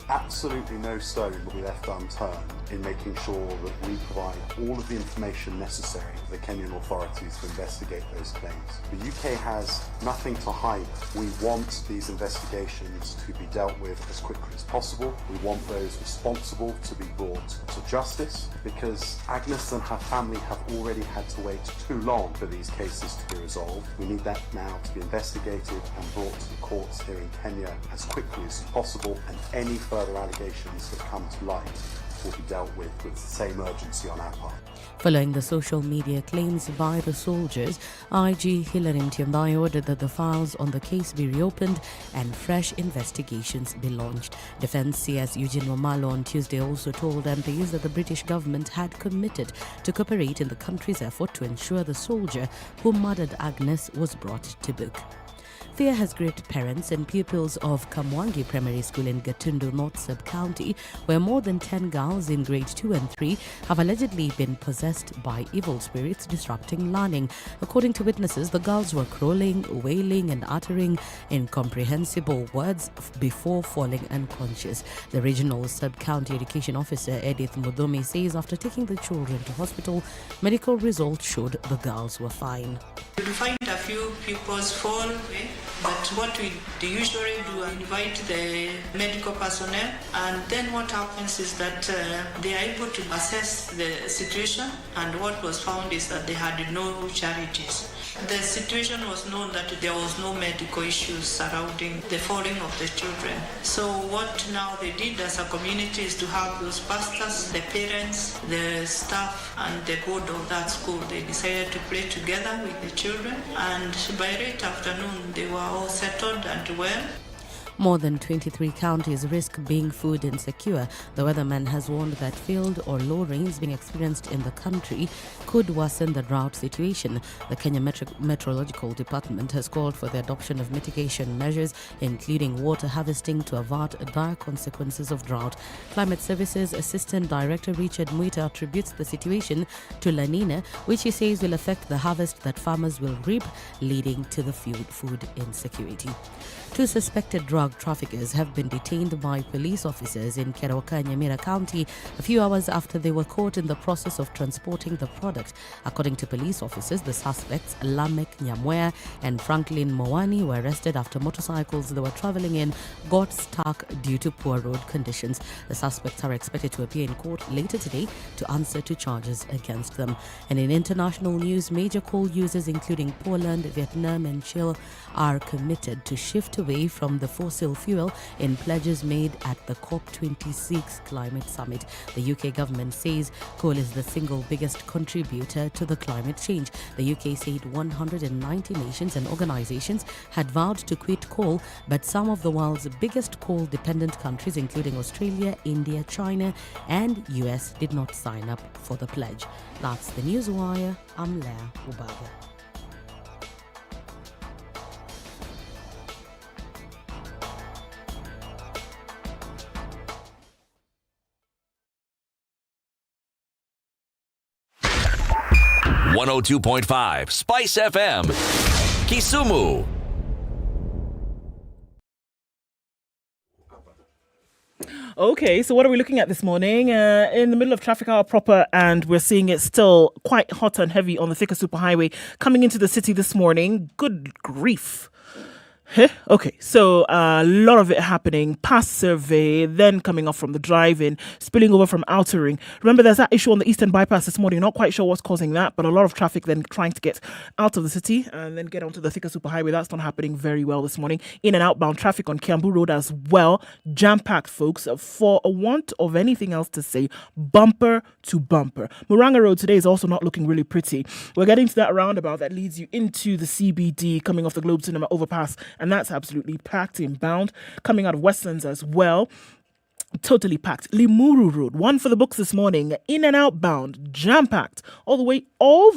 Absolutely no stone will be left unturned in making sure that we provide all of the information necessary for the Kenyan authorities to investigate those claims. The UK has nothing to hide. We want these investigations to be dealt with as quickly as possible. We want those responsible to be brought to justice, because Agnes and her family have already had to wait too long for these cases to be resolved. We need that now to be investigated and brought to the courts here in Kenya as quickly as possible, and any further allegations that come to light will be dealt with the same urgency on our part. Following the social media claims by the soldiers, IG Hilary Mutyambai ordered that the files on the case be reopened and fresh investigations be launched. Defence CS Eugene Wamalo on Tuesday also told MPs that the British government had committed to cooperate in the country's effort to ensure the soldier who murdered Agnes was brought to book. Fear has gripped parents and pupils of Kamwangi Primary School in Gatundu North Sub-County, where more than 10 girls in grade 2 and 3 have allegedly been possessed by evil spirits disrupting learning. According to witnesses, the girls were crawling, wailing and uttering incomprehensible words before falling unconscious. The regional sub-county education officer Edith Mudomi says after taking the children to hospital, medical results showed the girls were fine. We find a few pupils fall, but what we usually do is invite the medical personnel, and then what happens is that they are able to assess the situation, and what was found is that they had no charities. The situation was known that there was no medical issues surrounding the falling of the children. So what now they did as a community is to have those pastors, the parents, the staff and the board of that school. They decided to pray together with the children, and by late afternoon they were all settled and well. More than 23 counties risk being food insecure. The weatherman has warned that field or low rains being experienced in the country could worsen the drought situation. The Kenya Meteorological Department has called for the adoption of mitigation measures, including water harvesting, to avert dire consequences of drought. Climate Services Assistant Director Richard Mwita attributes the situation to La Nina, which he says will affect the harvest that farmers will reap, leading to the food insecurity. 2 suspected drug traffickers have been detained by police officers in Keroka, Nyamira County a few hours after they were caught in the process of transporting the product. According to police officers, the suspects, Lamek Nyamwea and Franklin Mowani, were arrested after motorcycles they were traveling in got stuck due to poor road conditions. The suspects are expected to appear in court later today to answer to charges against them. And in international news, major coal users including Poland, Vietnam and Chile are committed to shift away from the fossil fuel in pledges made at the COP26 climate summit. The UK government says coal is the single biggest contributor to the climate change. The UK said 190 nations and organizations had vowed to quit coal, but some of the world's biggest coal-dependent countries, including Australia, India, China and US, did not sign up for the pledge. That's the Newswire. I'm Leah Ubaga. .5 Spice FM. Kisumu. Okay, so what are we looking at this morning? In the middle of traffic hour proper, and we're seeing it still quite hot and heavy on the Thika Superhighway coming into the city this morning. Good grief. Okay, so a lot of it happening past Survey, then coming off from the drive-in, spilling over from Outer Ring. Remember, there's that issue on the Eastern Bypass this morning. Not quite sure what's causing that, but a lot of traffic then trying to get out of the city and then get onto the Thika Superhighway. That's not happening very well this morning. In and outbound traffic on Kiambu Road as well. Jam-packed, folks, for a want of anything else to say, bumper to bumper. Muranga Road today is also not looking really pretty. We're getting to that roundabout that leads you into the CBD, coming off the Globe Cinema overpass, and that's absolutely packed inbound. Coming out of Westlands as well, totally packed. Limuru Road, one for the books this morning, in and outbound, jam-packed, all the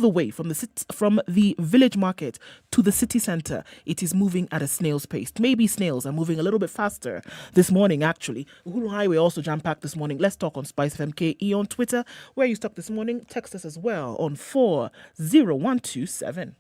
way from the village market to the city centre. It is moving at a snail's pace. Maybe snails are moving a little bit faster this morning, actually. Uhuru Highway also jam-packed this morning. Let's talk on SpiceFM KE on Twitter. Where are you stuck this morning? Text us as well on 40127.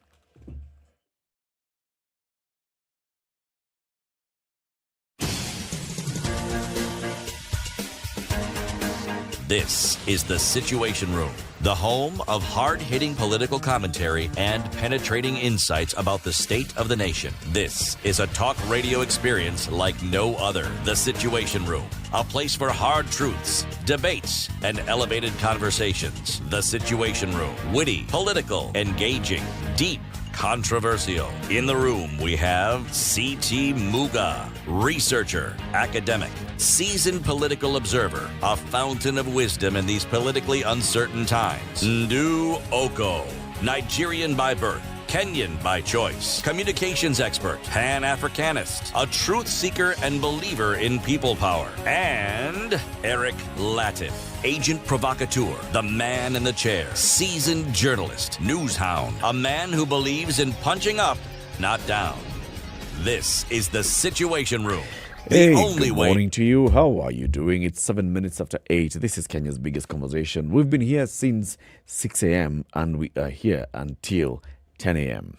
This is The Situation Room, the home of hard-hitting political commentary and penetrating insights about the state of the nation. This is a talk radio experience like no other. The Situation Room, a place for hard truths, debates, and elevated conversations. The Situation Room, witty, political, engaging, deep, controversial. In the room, we have C.T. Muga, researcher, academic, seasoned political observer, a fountain of wisdom in these politically uncertain times. Ndu Okoh, Nigerian by birth, Kenyan by choice, communications expert, Pan-Africanist, a truth seeker and believer in people power, and Eric Latiff, agent provocateur, the man in the chair, seasoned journalist, news hound, a man who believes in punching up, not down. This is The Situation Room. Hey, good morning to you. How are you doing? It's 7 minutes after 8. This is Kenya's biggest conversation. We've been here since 6 a.m. and we are here until 10 a.m.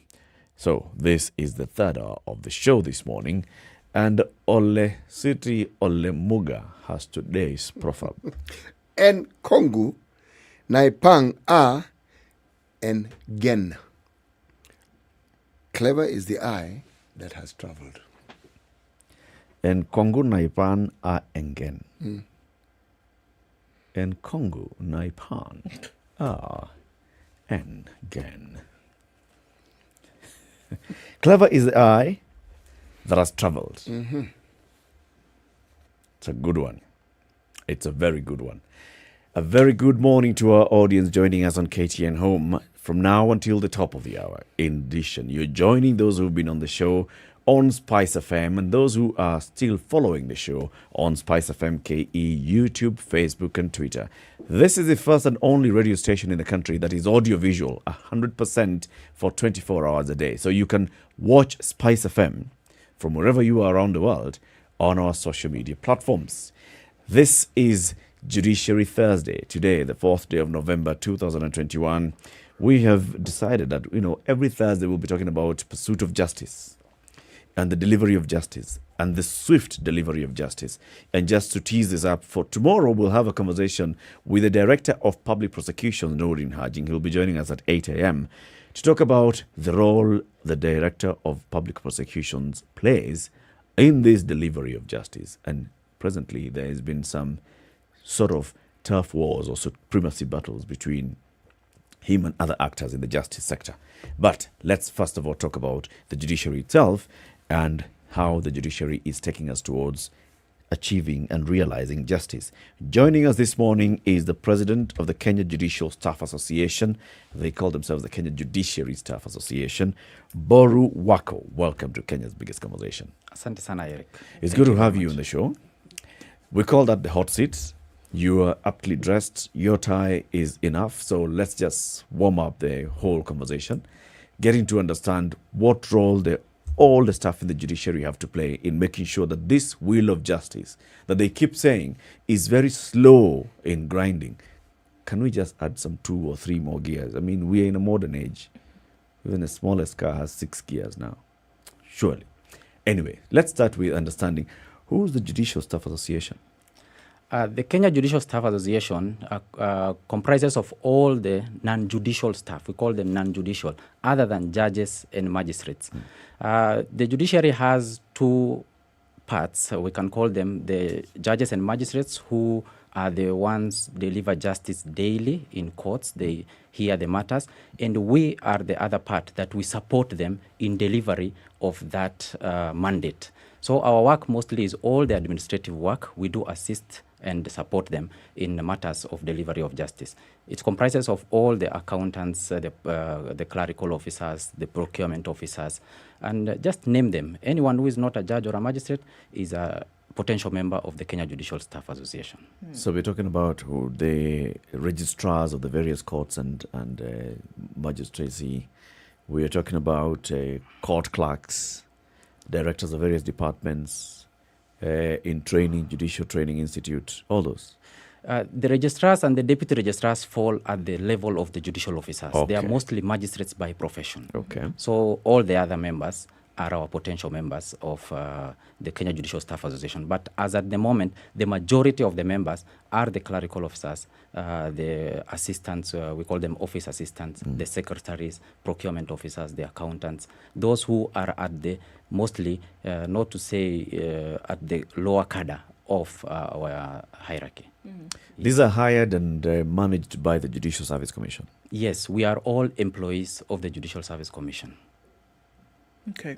So this is the third hour of the show this morning. And Ole City Ole Muga has today's proverb. En Kongu, Naipang A, and Gen. Clever is the eye that has traveled. En Kongu Naipan A Engen. En Kongu Naipan A Engen. Clever is the eye that has traveled. Mm-hmm. It's a good one. It's a very good one. A very good morning to our audience joining us on KTN Home from now until the top of the hour. In addition, you're joining those who've been on the show on SpiceFM and those who are still following the show on SpiceFM KE, YouTube, Facebook, and Twitter. This is the first and only radio station in the country that is audio-visual, 100% for 24 hours a day. So you can watch SpiceFM from wherever you are around the world on our social media platforms. This is Judiciary Thursday. Today, the 4th day of November 2021. We have decided that, every Thursday we'll be talking about pursuit of justice and the delivery of justice and the swift delivery of justice. And just to tease this up, for tomorrow we'll have a conversation with the Director of Public Prosecutions, Noordin Hajing. He'll be joining us at 8 a.m. to talk about the role the Director of Public Prosecutions plays in this delivery of justice. And presently there has been some sort of turf wars or supremacy battles between him and other actors in the justice sector. But let's first of all talk about the judiciary itself and how the judiciary is taking us towards achieving and realizing justice. Joining us this morning is the president of the Kenya Judicial Staff Association. They call themselves the Kenya Judiciary Staff Association, Boru Wako. Welcome to Kenya's biggest conversation. Asante sana, Eric. It's good to have you on the show. We call that the hot seat. You are aptly dressed. Your tie is enough. So let's just warm up the whole conversation, getting to understand what role all the staff in the judiciary have to play in making sure that this wheel of justice that they keep saying is very slow in grinding. Can we just add some 2 or 3 more gears? I mean, we are in a modern age. Even the smallest car has 6 gears now. Surely. Anyway, let's start with understanding who's the Judicial Staff Association. The Kenya Judicial Staff Association comprises of all the non-judicial staff. We call them non-judicial, other than judges and magistrates. The judiciary has two parts. We can call them the judges and magistrates, who are the ones deliver justice daily in courts. They hear the matters. And we are the other part that we support them in delivery of that mandate. So our work mostly is all the administrative work. We do assist and support them in the matters of delivery of justice. It comprises of all the accountants, the clerical officers, the procurement officers, and just name them. Anyone who is not a judge or a magistrate is a potential member of the Kenya Judicial Staff Association. So we're talking about who the registrars of the various courts and magistracy. We're talking about court clerks, directors of various departments, in training, Judicial Training Institute, all those. The registrars and the deputy registrars fall at the level of the judicial officers. Okay. They are mostly magistrates by profession. Okay. So all the other members are our potential members of the Kenya Judicial Staff Association. But as at the moment, the majority of the members are the clerical officers, the assistants, we call them office assistants, the secretaries, procurement officers, the accountants, those who are at the mostly, not to say at the lower cadre of our hierarchy. These are hired and managed by the Judicial Service Commission. Yes, we are all employees of the Judicial Service Commission. Okay.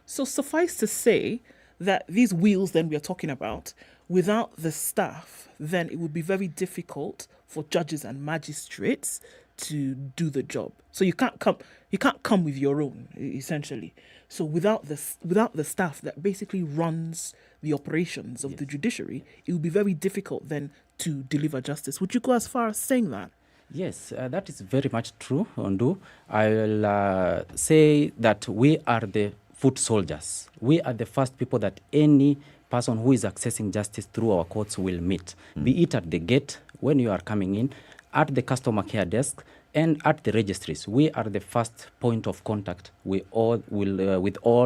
So suffice to say that these wheels then we are talking about, without the staff, then it would be very difficult for judges and magistrates to do the job. So you can't come with your own, essentially. So without the staff that basically runs the operations of the judiciary, it would be very difficult then to deliver justice. Would you go as far as saying that? Yes, that is very much true, Ndu. I will say that we are the foot soldiers. We are the first people that any person who is accessing justice through our courts will meet, be it at the gate when you are coming in, at the customer care desk, and at the registries. We are the first point of contact with all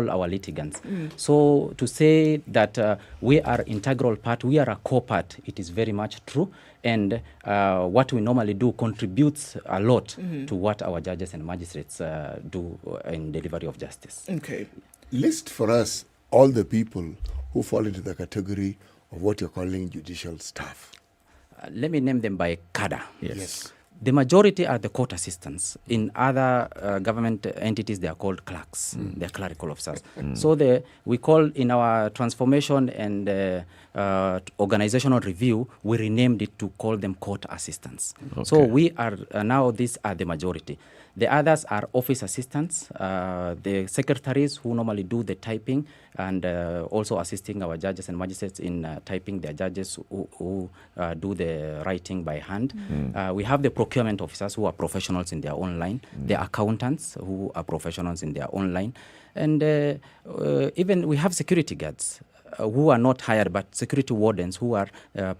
our litigants. So to say that we are integral part, we are a core part, it is very much true. And what we normally do contributes a lot to what our judges and magistrates do in delivery of justice. Okay. List for us all the people who fall into the category of what you're calling judicial staff. Let me name them by cadre. Yes. The majority are the court assistants. In other government entities, they are called clerks. They are clerical officers. So we call in our transformation and organizational review, we renamed it to call them court assistants. Okay. So we are now, these are the majority. The others are office assistants, the secretaries who normally do the typing and also assisting our judges and magistrates in typing, their judges who do the writing by hand. We have the procurement officers who are professionals in their own line, the accountants who are professionals in their own line, and even we have security guards who are not hired, but security wardens who are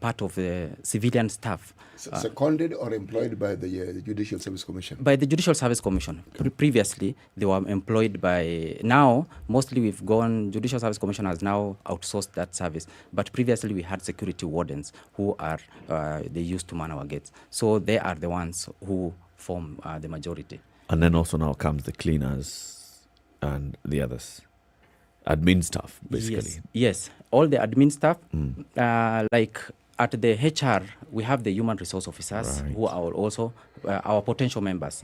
part of the civilian staff. Seconded or employed by the Judicial Service Commission? By the Judicial Service Commission. Previously, they were employed by... Now, mostly we've gone... Judicial Service Commission has now outsourced that service. But previously, we had security wardens who are... they used to man our gates. So they are the ones who form the majority. And then also now comes the cleaners and the others. Admin staff, basically. Yes. All the admin staff, like at the HR, we have the human resource officers who are also our potential members.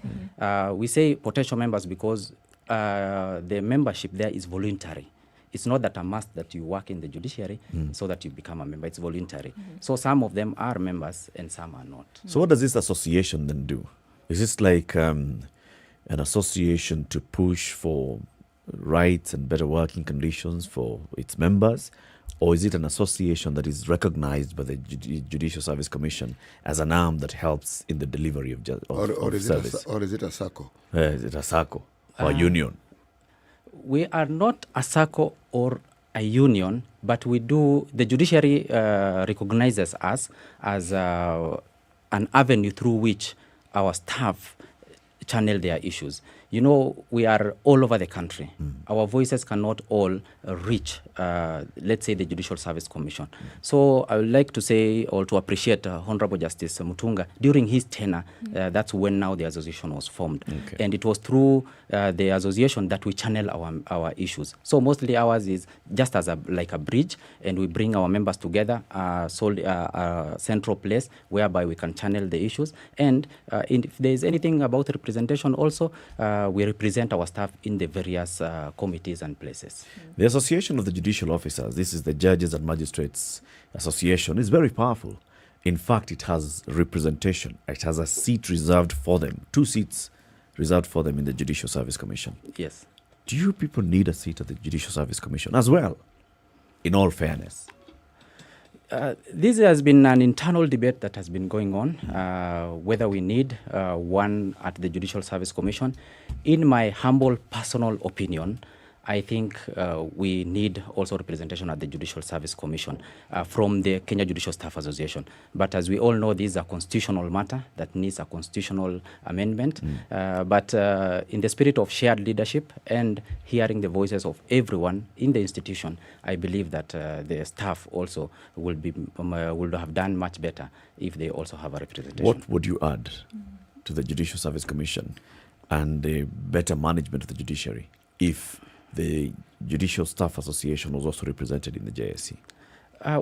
We say potential members because the membership there is voluntary. It's not that a must that you work in the judiciary so that you become a member. It's voluntary. So some of them are members and some are not. So what does this association then do? Is this like an association to push for rights and better working conditions for its members, or is it an association that is recognized by the Judicial Service Commission as an arm that helps in the delivery of service? Or is it a SACCO? Is it a SACCO or a union? We are not a SACCO or a union, but we do. The judiciary recognizes us as an avenue through which our staff channel their issues. you know, we are all over the country. Our voices cannot all reach, let's say, the Judicial Service Commission. So I would like to say, or to appreciate Honorable Justice Mutunga. During his tenure, that's when now the association was formed. And it was through the association that we channel our issues. So mostly ours is just as like a bridge, and we bring our members together, a central place whereby we can channel the issues. And if there is anything about representation also, we represent our staff in the various committees and places. The Association of the Judicial Officers, this is the Judges and Magistrates Association, is very powerful. In fact, it has representation. It has a seat reserved for them, 2 seats reserved for them in the Judicial Service Commission. Yes. Do you people need a seat at the Judicial Service Commission as well, in all fairness? This has been an internal debate that has been going on, whether we need one at the Judicial Service Commission. In my humble personal opinion, I think we need also representation at the Judicial Service Commission from the Kenya Judicial Staff Association. But as we all know, this is a constitutional matter that needs a constitutional amendment. But in the spirit of shared leadership and hearing the voices of everyone in the institution, I believe that the staff also will have done much better if they also have a representation. What would you add to the Judicial Service Commission and the better management of the judiciary if the Judicial Staff Association was also represented in the JSC?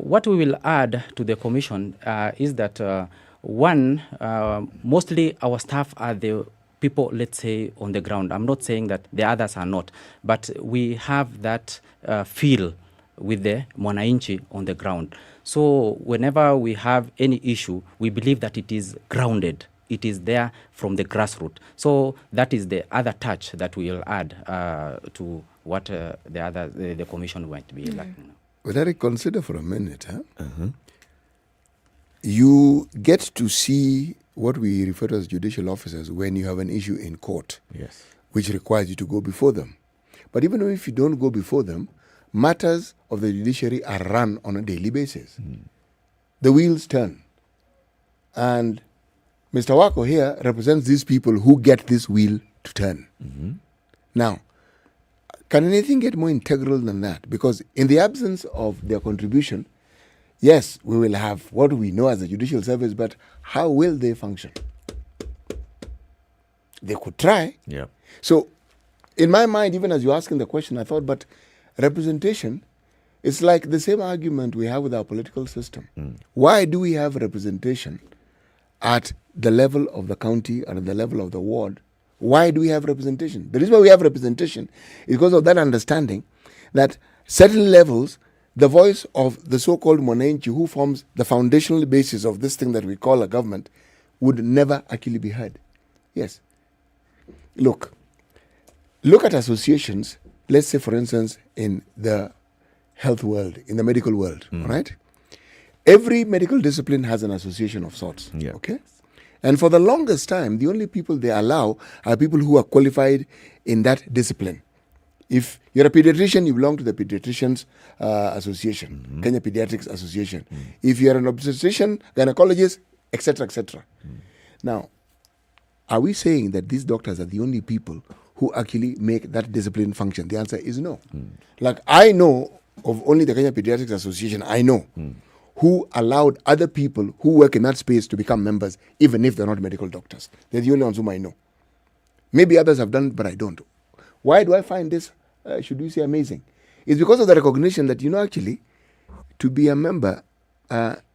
What we will add to the commission is that, mostly our staff are the people, let's say, on the ground. I'm not saying that the others are not, but we have that feel with the mwananchi on the ground. So whenever we have any issue, we believe that it is grounded. It is there from the grassroots. So that is the other touch that we will add to what the commission might be like. But Eric, consider for a minute. You get to see what we refer to as judicial officers when you have an issue in court, which requires you to go before them. But even if you don't go before them, matters of the judiciary are run on a daily basis. The wheels turn. And Mr. Wako here represents these people who get this wheel to turn. Now, can anything get more integral than that? Because in the absence of their contribution, yes, we will have what we know as a judicial service, but how will they function? They could try. So, in my mind, even as you're asking the question, I thought, but representation is like the same argument we have with our political system. Why do we have representation at the level of the county and at the level of the ward? Why do we have representation? The reason why we have representation is because of that understanding that certain levels, the voice of the so-called mwananchi, who forms the foundational basis of this thing that we call a government, would never actually be heard. Yes. Look at associations, let's say, for instance, in the health world, in the medical world, right? Every medical discipline has an association of sorts, okay? And for the longest time, the only people they allow are people who are qualified in that discipline. If you're a pediatrician, you belong to the Pediatricians Association, Kenya Pediatrics Association. If you're an obstetrician, gynecologist, etc., etc. Now, are we saying that these doctors are the only people who actually make that discipline function? The answer is no. Like, I know of only the Kenya Pediatrics Association, I know, who allowed other people who work in that space to become members, even if they're not medical doctors. They're the only ones whom I know. Maybe others have done it, but I don't. Why do I find this, should we say, amazing? It's because of the recognition that, actually, to be a member,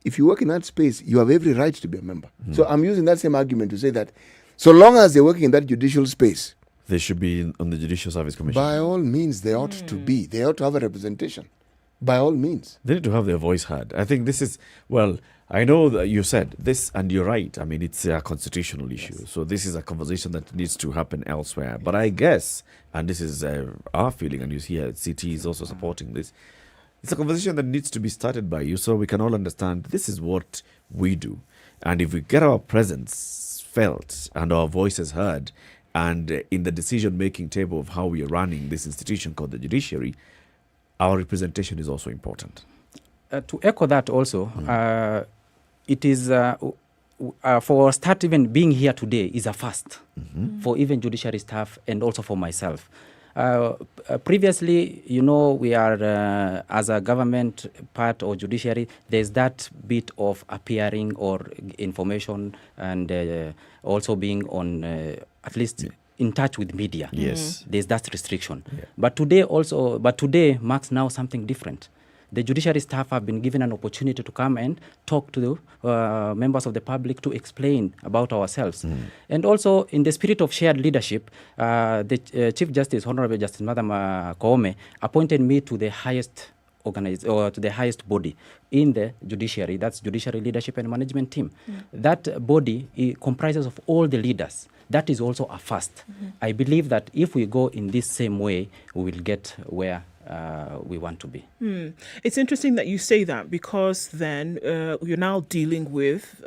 if you work in that space, you have every right to be a member. So I'm using that same argument to say that so long as they're working in that judicial space, they should be on the Judicial Service Commission. By all means, they ought to be. They ought to have a representation. By all means. They need to have their voice heard. I think this is, well, I know that you said this, and you're right. I mean, it's a constitutional issue. So this is a conversation that needs to happen elsewhere. But I guess, and this is our feeling, and you see CT is also supporting this, it's a conversation that needs to be started by you so we can all understand this is what we do. And if we get our presence felt and our voices heard, and in the decision-making table of how we are running this institution called the judiciary, our representation is also important. To echo that also, it is for start even being here today is a first for even judiciary staff and also for myself. Previously, we are, as a government part or judiciary, there's that bit of appearing or information and also being on, at least in touch with media. Yes. There's that restriction. Yeah. But today marks now something different. The judiciary staff have been given an opportunity to come and talk to the members of the public to explain about ourselves. And also, in the spirit of shared leadership, the Chief Justice, Honorable Justice Madam Koome, appointed me to the highest to the highest body in the judiciary. That's Judiciary Leadership and Management Team. That body comprises of all the leaders. That is also a first. I believe that if we go in this same way, we will get where we want to be. It's interesting that you say that, because then you're now dealing with,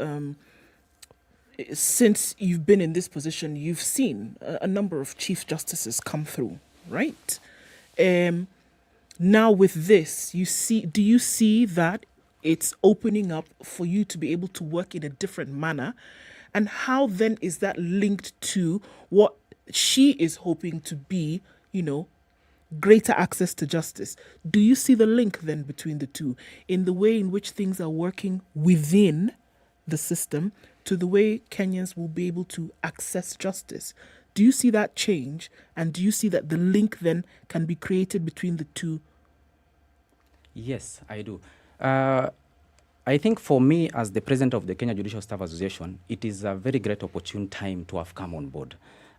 since you've been in this position, you've seen a number of Chief Justices come through, right? Now with this, do you see that it's opening up for you to be able to work in a different manner? And how then is that linked to what she is hoping to be, greater access to justice? Do you see the link then between the two in the way in which things are working within the system to the way Kenyans will be able to access justice? Do you see that change? And do you see that the link then can be created between the two? Yes, I do. I think for me, as the president of the Kenya Judicial Staff Association, it is a very great opportune time to have come on board.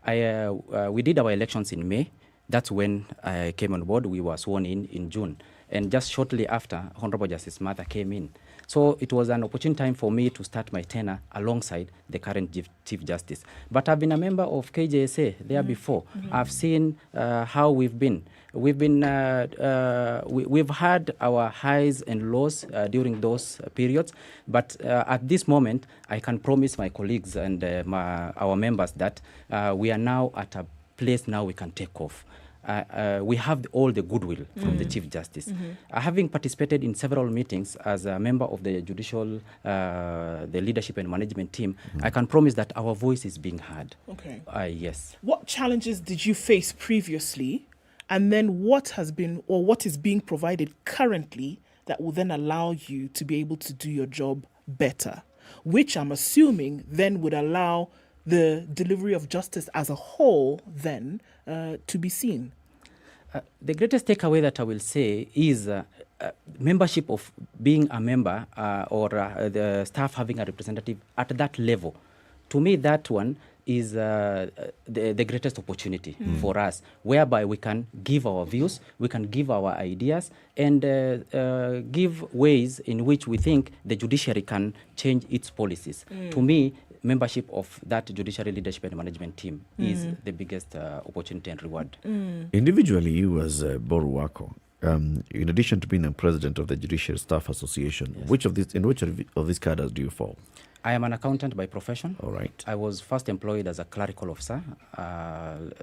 We did our elections in May. That's when I came on board. We were sworn in June. And just shortly after, Honorable Justice Martha came in. So it was an opportune time for me to start my tenure alongside the current Chief Justice. But I've been a member of KJSA there before. I've seen how we've been. We've had our highs and lows during those periods. But at this moment, I can promise my colleagues and our members that we are now at a place now we can take off. We have all the goodwill from the Chief Justice. Having participated in several meetings as a member of the judicial, the leadership and management team, I can promise that our voice is being heard. Okay. Yes. What challenges did you face previously, and then what has been or what is being provided currently that will then allow you to be able to do your job better, which I'm assuming then would allow the delivery of justice as a whole then to be seen? The greatest takeaway that I will say is membership of being a member or the staff having a representative at that level. To me, that one is the greatest opportunity for us, whereby we can give our views, we can give our ideas, and give ways in which we think the judiciary can change its policies. To me, membership of that judiciary leadership and management team is the biggest opportunity and reward. Individually, you as Boru Okoh, in addition to being a president of the Judicial Staff Association, yes. In which of these cadres do you fall? I am an accountant by profession. All right. I was first employed as a clerical officer,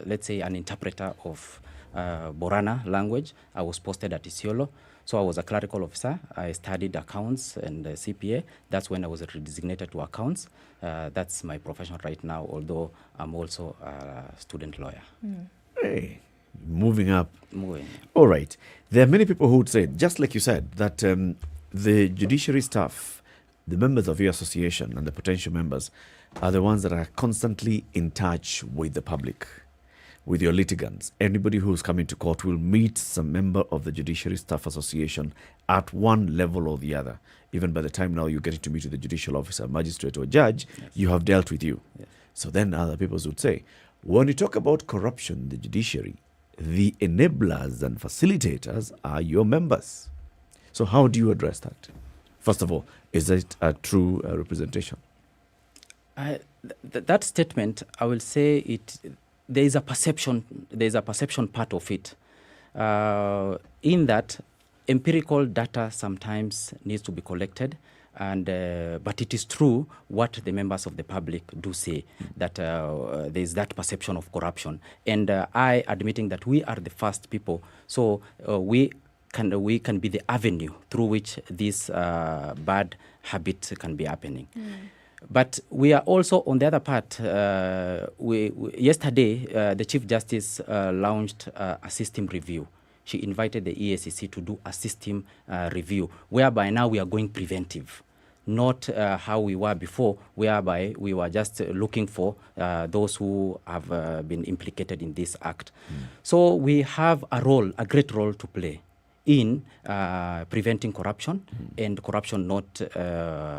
let's say an interpreter of Borana language. I was posted at Isiolo. So I was a clerical officer. I studied accounts and CPA. That's when I was redesignated to accounts. That's my profession right now, although I'm also a student lawyer. Hey, moving up. Moving. All right. There are many people who would say, just like you said, that the judiciary staff, the members of your association and the potential members are the ones that are constantly in touch with the public, with your litigants. Anybody who's coming to court will meet some member of the Judiciary Staff Association at one level or the other. Even by the time now you're getting to meet with the judicial officer, magistrate or judge, yes. You have dealt with you. Yes. So then other people would say, when you talk about corruption in the judiciary, the enablers and facilitators are your members. So how do you address that? First of all, is it a true representation? That statement, I will say there is a perception part of it. In that, empirical data sometimes needs to be collected, and but it is true what the members of the public do say, that there is that perception of corruption. And I admitting that we are the first people, so we can be the avenue through which this bad habit can be happening. But we are also, on the other part, yesterday, the Chief Justice launched a system review. She invited the EACC to do a system review, whereby now we are going preventive, not how we were before, whereby we were just looking for those who have been implicated in this act. So we have a great role to play in preventing corruption and corruption not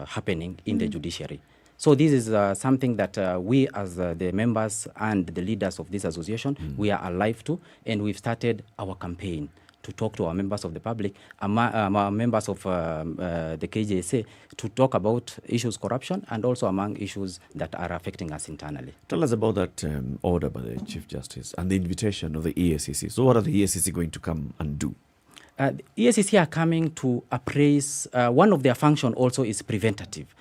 happening in the judiciary. So this is something that we as the members and the leaders of this association, we are alive to, and we've started our campaign to talk to our members of the public, our members of the KJSA, to talk about issues corruption and also among issues that are affecting us internally. Tell us about that order by the Chief Justice and the invitation of the EACC. So what are the EACC going to come and do? The EACC are coming to appraise, one of their function also is preventive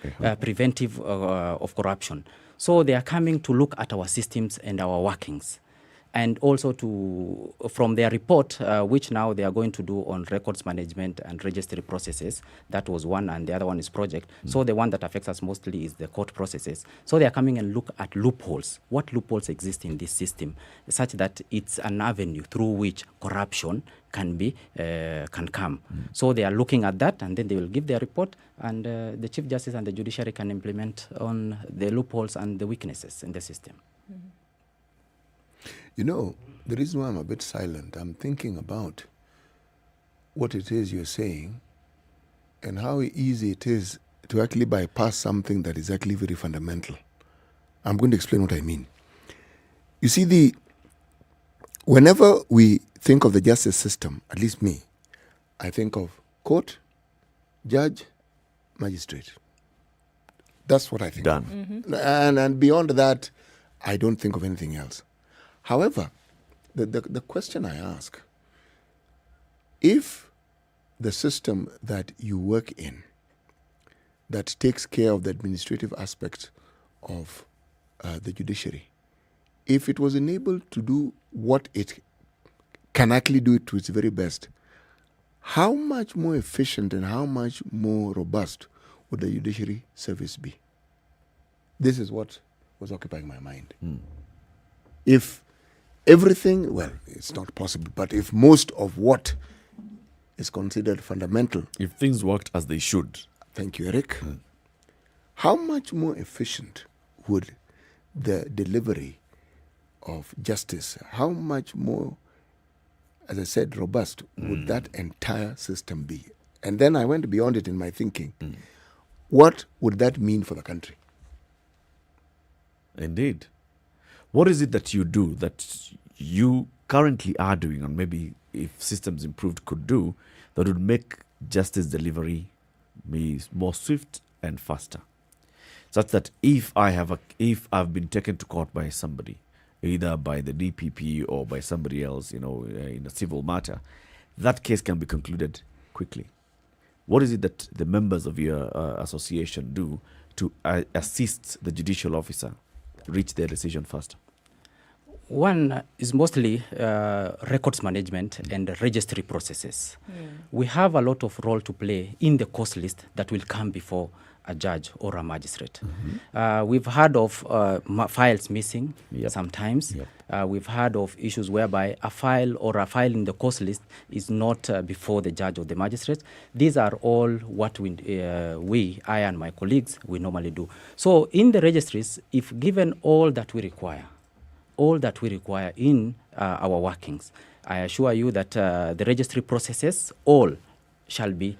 of corruption. So they are coming to look at our systems and our workings. And also from their report, which now they are going to do on records management and registry processes. That was one, and the other one is project. So the one that affects us mostly is the court processes. So they are coming and look at loopholes. What loopholes exist in this system, such that it's an avenue through which corruption can come. So they are looking at that, and then they will give their report, and the Chief Justice and the judiciary can implement on the loopholes and the weaknesses in the system. You know, the reason why I'm a bit silent, I'm thinking about what it is you're saying and how easy it is to actually bypass something that is actually very fundamental. I'm going to explain what I mean. You see, whenever we think of the justice system, at least me, I think of court, judge, magistrate. That's what I think of. And beyond that, I don't think of anything else. However, the question I ask, if the system that you work in that takes care of the administrative aspect of the judiciary, if it was enabled to do what it can actually do it to its very best, how much more efficient and how much more robust would the judiciary service be? This is what was occupying my mind. If everything, well, it's not possible, but if most of what is considered fundamental... If things worked as they should. Thank you, Eric. How much more efficient would the delivery of justice, how much more, as I said, robust would that entire system be? And then I went beyond it in my thinking. What would that mean for the country? Indeed. What is it that you do that you currently are doing, and maybe if systems improved could do, that would make justice delivery be more swift and faster? Such that if I've been taken to court by somebody, either by the DPP or by somebody else, in a civil matter, that case can be concluded quickly. What is it that the members of your association do to assist the judicial officer reach their decision faster? One is mostly records management and registry processes. We have a lot of role to play in the cost list that will come before a judge or a magistrate. We've heard of files missing sometimes. We've heard of issues whereby a file in the cost list is not before the judge or the magistrate. These are all what I and my colleagues, we normally do. So in the registries, if given all that we require in our workings, I assure you that the registry processes all shall be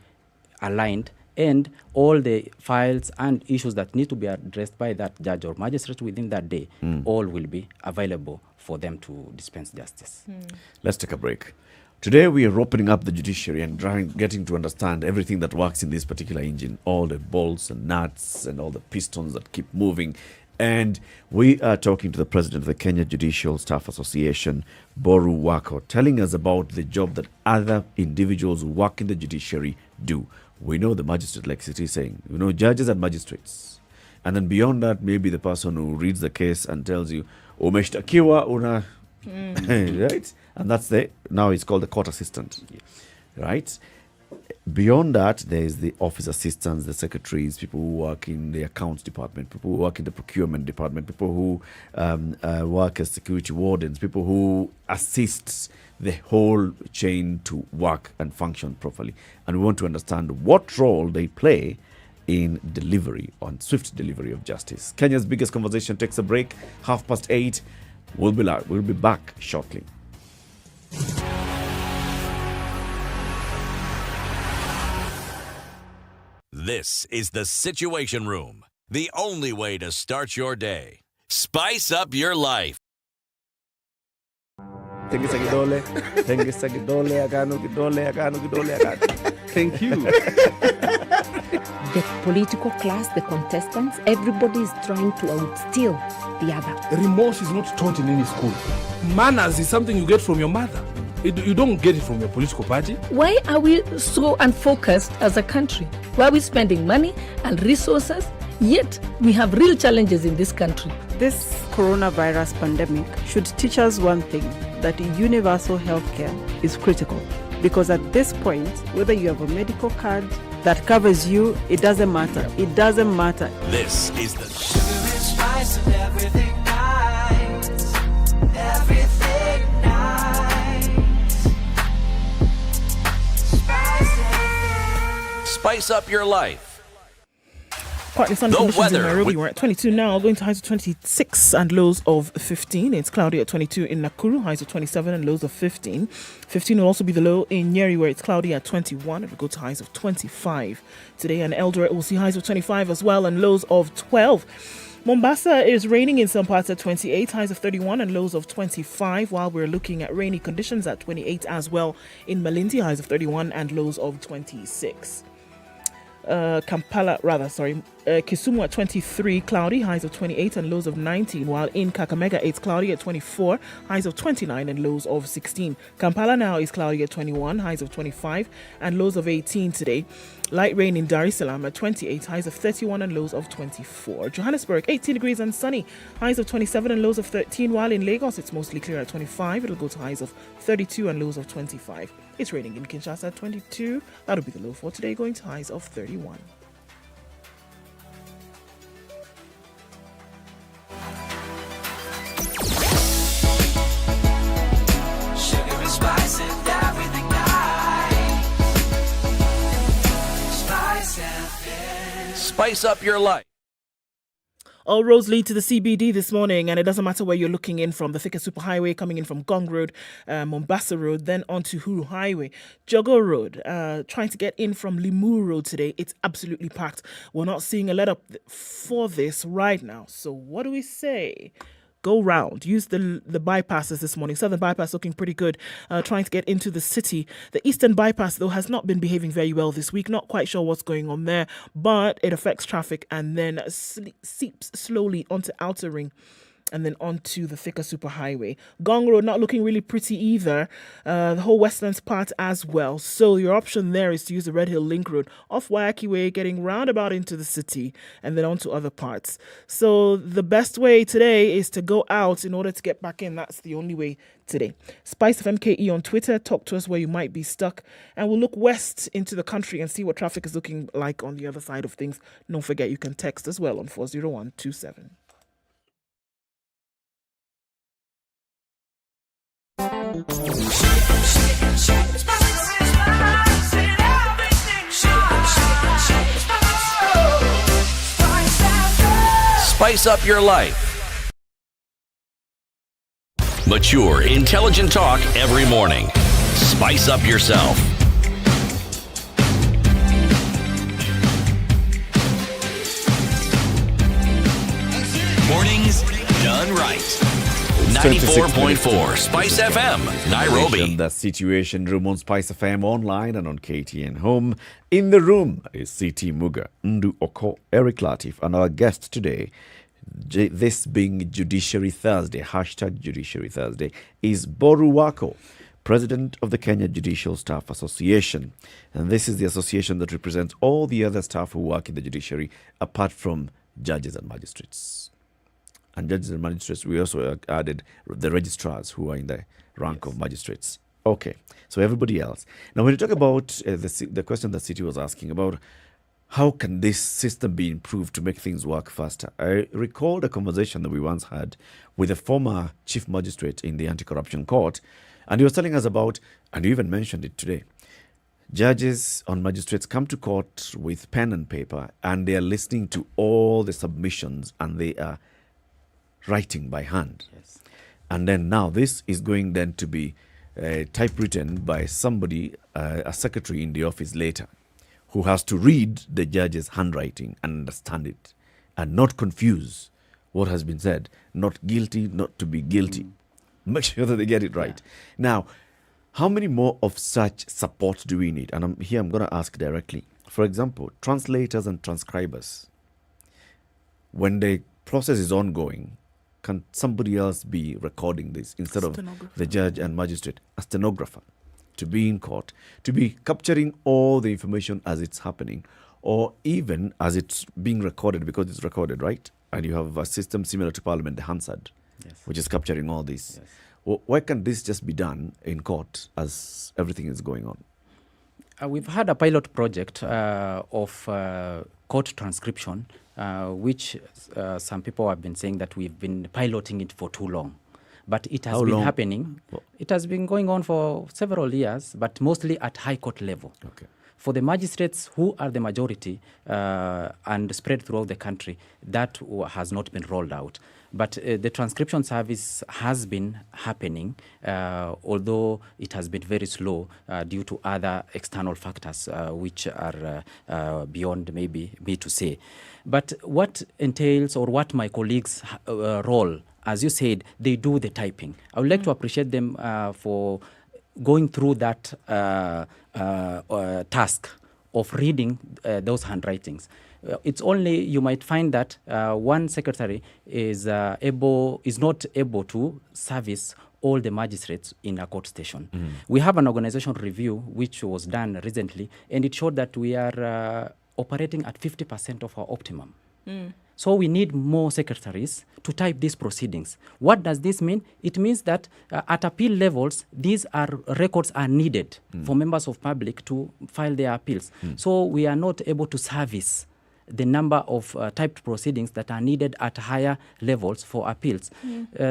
aligned, and all the files and issues that need to be addressed by that judge or magistrate within that day, all will be available for them to dispense justice. Let's take a break. Today we are opening up the judiciary and getting to understand everything that works in this particular engine, all the bolts and nuts and all the pistons that keep moving. And we are talking to the president of the Kenya Judicial Staff Association, Boru Wako, telling us about the job that other individuals who work in the judiciary do. We know the magistrate, like City is saying. We know judges and magistrates. And then beyond that, maybe the person who reads the case and tells you, umeshtakiwa una... right? And that's now it's called the court assistant. Right? Beyond that, there is the office assistants, the secretaries, people who work in the accounts department, people who work in the procurement department, people who work as security wardens, people who assist the whole chain to work and function properly. And we want to understand what role they play in delivery, on swift delivery of justice. Kenya's biggest conversation takes a break, 8:30. We'll be back shortly. This is the Situation Room, the only way to start your day. Spice up your life. Thank you. The political class, the contestants, everybody is trying to outsteal the other. Remorse is not taught in any school. Manners is something you get from your mother. You don't get it from your political party. Why are we so unfocused as a country? Why are we spending money and resources, yet we have real challenges in this country? This coronavirus pandemic should teach us one thing, that universal healthcare is critical. Because at this point, whether you have a medical card that covers you, it doesn't matter. It doesn't matter. This is the sugar and spice and everything nice. Everything nice. Spice up your life. Partly sunny conditions in Nairobi. We're at 22 now, going to highs of 26 and lows of 15. It's cloudy at 22 in Nakuru, highs of 27 and lows of 15. 15 will also be the low in Nyeri, where it's cloudy at 21. It will go to highs of 25 today. And Eldoret will see highs of 25 as well and lows of 12. Mombasa is raining in some parts at 28, highs of 31 and lows of 25, while we're looking at rainy conditions at 28 as well in Malindi, highs of 31 and lows of 26. Kisumu at 23, cloudy, highs of 28 and lows of 19, while in Kakamega it's cloudy at 24, highs of 29 and lows of 16. Kampala now is cloudy at 21, highs of 25 and lows of 18 today. Light rain in Dar es Salaam at 28, highs of 31 and lows of 24. Johannesburg, 18 degrees and sunny, highs of 27 and lows of 13, while in Lagos it's mostly clear at 25. It'll go to highs of 32 and lows of 25. It's raining in Kinshasa at 22. That'll be the low for today, going to highs of 31. Sugar and spice and everything nice. SpiceFM. Spice up your life. All roads lead to the CBD this morning, and it doesn't matter where you're looking in from. The Thika Superhighway coming in from Gong Road, Mombasa Road, then onto Huru Highway. Jogo Road, trying to get in from Limuru Road today. It's absolutely packed. We're not seeing a let up for this right now. So what do we say? Go round. Use the bypasses this morning. Southern bypass looking pretty good, trying to get into the city. The eastern bypass, though, has not been behaving very well this week. Not quite sure what's going on there, but it affects traffic and then seeps slowly onto Outer Ring and then onto the Thika Superhighway. Gong Road not looking really pretty either. The whole Westlands part as well. So your option there is to use the Red Hill Link Road off Waiyaki Way, getting roundabout into the city and then onto other parts. So the best way today is to go out in order to get back in. That's the only way today. SpiceFM KE on Twitter. Talk to us where you might be stuck. And we'll look west into the country and see what traffic is looking like on the other side of things. Don't forget, you can text as well on 40127. Spice up your life. Mature, intelligent talk every morning. Spice up yourself. Mornings done right. 94.4 Spice FM, Nairobi. The Situation Room on Spice FM online and on KTN Home. In the room is CT Muga Ndu Okoh, Eric Latiff, and our guest today, this being Judiciary Thursday, #Judiciary Thursday, is Boru Wako, President of the Kenya Judicial Staff Association. And this is the association that represents all the other staff who work in the judiciary, apart from judges and magistrates. And judges and magistrates, we also added the registrars who are in the rank of magistrates Okay, so everybody else. Now, when you talk about the question that City was asking about how can this system be improved to make things work faster, I recalled a conversation that we once had with a former chief magistrate in the anti-corruption court, and he was telling us about, and you even mentioned it today, judges and magistrates come to court with pen and paper, and they are listening to all the submissions, and they are writing by hand. Yes. And then now this is going then to be typewritten by somebody, a secretary in the office later, who has to read the judge's handwriting and understand it and not confuse what has been said. Not guilty, not to be guilty. Make sure that they get it right. Now, how many more of such support do we need? And I'm going to ask directly. For example, translators and transcribers. When the process is ongoing, can somebody else be recording this instead of the judge and magistrate? A stenographer, to be in court, to be capturing all the information as it's happening, or even as it's being recorded, because it's recorded, right? And you have a system similar to Parliament, the Hansard, which is capturing all this. Why can't this just be done in court as everything is going on? We've had a pilot project of court transcription, which some people have been saying that we've been piloting it for too long. But it has been happening. It has been going on for several years, but mostly at high court level. Okay. For the magistrates who are the majority and spread throughout the country, that has not been rolled out. But the transcription service has been happening, although it has been very slow due to other external factors which are beyond maybe me to say. But what entails, or what my colleagues' role, as you said, they do the typing. I would like to appreciate them for going through that task of reading those handwritings. It's only, you might find that one secretary is not able to service all the magistrates in a court station. We have an organization review which was done recently, and it showed that we are operating at 50% of our optimum. So we need more secretaries to type these proceedings. What does this mean? It means that at appeal levels, these records are needed for members of public to file their appeals. So we are not able to service the number of typed proceedings that are needed at higher levels for appeals.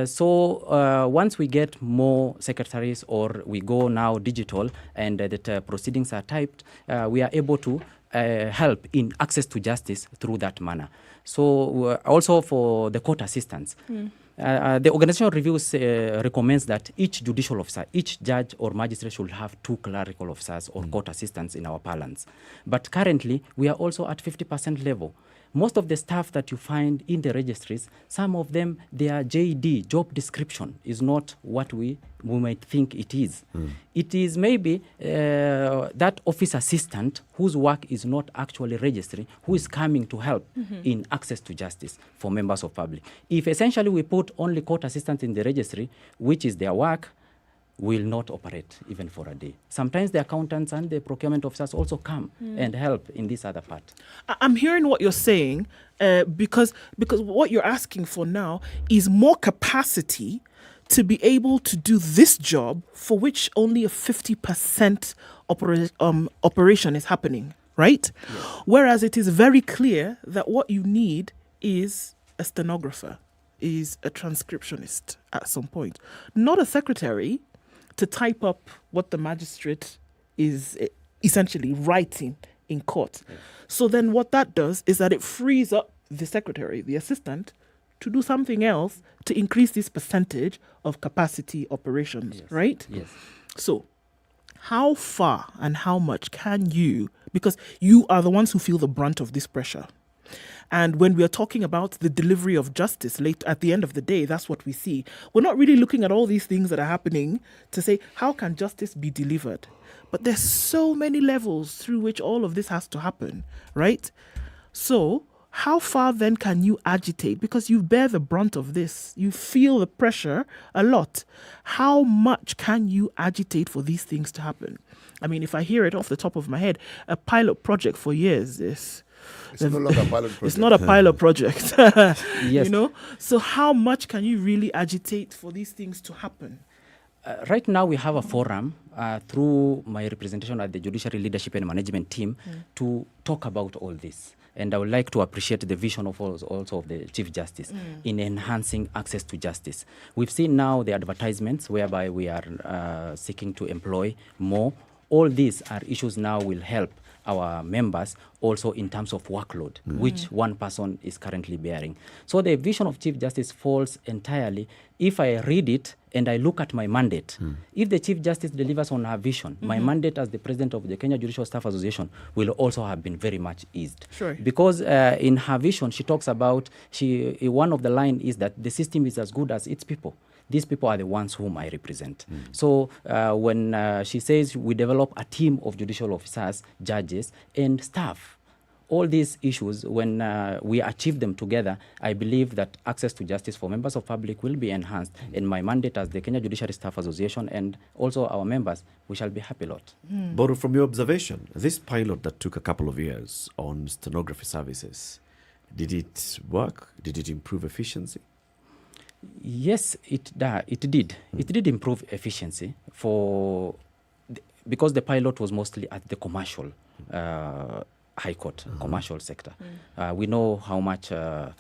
So once we get more secretaries, or we go now digital and the proceedings are typed, we are able to help in access to justice through that manner. So also for the court assistants, the organizational reviews recommends that each judicial officer, each judge or magistrate should have 2 clerical officers or court assistants in our parlance. But currently, we are also at 50% level. Most of the staff that you find in the registries, some of them, their JD, job description, is not what we might think it is. It is maybe that office assistant whose work is not actually registry, who is coming to help in access to justice for members of public. If essentially we put only court assistants in the registry, which is their work, will not operate even for a day. Sometimes the accountants and the procurement officers also come and help in this other part. I'm hearing what you're saying because what you're asking for now is more capacity to be able to do this job for which only a 50% operation is happening, right? Yes. Whereas it is very clear that what you need is a stenographer, is a transcriptionist at some point, not a secretary to type up what the magistrate is essentially writing in court. Yes. So then what that does is that it frees up the secretary, the assistant, to do something else to increase this percentage of capacity operations, right? Yes. So how far and how much can you, because you are the ones who feel the brunt of this pressure. And when we are talking about the delivery of justice late at the end of the day, that's what we see. We're not really looking at all these things that are happening to say, how can justice be delivered? But there's so many levels through which all of this has to happen, right? So how far then can you agitate? Because you bear the brunt of this. You feel the pressure a lot. How much can you agitate for these things to happen? I mean, if I hear it off the top of my head, a pilot project for years is... It's no longer a pilot project. It's not a pilot project. Yes. You know? So how much can you really agitate for these things to happen? Right now we have a forum through my representation at the Judiciary Leadership and Management Team to talk about all this. And I would like to appreciate the vision of also of the Chief Justice in enhancing access to justice. We've seen now the advertisements whereby we are seeking to employ more. All these are issues now will help our members also in terms of workload, which one person is currently bearing. So the vision of Chief Justice falls entirely, if I read it and I look at my mandate, if the Chief Justice delivers on her vision, my mandate as the President of the Kenya Judicial Staff Association will also have been very much eased. Sure. Because in her vision, she talks about, one of the line is that the system is as good as its people. These people are the ones whom I represent. So when she says we develop a team of judicial officers, judges, and staff, all these issues, when we achieve them together, I believe that access to justice for members of public will be enhanced. In my mandate as the Kenya Judiciary Staff Association and also our members, we shall be happy lot. Boru, from your observation, this pilot that took a couple of years on stenography services, did it work? Did it improve efficiency? Yes, it did. It did improve efficiency because the pilot was mostly at the commercial high court, commercial sector. We know how much the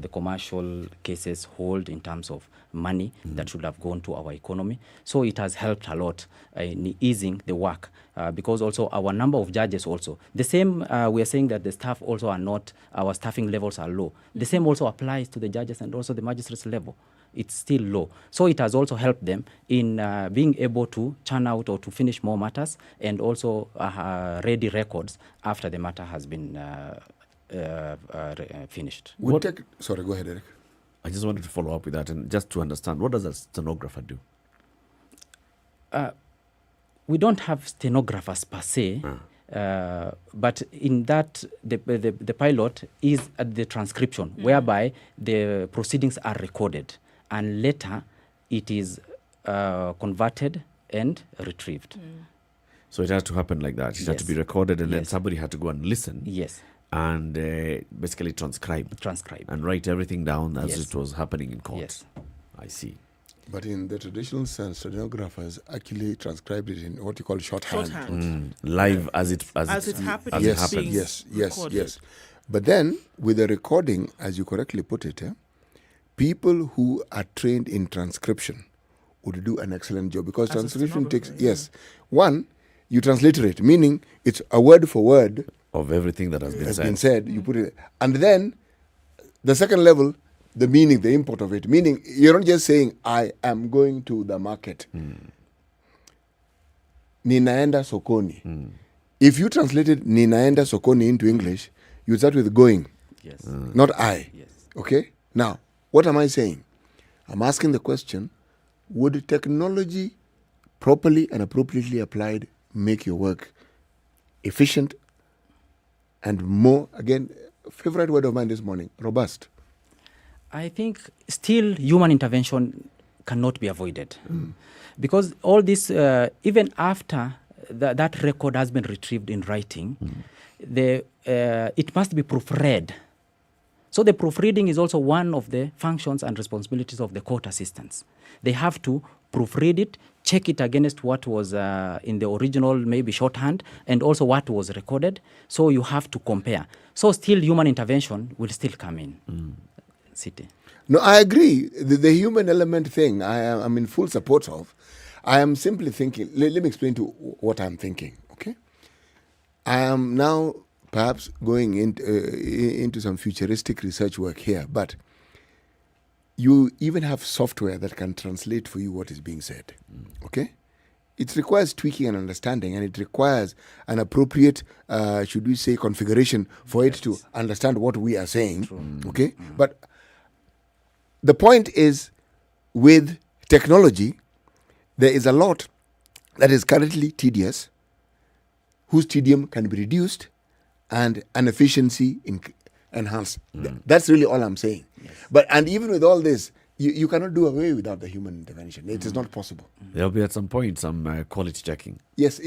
commercial cases hold in terms of money that should have gone to our economy. So it has helped a lot in easing the work because also our number of judges also. The same, we are saying that the staff also are not, our staffing levels are low. The same also applies to the judges and also the magistrates level. It's still low. So it has also helped them in being able to churn out or to finish more matters and also ready records after the matter has been finished. Sorry, go ahead, Eric. I just wanted to follow up with that and just to understand, what does a stenographer do? We don't have stenographers per se, but in that, the pilot is at the transcription, whereby the proceedings are recorded, and later it is converted and retrieved. So it has to happen like that. It had to be recorded, and then somebody had to go and listen. Yes. And basically transcribe. And write everything down as it was happening in court. Yes. I see. But in the traditional sense, stenographers actually transcribed it in what you call shorthand. Live as it happened. Yes. But then, with the recording, as you correctly put it, people who are trained in transcription would do an excellent job, because transcription takes, one, you transliterate, meaning it's a word for word of everything that has been said. You put it, and then the second level, the meaning, the import of it, meaning you're not just saying, I am going to the market. Ninaenda sokoni. If you translated ninaenda sokoni into English, you start with going, not I. Okay? Now, what am I saying? I'm asking the question, would technology properly and appropriately applied make your work efficient and more, again, favorite word of mine this morning, robust? I think still human intervention cannot be avoided. Because all this, even after that record has been retrieved in writing, it must be proofread. So the proofreading is also one of the functions and responsibilities of the court assistants. They have to proofread it, check it against what was in the original, maybe shorthand, and also what was recorded. So you have to compare. So still human intervention will still come in. City. No, I agree. The human element thing, I'm in full support of. I am simply thinking, let me explain to what I'm thinking, okay? I am now perhaps going into some futuristic research work here, but you even have software that can translate for you what is being said, okay? It requires tweaking and understanding, and it requires an appropriate, should we say, configuration for it to understand what we are saying, okay? But the point is, with technology, there is a lot that is currently tedious, whose tedium can be reduced and an efficiency enhanced. That's really all I'm saying. And even with all this, you cannot do away without the human intervention. It is not possible. There'll be at some point some quality checking. Yes,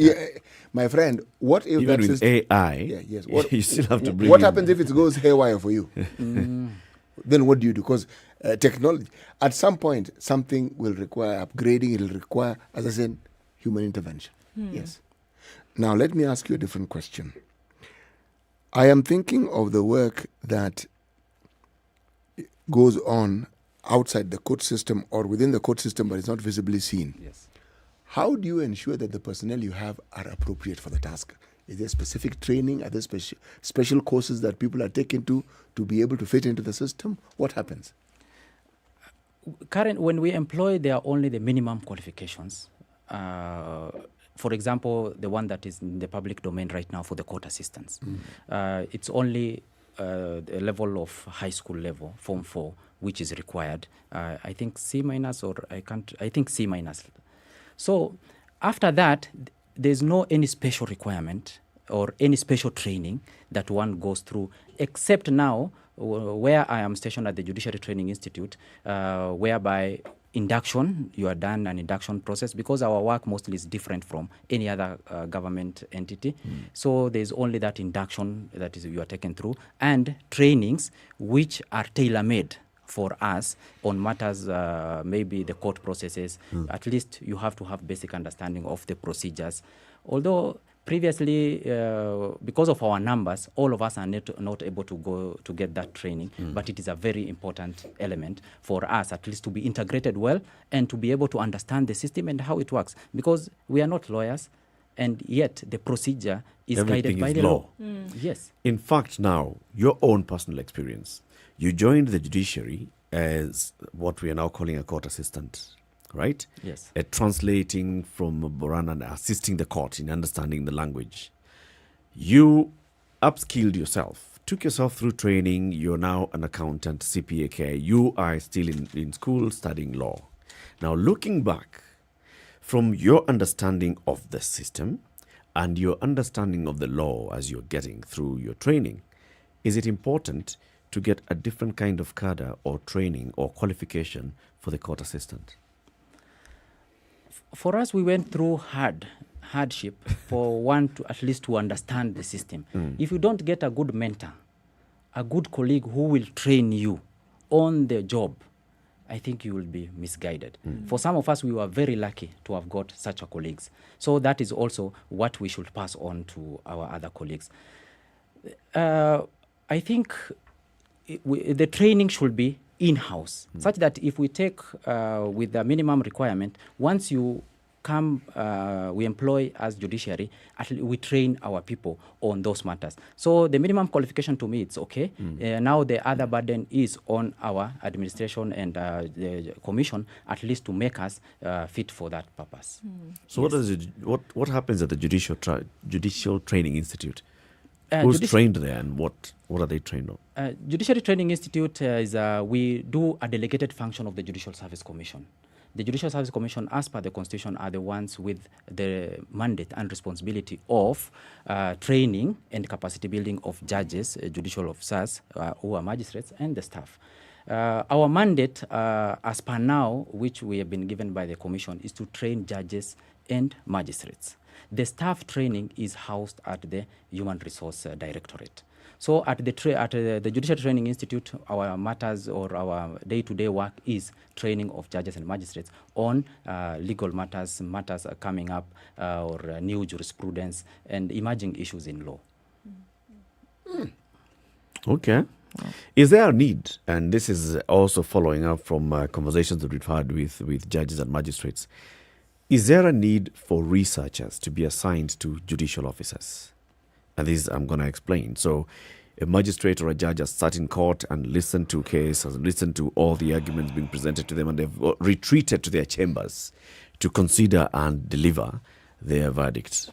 my friend. What if even with AI? What, you still have to bring. What happens if it goes haywire for you? Then what do you do? Because technology. At some point, something will require upgrading. It will require, as I said, human intervention. Yes. Now, let me ask you a different question. I am thinking of the work that goes on outside the court system or within the court system, but it's not visibly seen. Yes. How do you ensure that the personnel you have are appropriate for the task? Is there specific training? Are there special courses that people are taken to be able to fit into the system? What happens? When we employ, there are only the minimum qualifications. For example, the one that is in the public domain right now for the court assistants. It's only the level of high school level, Form 4, which is required. I think C- or I think C-. So after that, there's no any special requirement or any special training that one goes through, except now where I am stationed at the Judiciary Training Institute, whereby induction, you are done an induction process, because our work mostly is different from any other government entity. So there's only that induction that is you are taken through, and trainings which are tailor-made for us on matters, maybe the court processes. At least you have to have basic understanding of the procedures. Although previously, because of our numbers, all of us are not able to go to get that training, but it is a very important element for us, at least to be integrated well and to be able to understand the system and how it works, because we are not lawyers, and yet the procedure is Everything guided by is the law. Yes. In fact, now, your own personal experience, you joined the judiciary as what we are now calling a court assistant, right? Yes. Translating from Boran and assisting the court in understanding the language. You upskilled yourself, took yourself through training. You're now an accountant, CPAK. You are still in school studying law. Now, looking back from your understanding of the system and your understanding of the law as you're getting through your training, is it important to get a different kind of cadre or training or qualification for the court assistant? For us, we went through hardship for one to at least to understand the system. If you don't get a good mentor, a good colleague who will train you on the job, I think you will be misguided. For some of us, we were very lucky to have got such a colleagues. So that is also what we should pass on to our other colleagues. I think the training should be in-house, such that if we take with the minimum requirement, once you come, we employ as judiciary, actually we train our people on those matters. So the minimum qualification, to me, it's okay. Now the other burden is on our administration and the commission, at least to make us fit for that purpose. So what happens at the Judicial Training Institute? Who's trained there, and what are they trained on? Judiciary Training Institute is we do a delegated function of the Judicial Service Commission. The Judicial Service Commission, as per the Constitution, are the ones with the mandate and responsibility of training and capacity building of judges, judicial officers who are magistrates, and the staff. Our mandate, as per now, which we have been given by the Commission, is to train judges and magistrates. The staff training is housed at the Human Resource Directorate. So at the Judicial Training Institute, our matters or our day-to-day work is training of judges and magistrates on legal matters coming up, or new jurisprudence and emerging issues in law. Okay. Is there a need, and this is also following up from conversations that we've had with judges and magistrates, is there a need for researchers to be assigned to judicial officers? And this I'm going to explain. So a magistrate or a judge has sat in court and listened to a case, has listened to all the arguments being presented to them, and they've retreated to their chambers to consider and deliver their verdicts.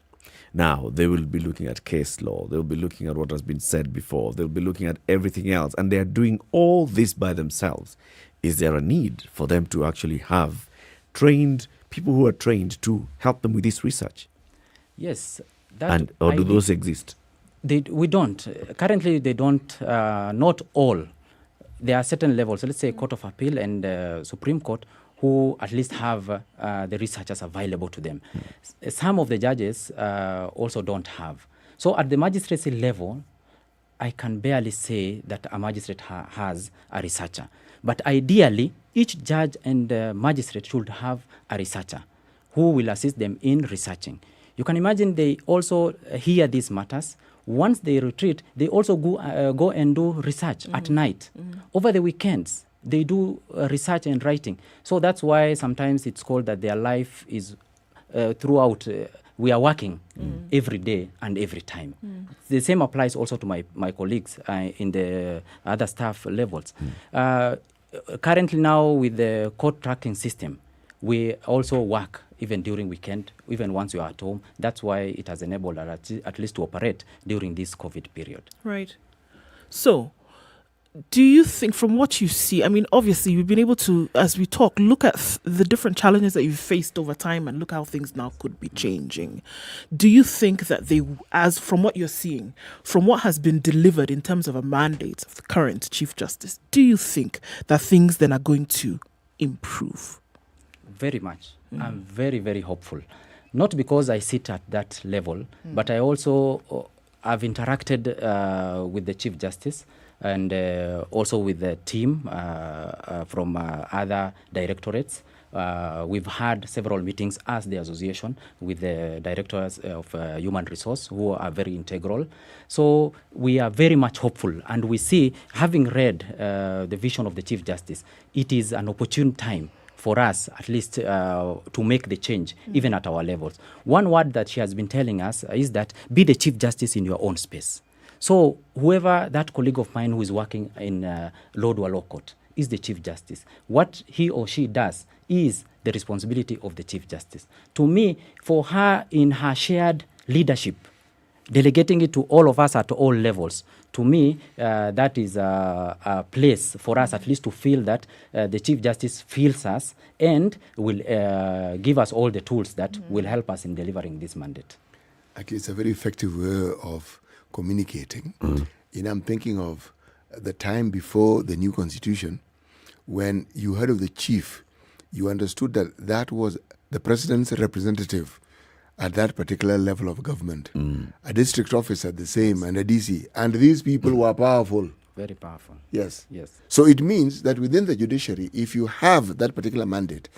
Now, they will be looking at case law. They'll be looking at what has been said before. They'll be looking at everything else. And they're doing all this by themselves. Is there a need for them to actually have trained people who are trained to help them with this research? Yes. Or do those exist? We don't. Currently, they don't. Not all. There are certain levels. So let's say Court of Appeal and Supreme Court, who at least have the researchers available to them. Some of the judges also don't have. So at the magistracy level, I can barely say that a magistrate has a researcher. But ideally, each judge and magistrate should have a researcher who will assist them in researching. You can imagine they also hear these matters. Once they retreat, they also go and do research at night. Over the weekends, they do research and writing. So that's why sometimes it's called that their life is throughout. We are working every day and every time. The same applies also to my colleagues in the other staff levels. Currently now with the court tracking system, we also work even during weekend, even once you are at home. That's why it has enabled us at least to operate during this COVID period. Right. So, do you think, from what you see, I mean, obviously you've been able to, as we talk, look at the different challenges that you've faced over time and look how things now could be changing. Do you think that from what you're seeing, from what has been delivered in terms of a mandate of the current Chief Justice, do you think that things then are going to improve? Very much. I'm very, very hopeful. Not because I sit at that level, but I also have interacted with the Chief Justice and also with the team from other directorates. We've had several meetings as the association with the directors of human resource who are very integral. So we are very much hopeful, and we see, having read the vision of the Chief Justice, it is an opportune time for us, at least, to make the change, even at our levels. One word that she has been telling us is that be the Chief Justice in your own space. So whoever, that colleague of mine who is working in Lodwar Law Court is the Chief Justice. What he or she does is the responsibility of the Chief Justice. To me, for her, in her shared leadership, delegating it to all of us at all levels, to me, that is a place for us at least to feel that the Chief Justice feels us and will give us all the tools that will help us in delivering this mandate. Actually, it's a very effective way of communicating. I'm thinking of the time before the new constitution, when you heard of the chief, you understood that that was the president's representative at that particular level of government. A district officer, the same, and a DC. And these people were powerful. Very powerful. Yes. Yes. So it means that within the judiciary, if you have that particular mandate,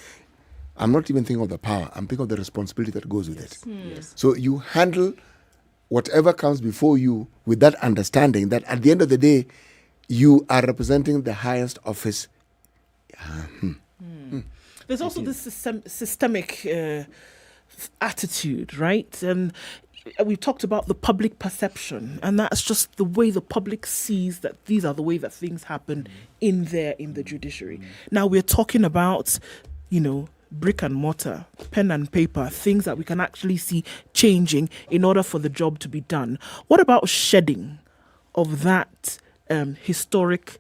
I'm not even thinking of the power, I'm thinking of the responsibility that goes with it. Yes. So you handle whatever comes before you with that understanding that at the end of the day, you are representing the highest office. There's also this systemic attitude, right? And we talked about the public perception, and that's just the way the public sees that these are the way that things happen in the judiciary. Now we're talking about, brick and mortar, pen and paper, things that we can actually see changing in order for the job to be done. What about shedding of that historic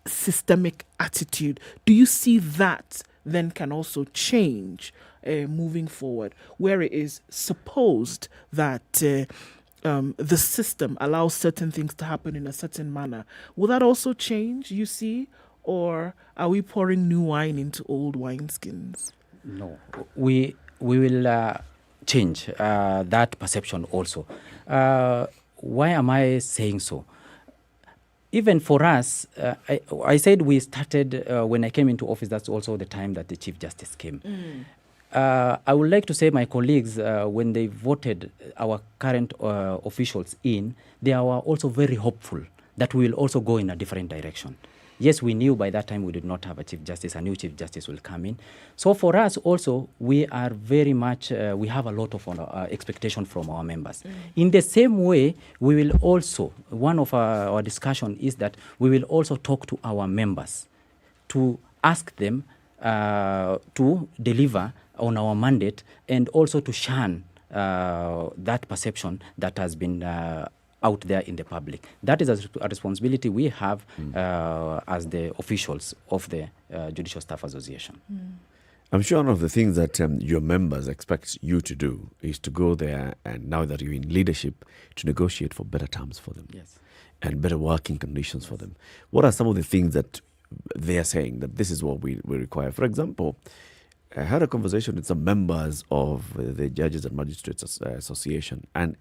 systemic attitude? Do you see that then can also change moving forward, where it is supposed that the system allows certain things to happen in a certain manner? Will that also change, you see? Or are we pouring new wine into old wineskins? No, we will change that perception also. Why am I saying so? Even for us, I said we started when I came into office. That's also the time that the Chief Justice came. I would like to say my colleagues, when they voted our current officials in, they were also very hopeful that we will also go in a different direction. Yes, we knew by that time we did not have a Chief Justice. A new Chief Justice will come in. So for us also, we are very much, we have a lot of expectation from our members. In the same way, we will also, one of our discussion is that we will also talk to our members to ask them to deliver on our mandate and also to shun that perception that has been out there in the public. That is a responsibility we have as the officials of the Judicial Staff Association. I'm sure one of the things that your members expect you to do is to go there, and now that you're in leadership, to negotiate for better terms for them. Yes. And better working conditions for them. What are some of the things that they are saying that this is what we require? For example, I had a conversation with some members of the Judges and Magistrates Association, and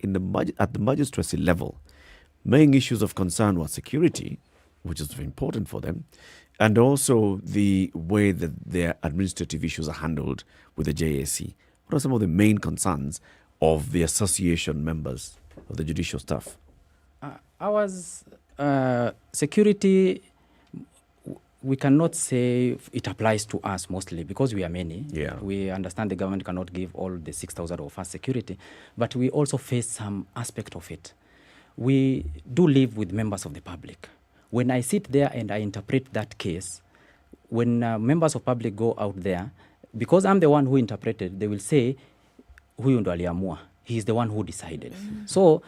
at the magistracy level, main issues of concern were security, which is very important for them, and also the way that their administrative issues are handled with the JSC. What are some of the main concerns of the association members of the judicial staff? Ours, security, we cannot say it applies to us mostly because we are many. Yeah. We understand the government cannot give all the 6,000 of us security, but we also face some aspect of it. We do live with members of the public. When I sit there and I interpret that case, when members of public go out there, because I'm the one who interpreted, they will say, huyu ndo aliamua. He is the one who decided. So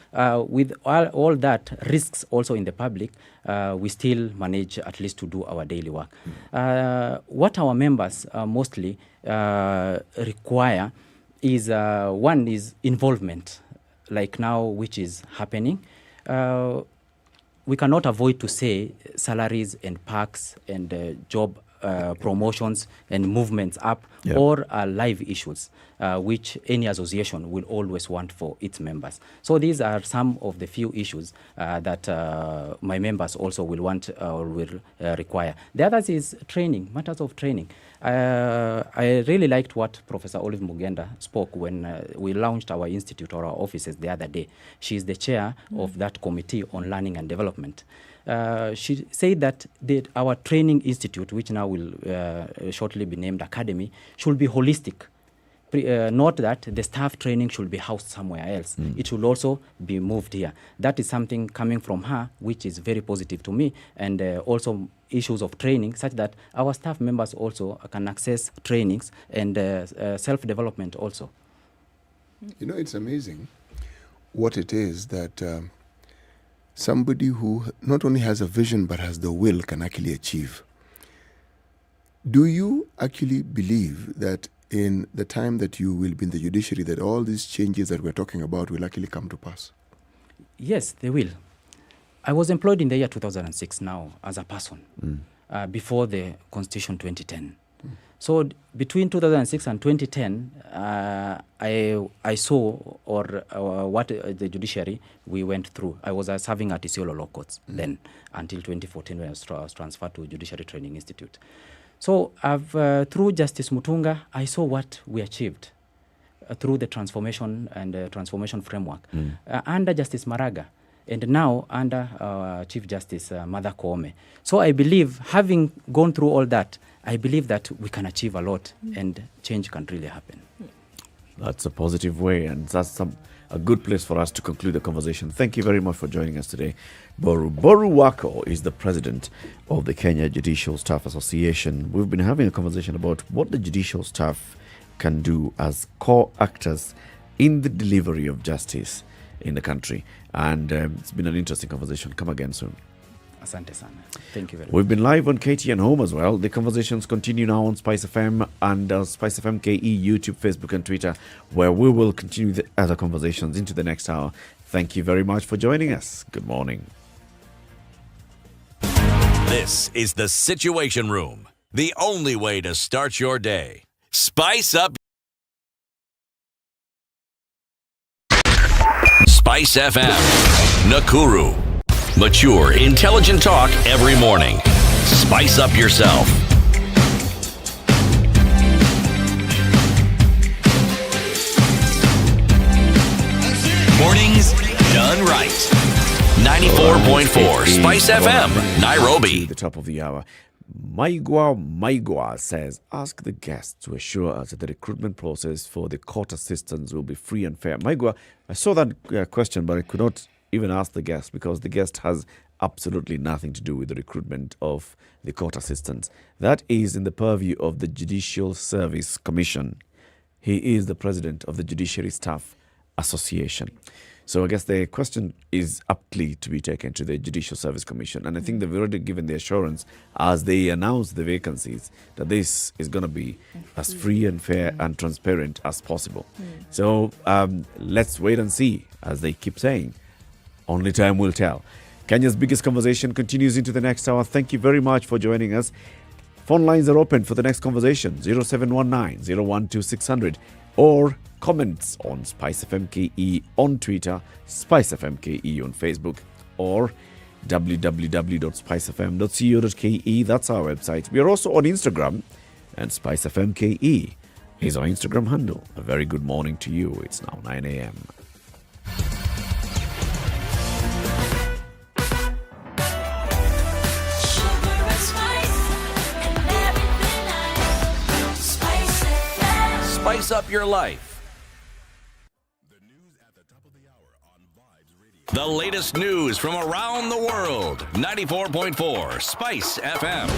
with all that risks also in the public, we still manage at least to do our daily work. What our members mostly require is, one is involvement, like now which is happening. We cannot avoid to say salaries and perks and job promotions and movements up, or live issues, which any association will always want for its members. So these are some of the few issues that my members also will want or will require. The others is training, matters of training. I really liked what Professor Olive Mugenda spoke when we launched our institute or our offices the other day. She is the chair of that committee on learning and development. She said that our training institute, which now will shortly be named Academy, should be holistic. Not that the staff training should be housed somewhere else. It should also be moved here. That is something coming from her, which is very positive to me, and also issues of training, such that our staff members also can access trainings and self-development also. You know, it's amazing what it is that somebody who not only has a vision but has the will can actually achieve. Do you actually believe that in the time that you will be in the judiciary that all these changes that we're talking about will actually come to pass? Yes, they will. I was employed in the year 2006 now as a person, before the Constitution 2010. So between 2006 and 2010, I saw what the judiciary we went through. I was serving at Isiolo Law Courts then until 2014 when I was transferred to Judiciary Training Institute. So through Justice Mutunga, I saw what we achieved through the transformation and transformation framework under Justice Maraga, and now under Chief Justice Martha Koome. So I believe, having gone through all that, I believe that we can achieve a lot and change can really happen. That's a positive way, and that's a good place for us to conclude the conversation. Thank you very much for joining us today. Boru Okoh is the president of the Kenya Judicial Staff Association. We've been having a conversation about what the judicial staff can do as core actors in the delivery of justice in the country. And it's been an interesting conversation. Come again soon. Asante sana. Thank you very much. We've been live on KTN Home as well. The conversations continue now on SpiceFM and SpiceFM KE, YouTube, Facebook and Twitter, where we will continue the other conversations into the next hour. Thank you very much for joining us. Good morning. This is the Situation Room, the only way to start your day. Spice up. Spice FM, Nakuru. Mature, intelligent talk every morning. Spice up yourself. Mornings done right. 94.4 Spice FM, Nairobi. The top of the hour. Maigwa says, ask the guests to assure us that the recruitment process for the court assistants will be free and fair. Maigwa, I saw that question, but I could not even ask the guest because the guest has absolutely nothing to do with the recruitment of the court assistants. That is in the purview of the Judicial Service Commission. He is the president of the Judiciary Staff Association. So I guess the question is aptly to be taken to the Judicial Service Commission. And I think they've already given the assurance as they announce the vacancies that this is going to be as free and fair and transparent as possible. So let's wait and see, as they keep saying. Only time will tell. Kenya's biggest conversation continues into the next hour. Thank you very much for joining us. Phone lines are open for the next conversation, 0719 012 600, or comments on SpiceFM KE on Twitter, SpiceFM KE on Facebook, or www.spicefm.co.ke. That's our website. We are also on Instagram, and SpiceFMKE is our Instagram handle. A very good morning to you. It's now 9 a.m. Spice up your life. The latest news from around the world. 94.4 Spice FM.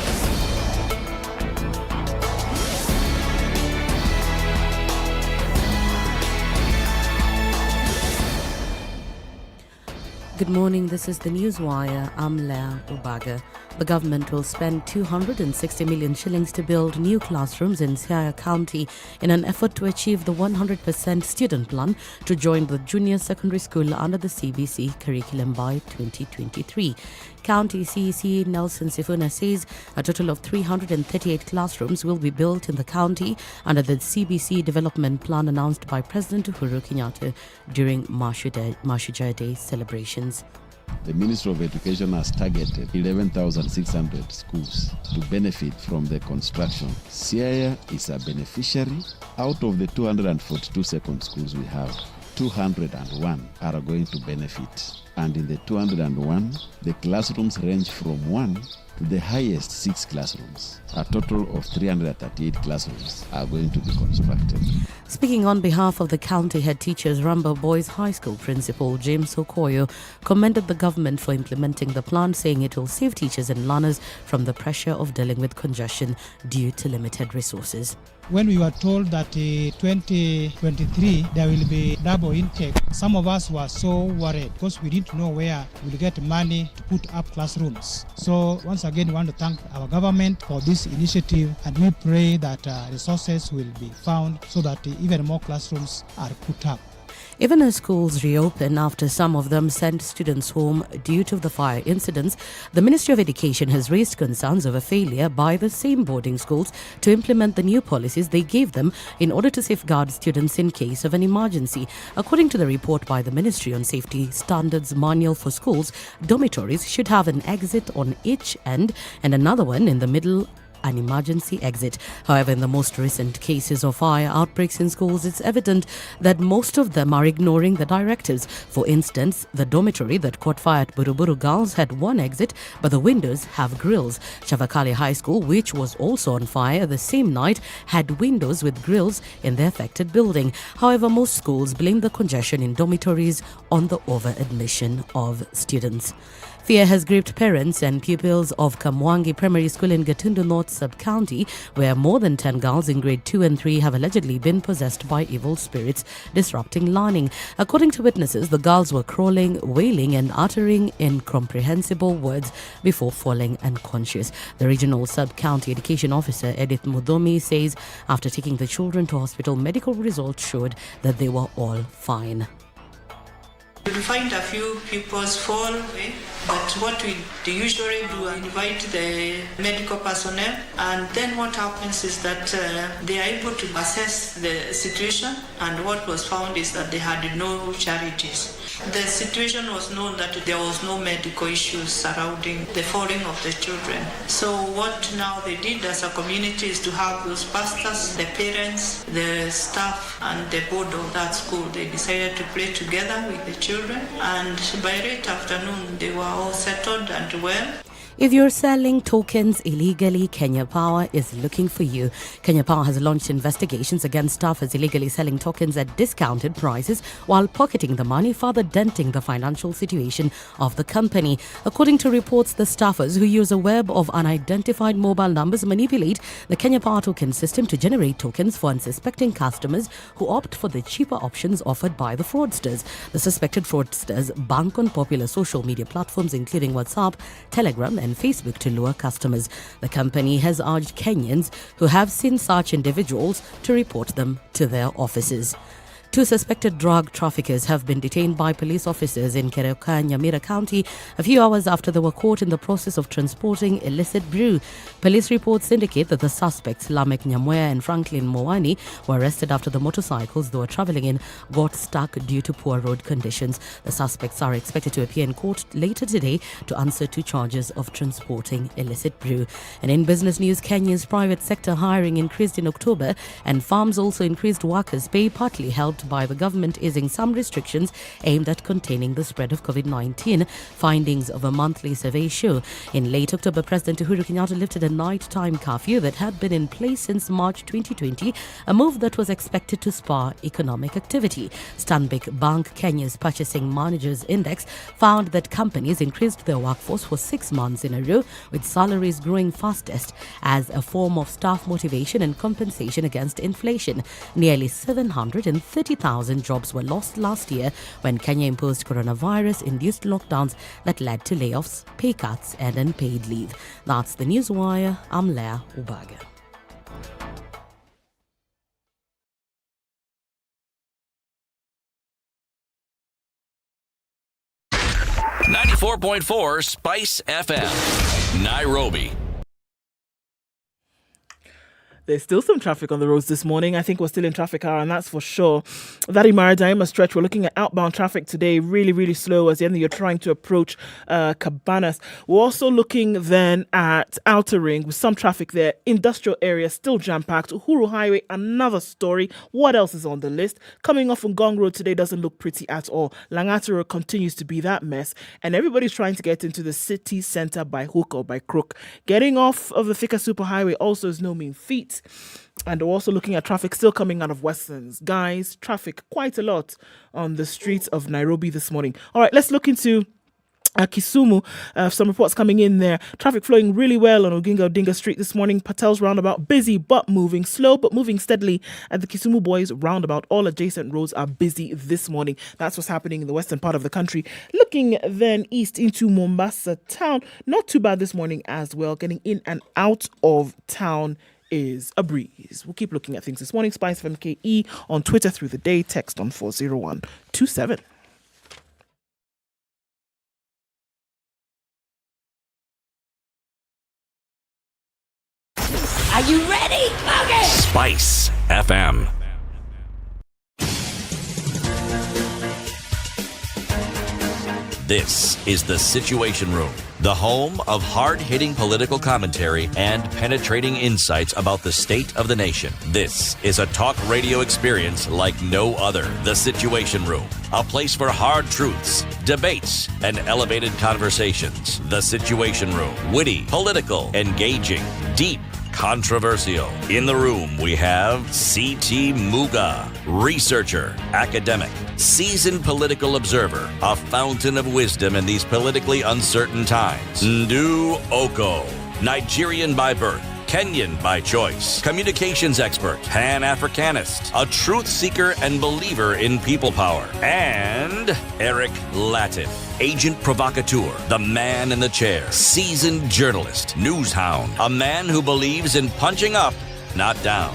Good morning, this is the Newswire. I'm Leah Ubaga. The government will spend 260 million shillings to build new classrooms in Siaya County in an effort to achieve the 100% student plan to join the junior secondary school under the CBC curriculum by 2023. County CEC Nelson Sifuna says a total of 338 classrooms will be built in the county under the CBC development plan announced by President Uhuru Kenyatta during Mashujaa Day celebrations. The Ministry of Education has targeted 11,600 schools to benefit from the construction. Siaya is a beneficiary. Out of the 242 second schools we have, 201 are going to benefit. And in the 201, the classrooms range from 1 to the highest 6 classrooms. A total of 338 classrooms are going to be constructed. Speaking on behalf of the county head teachers, Ramba Boys High School Principal James Okoyo commended the government for implementing the plan, saying it will save teachers and learners from the pressure of dealing with congestion due to limited resources. When we were told that 2023 there will be double intake, some of us were so worried because we didn't know where we'll get money to put up classrooms. So once again, we want to thank our government for this initiative, and we pray that resources will be found so that even more classrooms are put up. Even as schools reopen after some of them sent students home due to the fire incidents, the Ministry of Education has raised concerns over failure by the same boarding schools to implement the new policies they gave them in order to safeguard students in case of an emergency. According to the report by the Ministry on Safety Standards Manual for Schools, dormitories should have an exit on each end and another one in the middle, an emergency exit. However, in the most recent cases of fire outbreaks in schools, it's evident that most of them are ignoring the directives. For instance, the dormitory that caught fire at Buruburu Girls had one exit, but the windows have grills. Chavakali High School, which was also on fire the same night, had windows with grills in the affected building. However, most schools blame the congestion in dormitories on the over-admission of students. Fear has gripped parents and pupils of Kamwangi Primary School in Gatundu North Sub-County, where more than 10 girls in grade 2 and 3 have allegedly been possessed by evil spirits, disrupting learning. According to witnesses, the girls were crawling, wailing and uttering incomprehensible words before falling unconscious. The regional Sub-County Education Officer, Edith Mudhomi, says after taking the children to hospital, medical results showed that they were all fine. We find a few pupils fall, but what we usually do, invite the medical personnel, and then what happens is that they are able to assess the situation, and what was found is that they had no charities. The situation was known that there was no medical issues surrounding the falling of the children. So what now they did as a community is to have those pastors, the parents, the staff, and the board of that school. They decided to pray together with the children, and by late afternoon they were all settled and well. If you're selling tokens illegally, Kenya Power is looking for you. Kenya Power has launched investigations against staffers illegally selling tokens at discounted prices while pocketing the money, further denting the financial situation of the company. According to reports, the staffers who use a web of unidentified mobile numbers manipulate the Kenya Power token system to generate tokens for unsuspecting customers who opt for the cheaper options offered by the fraudsters. The suspected fraudsters bank on popular social media platforms including WhatsApp, Telegram, and Facebook to lure customers. The company has urged Kenyans who have seen such individuals to report them to their offices. Two suspected drug traffickers have been detained by police officers in Keroka, Nyamira County a few hours after they were caught in the process of transporting illicit brew. Police reports indicate that the suspects, Lamek Nyamwea and Franklin Moani, were arrested after the motorcycles they were travelling in got stuck due to poor road conditions. The suspects are expected to appear in court later today to answer to charges of transporting illicit brew. And in business news, Kenya's private sector hiring increased in October and farms also increased workers' pay, partly helped by the government easing some restrictions aimed at containing the spread of COVID-19. Findings of a monthly survey show. In late October, President Uhuru Kenyatta lifted a nighttime curfew that had been in place since March 2020, a move that was expected to spur economic activity. Stanbic Bank Kenya's Purchasing Managers Index found that companies increased their workforce for 6 months in a row, with salaries growing fastest as a form of staff motivation and compensation against inflation. Nearly 730,000 jobs were lost last year when Kenya imposed coronavirus-induced lockdowns that led to layoffs, pay cuts and unpaid leave. That's the Newswire. I'm Leah Ubaga. .4 Spice FM, Nairobi. There's still some traffic on the roads this morning. I think we're still in traffic hour, and that's for sure. That Imaradaima stretch, we're looking at outbound traffic today, really, really slow as you're trying to approach Cabanas. We're also looking then at Outer Ring with some traffic there. Industrial area still jam-packed. Uhuru Highway, another story. What else is on the list? Coming off from Gong Road today doesn't look pretty at all. Langata Road continues to be that mess, and everybody's trying to get into the city centre by hook or by crook. Getting off of the Thika Superhighway also is no mean feat. And we're also looking at traffic still coming out of Westlands. Guys, traffic quite a lot on the streets of Nairobi this morning. All right, let's look into Kisumu. Some reports coming in there. Traffic flowing really well on Oginga Odinga Street this morning. Patel's roundabout busy but moving. Slow but moving steadily at the Kisumu Boys roundabout. All adjacent roads are busy this morning. That's what's happening in the western part of the country. Looking then east into Mombasa town. Not too bad this morning as well. Getting in and out of town is a breeze. We'll keep looking at things this morning. SpiceFM KE on Twitter through the day. Text on 40127. Are you ready? Okay. Spice FM. This is The Situation Room, the home of hard-hitting political commentary and penetrating insights about the state of the nation. This is a talk radio experience like no other. The Situation Room, a place for hard truths, debates, and elevated conversations. The Situation Room, witty, political, engaging, deep, controversial. In the room, we have C.T. Muga, researcher, academic, seasoned political observer, a fountain of wisdom in these politically uncertain times. Ndu Okoh, Nigerian by birth, Kenyan by choice, communications expert, Pan-Africanist, a truth seeker and believer in people power, and Eric Latiff, agent provocateur, the man in the chair, seasoned journalist, news hound, a man who believes in punching up, not down.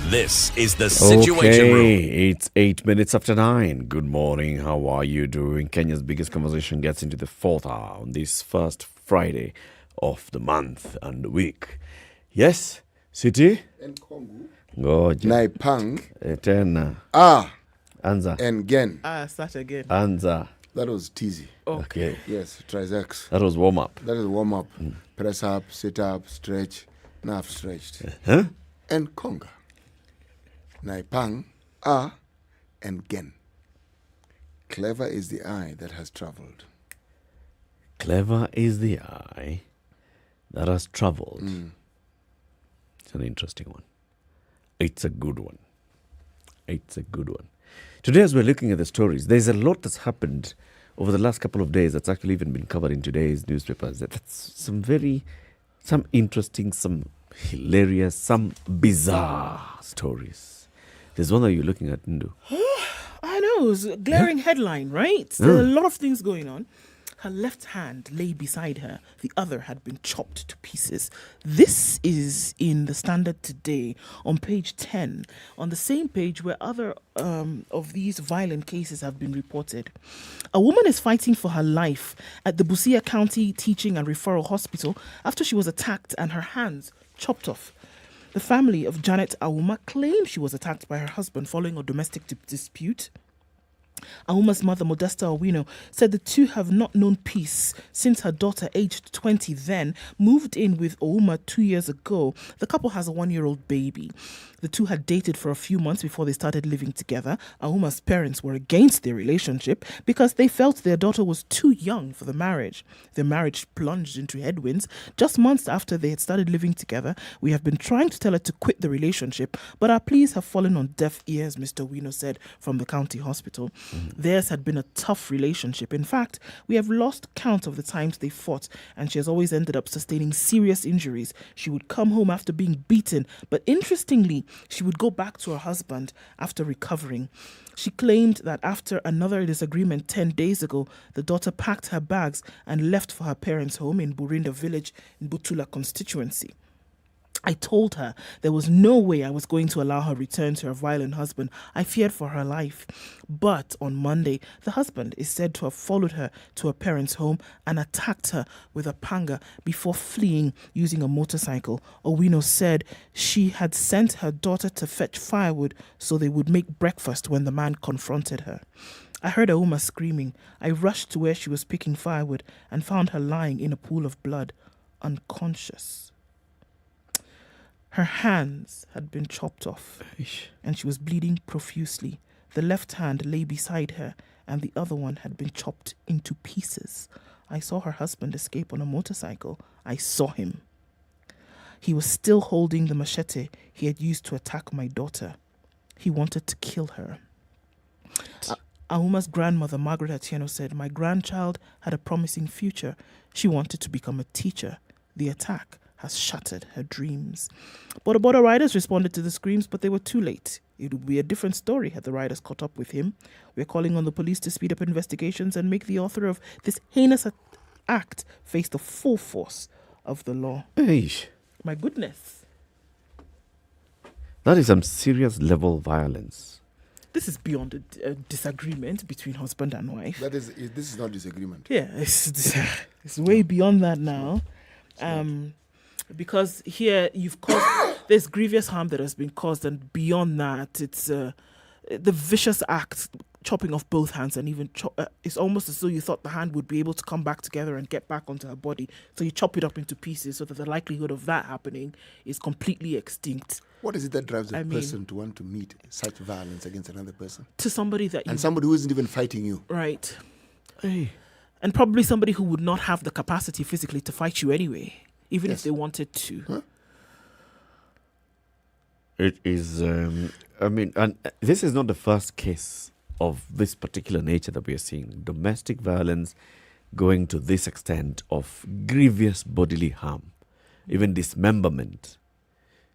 This is The Situation Room. It's 8 minutes after 9. Good morning. How are you doing? Kenya's biggest conversation gets into the fourth hour on this first Friday of the month and the week. Yes, City? Ngoja. Naipang. Tena. Anza. And Gen. Start again. Anza. That was teasy. Okay. Yes, triceps. That was warm up. That is warm up. Press up, sit up, stretch. Now I've stretched. And conga. Naipang, and Gen. Clever is the eye that has traveled. Clever is the eye that has traveled. It's an interesting one. It's a good one. It's a good one. Today, as we're looking at the stories, there's a lot that's happened over the last couple of days that's actually even been covered in today's newspapers. That's some interesting, some hilarious, some bizarre stories. There's one that you're looking at, Ndu. I know, it's a glaring headline, right? There are a lot of things going on. Her left hand lay beside her. The other had been chopped to pieces. This is in the Standard today on page 10, on the same page where other of these violent cases have been reported. A woman is fighting for her life at the Busia County Teaching and Referral Hospital after she was attacked and her hands chopped off. The family of Janet Auma claimed she was attacked by her husband following a domestic dispute. Auma's mother, Modesta Owino, said the two have not known peace since her daughter, aged 20 then, moved in with Ouma 2 years ago. The couple has a 1-year-old baby. The two had dated for a few months before they started living together. Auma's parents were against their relationship because they felt their daughter was too young for the marriage. Their marriage plunged into headwinds just months after they had started living together. We have been trying to tell her to quit the relationship, but our pleas have fallen on deaf ears, Mr. Owino said from the county hospital. Theirs had been a tough relationship. In fact, we have lost count of the times they fought, and she has always ended up sustaining serious injuries. She would come home after being beaten, but interestingly, she would go back to her husband after recovering. She claimed that after another disagreement 10 days ago, the daughter packed her bags and left for her parents' home in Burinda village in Butula constituency. I told her there was no way I was going to allow her return to her violent husband. I feared for her life. But on Monday, the husband is said to have followed her to her parents' home and attacked her with a panga before fleeing using a motorcycle. Owino said she had sent her daughter to fetch firewood so they would make breakfast when the man confronted her. I heard Auma screaming. I rushed to where she was picking firewood and found her lying in a pool of blood, unconscious. Her hands had been chopped off, and she was bleeding profusely. The left hand lay beside her, and the other one had been chopped into pieces. I saw her husband escape on a motorcycle. I saw him. He was still holding the machete he had used to attack my daughter. He wanted to kill her. Auma's grandmother, Margaret Atieno, said, "My grandchild had a promising future. She wanted to become a teacher. The attack has shattered her dreams." Border Border riders responded to the screams, but they were too late. It would be a different story had the riders caught up with him. We're calling on the police to speed up investigations and make the author of this heinous act face the full force of the law. Eish. My goodness. That is some serious level violence. This is beyond a disagreement between husband and wife. This is not disagreement. Yeah, it's way beyond that now. Because here you've caused there's grievous harm that has been caused, and beyond that, it's the vicious act, chopping off both hands, and even it's almost as though you thought the hand would be able to come back together and get back onto her body, so you chop it up into pieces, so that the likelihood of that happening is completely extinct. What is it that drives a person to want to meet such violence against another person? To somebody that and somebody who isn't even fighting you, right? Hey. And probably somebody who would not have the capacity physically to fight you anyway, even if they wanted to. Huh? It is, and this is not the first case of this particular nature that we are seeing. Domestic violence going to this extent of grievous bodily harm, even dismemberment.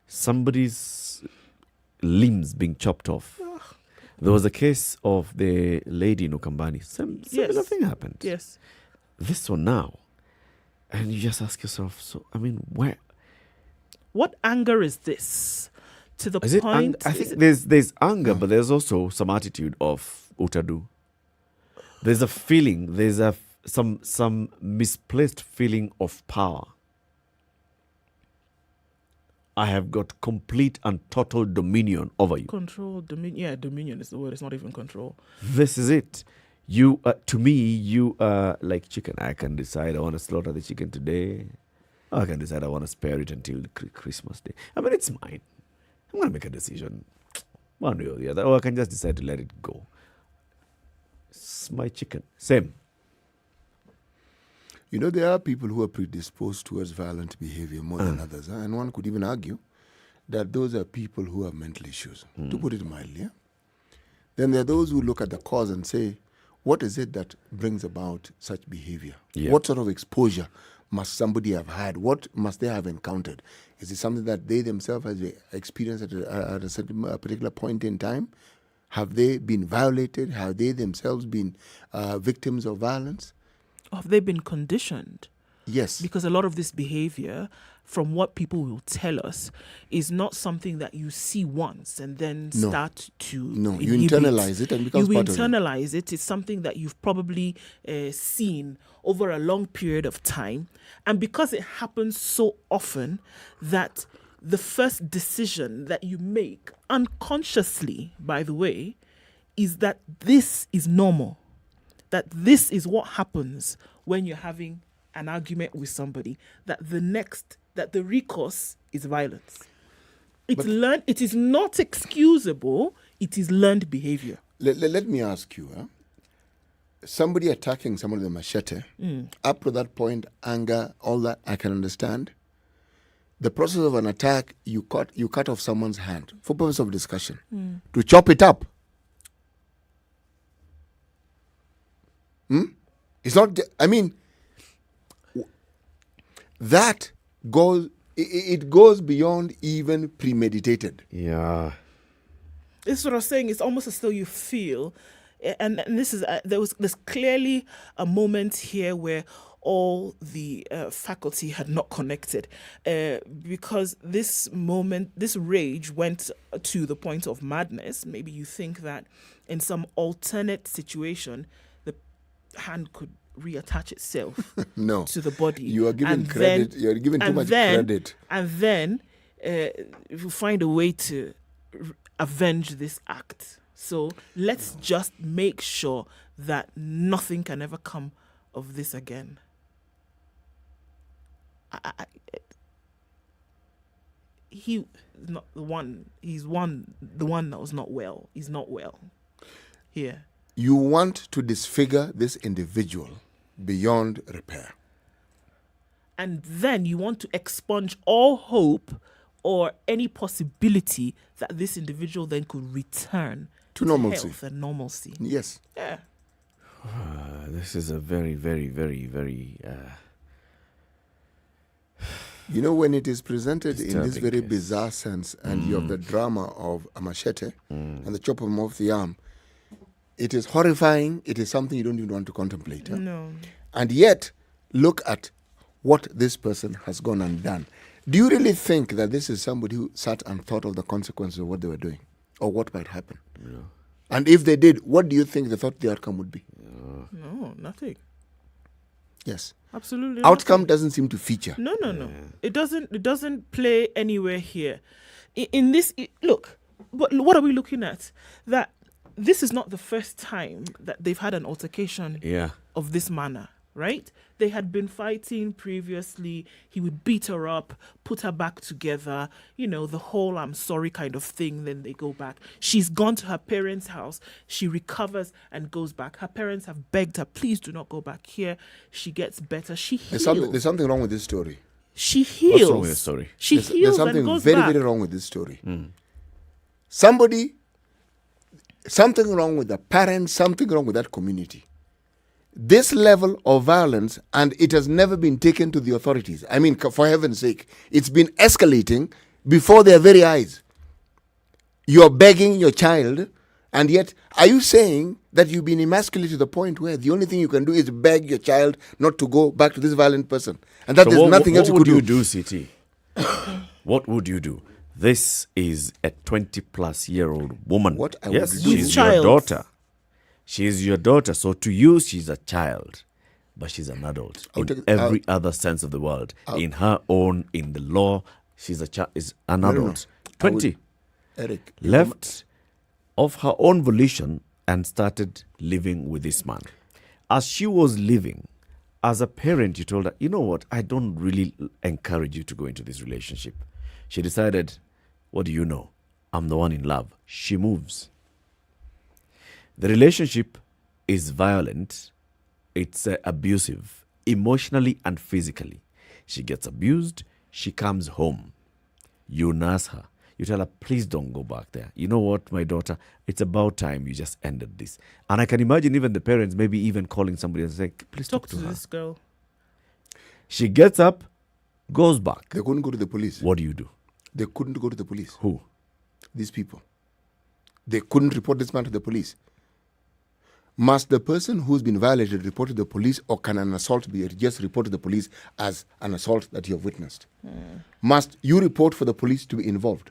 Somebody's limbs being chopped off. There was a case of the lady in Ukambani. Similar thing happened. Yes. This one now. And you just ask yourself, where? What anger is this? To the Is point... I think there's anger, but there's also some attitude of utadu. There's a feeling, there's some misplaced feeling of power. I have got complete and total dominion over you. Dominion is the word. It's not even control. This is it. You, to me, you are like chicken. I can decide I want to slaughter the chicken today. Or I can decide I want to spare it until Christmas Day. It's mine. I'm going to make a decision one way or the other. Or I can just decide to let it go. It's my chicken. Same. You know, there are people who are predisposed towards violent behavior more than others. And one could even argue that those are people who have mental issues, to put it mildly. Then there are those who look at the cause and say, what is it that brings about such behavior? Yeah. What sort of exposure must somebody have had? What must they have encountered? Is it something that they themselves have experienced at a certain particular point in time? Have they been violated? Have they themselves been victims of violence? have they been conditioned? Yes. Because a lot of this behavior, from what people will tell us, is not something that you see once and then start to you internalize it and becomes part of it. You internalize it. It's something that you've probably seen over a long period of time. And because it happens so often that the first decision that you make, unconsciously, by the way, is that this is normal. That this is what happens when you're having an argument with somebody, that the recourse is violence. It's learned. It is not excusable. It is learned behavior. Let me ask you, somebody attacking someone with a machete, up to that point, anger, all that, I can understand. The process of an attack, you cut off someone's hand for purpose of discussion. To chop it up. It's not, that goes, it goes beyond even premeditated. Yeah. This is what I was saying. It's almost as though you feel, and this is, there's clearly a moment here where all the faculty had not connected, because this rage went to the point of madness. Maybe you think that in some alternate situation, the hand could reattach itself to the body. You are giving credit. You are giving too much credit. And then you find a way to avenge this act. So let's just make sure that nothing can ever come of this again. He's not the one. He's the one that was not well. He's not well. Here. You want to disfigure this individual beyond repair. And then you want to expunge all hope or any possibility that this individual then could return to normalcy. Health and normalcy. Yes. Yeah. This is a very, very, very, very... when it is presented in this very case. bizarre sense, and you have the drama of a machete and the chop him off the arm, it is horrifying. It is something you don't even want to contemplate. No. And yet, look at what this person has gone and done. Do you really think that this is somebody who sat and thought of the consequences of what they were doing or what might happen? Yeah. And if they did, what do you think they thought the outcome would be? No, nothing. Yes. Absolutely. Outcome nothing. doesn't seem to feature. No. It doesn't play anywhere here. In this, look, but what are we looking at? That this is not the first time that they've had an altercation of this manner, right? They had been fighting previously. He would beat her up, put her back together, the whole I'm sorry kind of thing. Then they go back. She's gone to her parents' house. She recovers and goes back. Her parents have begged her, please do not go back here. She gets better. She heals. There's something wrong with this story. She heals. What's wrong with the story? She heals There's and goes something back. very wrong with this story. Something wrong with the parents, something wrong with that community. This level of violence, and it has never been taken to the authorities. I mean, for heaven's sake, it's been escalating before their very eyes. You're begging your child, and yet, are you saying that you've been emasculated to the point where the only thing you can do is beg your child not to go back to this violent person? And that there's nothing else you could do? What would you do, CT? What would you do? This is a 20-plus-year-old woman. What I yes, would do she's your daughter. She's your daughter. So to you, she's a child. But she's an adult in every other sense of the word. In her own, in the law, she's is an adult. 20. Eric. Left of her own volition and started living with this man. As she was living, as a parent, you told her, you know what, I don't really encourage you to go into this relationship. She decided, what do you know? I'm the one in love. She moves. The relationship is violent. It's abusive, emotionally and physically. She gets abused. She comes home. You nurse her. You tell her, please don't go back there. You know what, my daughter? It's about time you just ended this. And I can imagine even the parents maybe even calling somebody and saying, please talk to her. This girl. She gets up, goes back. They couldn't go to the police. What do you do? They couldn't go to the police. Who? These people. They couldn't report this man to the police. Must the person who's been violated report to the police, or can an assault be just reported to the police as an assault that you have witnessed? Must you report for the police to be involved?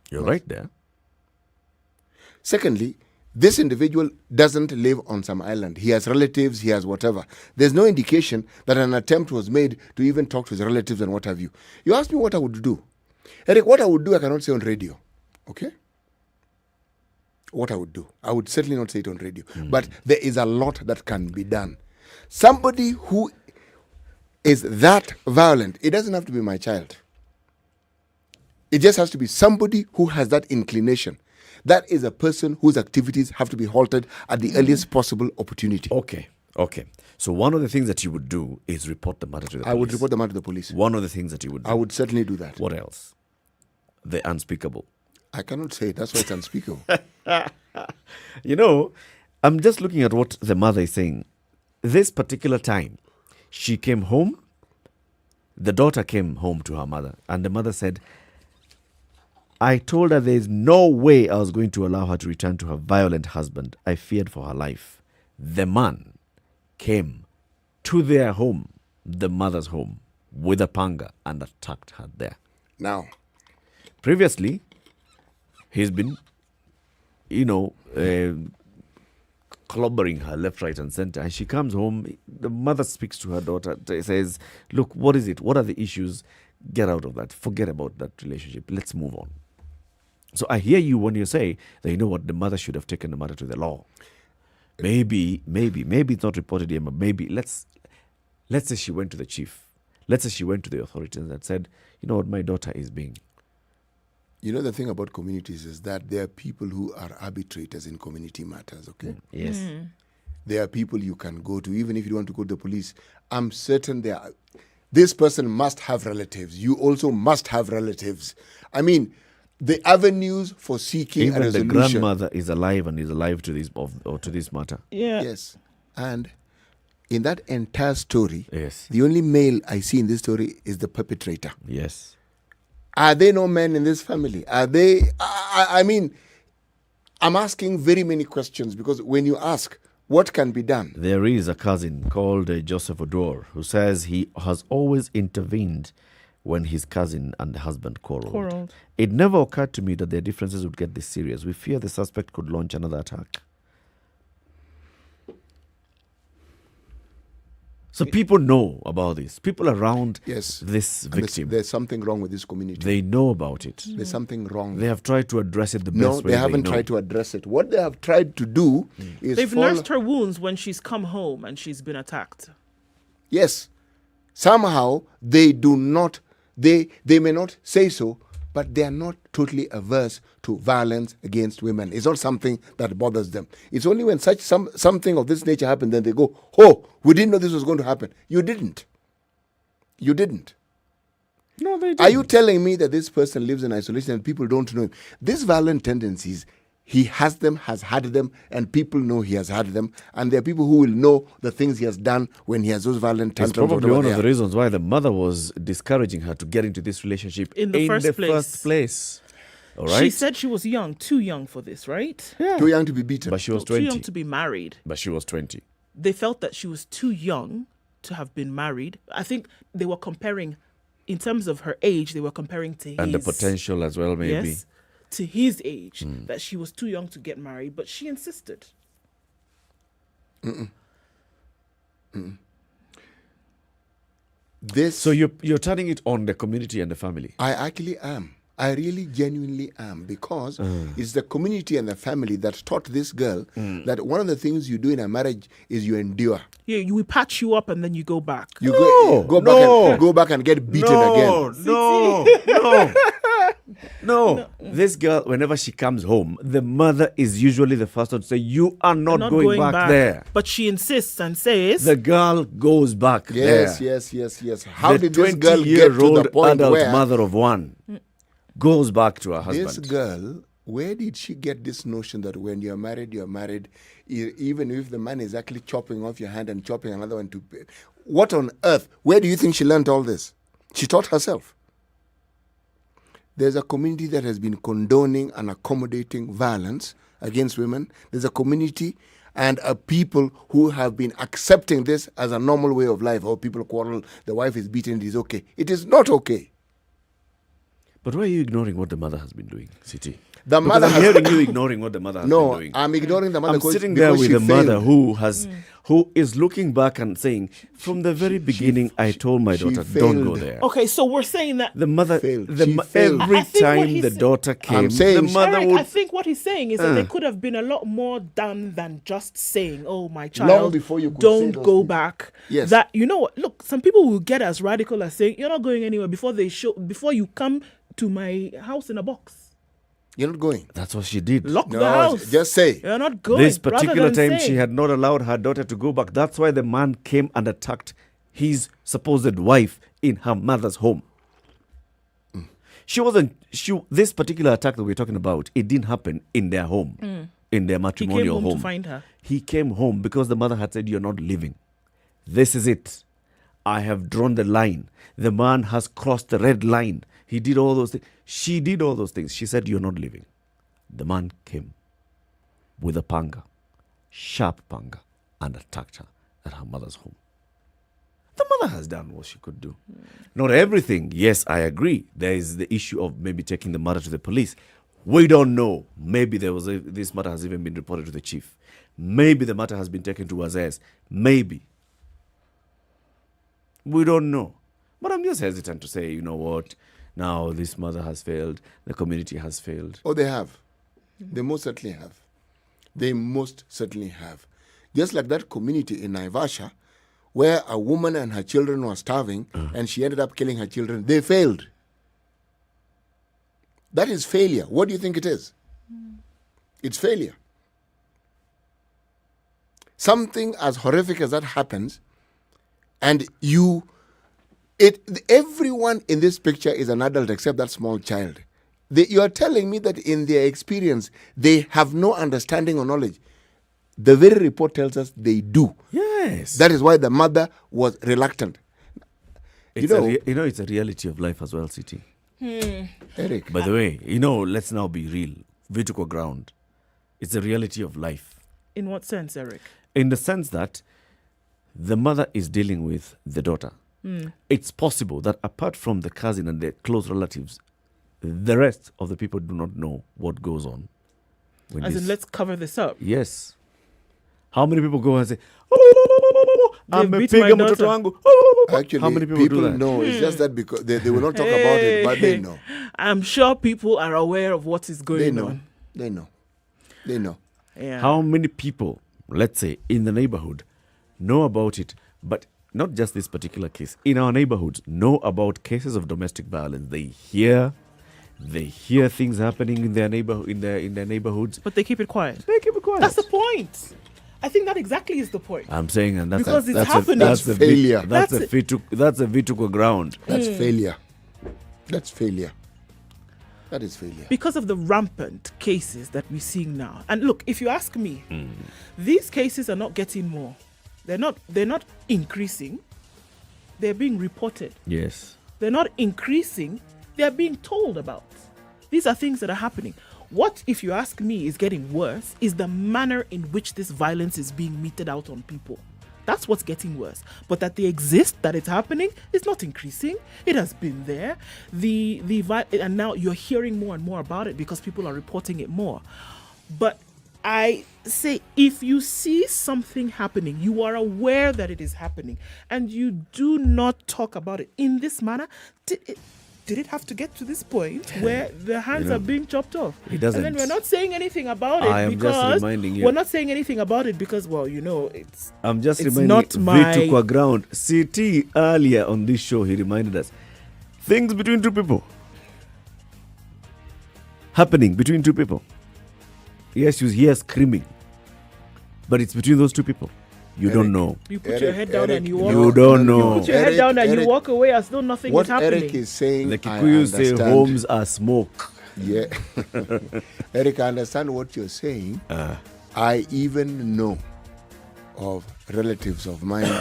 You're right there. Secondly, this individual doesn't live on some island. He has relatives, he has whatever. There's no indication that an attempt was made to even talk to his relatives and what have you. You asked me what I would do. Eric, what I would do, I cannot say on radio. Okay? What I would do. I would certainly not say it on radio. But there is a lot that can be done. Somebody who is that violent, it doesn't have to be my child. It just has to be somebody who has that inclination. That is a person whose activities have to be halted at the earliest possible opportunity. Okay. So one of the things that you would do is report the matter to the police. I would report the matter to the police. One of the things that you would do. I would certainly do that. What else? The unspeakable. I cannot say it. That's why it's unspeakable. You know, I'm just looking at what the mother is saying. This particular time, she came home. The daughter came home to her mother, and the mother said, I told her there is no way I was going to allow her to return to her violent husband. I feared for her life. The man came to their home, the mother's home, with a panga and attacked her there. Now, previously, he's been, clobbering her left, right, and center. And she comes home. The mother speaks to her daughter, says, look, what is it? What are the issues? Get out of that. Forget about that relationship. Let's move on. So I hear you when you say that, you know what, the mother should have taken the matter to the law. Maybe it's not reported here, but maybe let's say she went to the chief. Let's say she went to the authorities and said, you know what, my daughter is being. You know, the thing about communities is that there are people who are arbitrators in community matters, okay? Yes. There are people you can go to, even if you want to go to the police. I'm certain this person must have relatives. You also must have relatives. I mean, the avenues for seeking even a resolution. The grandmother is alive and is alive to this matter. Yeah. Yes. And in that entire story, yes, the only male I see in this story is the perpetrator. Yes. Are there no men in this family? Are they? I mean, I'm asking very many questions because when you ask, what can be done? There is a cousin called Joseph Odor who says he has always intervened when his cousin and the husband quarreled. It never occurred to me that their differences would get this serious. We fear the suspect could launch another attack. So people know about this. People around this victim. There's something wrong with this community. They know about it. There's something wrong. They have tried to address it the best way. No, they haven't tried to address it. What they have tried to do is they've nursed her wounds when she's come home and she's been attacked. Yes. Somehow they do not, they may not say so, but they are not totally averse to violence against women. It's not something that bothers them. It's only when something of this nature happens, then they go, oh, we didn't know this was going to happen. You didn't. You didn't. No, they didn't. Are you telling me that this person lives in isolation and people don't know him? These violent tendencies, he has them, has had them, and people know he has had them. And there are people who will know the things he has done when he has those violent tantrums. It's probably one of the reasons why the mother was discouraging her to get into this relationship in the first place. All right? She said she was young, too young for this, right? Yeah. Too young to be beaten. But she was 20. Too young to be married. But she was 20. They felt that she was too young to have been married. I think they were comparing, in terms of her age, they were comparing to his. And the potential as well, maybe. Yes, to his age, that she was too young to get married, but she insisted. So you're turning it on the community and the family? I actually am. I really genuinely am, because it's the community and the family that taught this girl that one of the things you do in a marriage is you endure. Yeah, we patch you up and then you go back. You go back and get beaten again. No. This girl, whenever she comes home, the mother is usually the first one to say, you are not going back there. But she insists and says... The girl goes back there. Yes. How did this girl get to the 20-year-old point adult where... mother of one goes back to her husband? This girl, where did she get this notion that when you're married, even if the man is actually chopping off your hand and chopping another one to... What on earth? Where do you think she learned all this? She taught herself. There's a community that has been condoning and accommodating violence against women. There's a community and a people who have been accepting this as a normal way of life. Or people quarrel, the wife is beaten, it is okay. It is not okay. But why are you ignoring what the mother has been doing, Siti? The because mother I'm hearing you ignoring what the mother has been doing. No, I'm ignoring the mother. I'm sitting there with the mother who is looking back and saying, from the very beginning, I told my daughter, don't go there. Okay, so we're saying that the mother failed. Every time the daughter came, the mother Eric, would. I think what he's saying is that there could have been a lot more done than just saying, "Oh, my Long child, before you could don't say those go things. back." Yes. That you know what? Look, some people will get as radical as saying, "You're not going anywhere before you come to my house in a box." You're not going. That's what she did. Lock the house. Just say. You're not going. This particular rather than time, saying. she had not allowed her daughter to go back. That's why the man came and attacked his supposed wife in her mother's home. She wasn't. This particular attack that we're talking about, it didn't happen in their home, in their matrimonial He came home to find her. He came home because the mother had said, "You're not leaving. This is it. I have drawn the line. The man has crossed the red line." He did all those things. She did all those things. She said, "You're not leaving." The man came with a panga, sharp panga, and attacked her at her mother's home. The mother has done what she could do. Not everything. Yes, I agree. There is the issue of maybe taking the matter to the police. We don't know. Maybe this matter has even been reported to the chief. Maybe the matter has been taken to Wazairs. Maybe. We don't know. But I'm just hesitant to say, you know what, now this mother has failed, the community has failed. Oh, they have. They most certainly have. They most certainly have. Just like that community in Naivasha, where a woman and her children were starving and she ended up killing her children, they failed. That is failure. What do you think it is? It's failure. Something as horrific as that happens, and everyone in this picture is an adult except that small child. You are telling me that in their experience, they have no understanding or knowledge. The very report tells us they do. Yes. That is why the mother was reluctant. It's it's a reality of life as well, City. Eric. By the way, let's now be real. Vertical ground. It's a reality of life. In what sense, Eric? In the sense that the mother is dealing with the daughter. It's possible that apart from the cousin and the close relatives, the rest of the people do not know what goes on. Let's cover this up. Yes. How many people go and say, Actually, how many people do that? know. It's just that because they will not talk about it, but they know. I'm sure people are aware of what is going on. They know. Yeah. How many people, let's say, in the neighborhood know about it, but not just this particular case, in our neighborhoods, know about cases of domestic violence. They hear things happening in their neighborhoods, but they keep it quiet. That's the point. I think that exactly is the point. I'm saying, and that's because it's happening. That's failure. That's a vertical ground. That's failure. That's failure. That is failure. Because of the rampant cases that we're seeing now. And look, if you ask me, these cases are not getting more. They're not increasing. They're being reported. Yes. They're not increasing. They're being told about. These are things that are happening. What, if you ask me, is getting worse is the manner in which this violence is being meted out on people. That's what's getting worse. But that they exist, that it's happening, is not increasing. It has been there. And now you're hearing more and more about it because people are reporting it more. But I say, if you see something happening, you are aware that it is happening, and you do not talk about it in this manner, did it have to get to this point where the hands are being chopped off? It doesn't. And then we're not saying anything about it we're not saying anything about it because, it's. I'm just it's reminding not my ground. CT earlier on this show, he reminded us things between two people happening between two people. Yes, you hear screaming, but it's between those two people. You don't know. You put your head down and you walk. You don't know. You put your head down and you walk away as though nothing is happening. What Eric is saying, the Kikuyu say homes are smoke. Yeah. Eric, I understand what you're saying. I even know of relatives of mine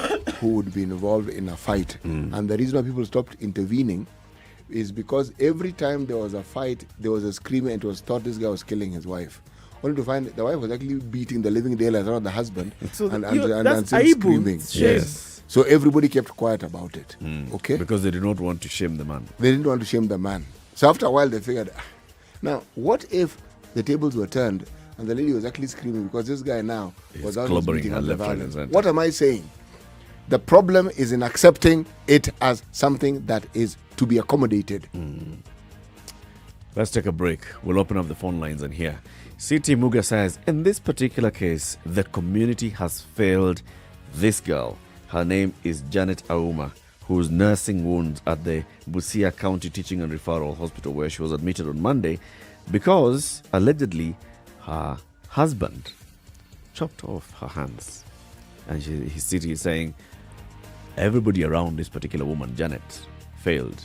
who would be involved in a fight. And the reason why people stopped intervening is because every time there was a fight, there was a scream and it was thought this guy was killing his wife. only to find the wife was actually beating the living daylights out of the husband So and that's still aibu. screaming. Yes. So everybody kept quiet about it. Okay? Because they did not want to shame the man. They didn't want to shame the man. So after a while, they figured, now, what if the tables were turned and the lady was actually screaming because this guy now was out clobbering beating her on the left, right, and violence? center. What am I saying? The problem is in accepting it as something that is to be accommodated. Let's take a break. We'll open up the phone lines and hear. CT Muga says, in this particular case, the community has failed this girl. Her name is Janet Auma, who's nursing wounds at the Busia County Teaching and Referral Hospital, where she was admitted on Monday because allegedly her husband chopped off her hands. And his city is saying everybody around this particular woman, Janet, failed.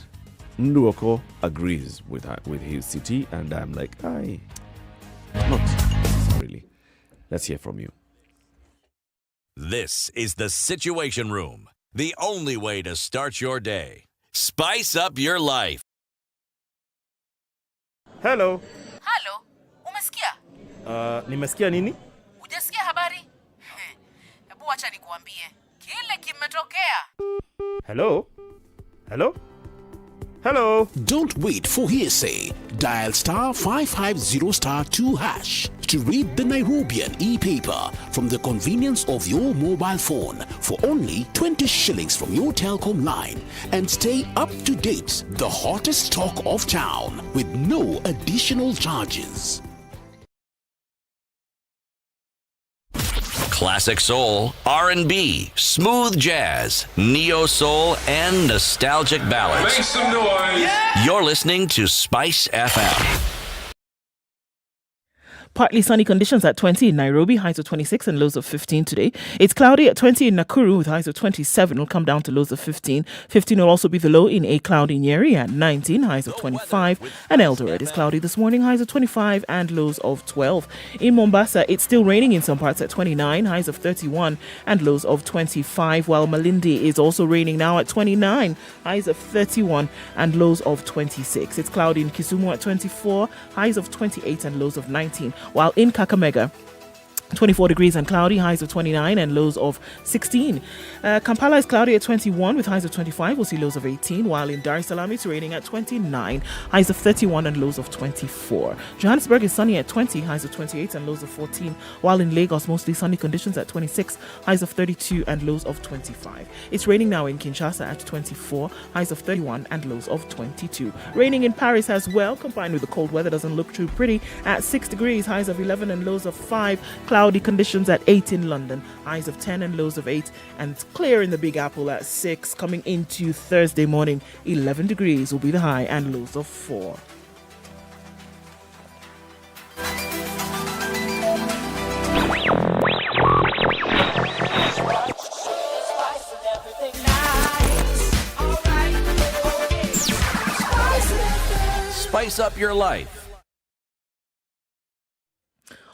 Ndu Okoh agrees with his city, and I'm like, not really. Let's hear from you. This is the Situation Room, the only way to start your day. Spice up your life. Hello. Halo, umesikia? Nimesikia nini? Hujasikia habari? Hebu acha nikuambie. Kile kimetokea. Hello? Hello? Hello? Don't wait for hearsay. Dial star 550 star 2 hash to read the Nairobian e-paper from the convenience of your mobile phone for only 20 shillings from your telecom line and stay up to date. The hottest talk of town with no additional charges. Classic soul, R&B, smooth jazz, neo soul, and nostalgic ballads. Make some noise. Yeah. You're listening to Spice FM. Partly sunny conditions at 20 in Nairobi, highs of 26 and lows of 15 today. It's cloudy at 20 in Nakuru with highs of 27. It'll come down to lows of 15. 15 will also be the low in a cloudy Nyeri at 19, highs of 25. And Eldoret is cloudy this morning, highs of 25 and lows of 12. In Mombasa, it's still raining in some parts at 29, highs of 31 and lows of 25. While Malindi is also raining now at 29, highs of 31 and lows of 26. It's cloudy in Kisumu at 24, highs of 28 and lows of 19. While in Kakamega, 24 degrees and cloudy, highs of 29 and lows of 16. Kampala is cloudy at 21 with highs of 25. We'll see lows of 18. While in Dar es Salaam, it's raining at 29, highs of 31 and lows of 24. Johannesburg is sunny at 20, highs of 28 and lows of 14. While in Lagos, mostly sunny conditions at 26, highs of 32 and lows of 25. It's raining now in Kinshasa at 24, highs of 31 and lows of 22. Raining in Paris as well, combined with the cold weather, doesn't look too pretty at 6 degrees, highs of 11 and lows of 5. Cloudy conditions at 8 in London, highs of 10 and lows of 8, and it's clear in the Big Apple at 6. Coming into Thursday morning, 11 degrees will be the high and lows of 4. Spice up your life.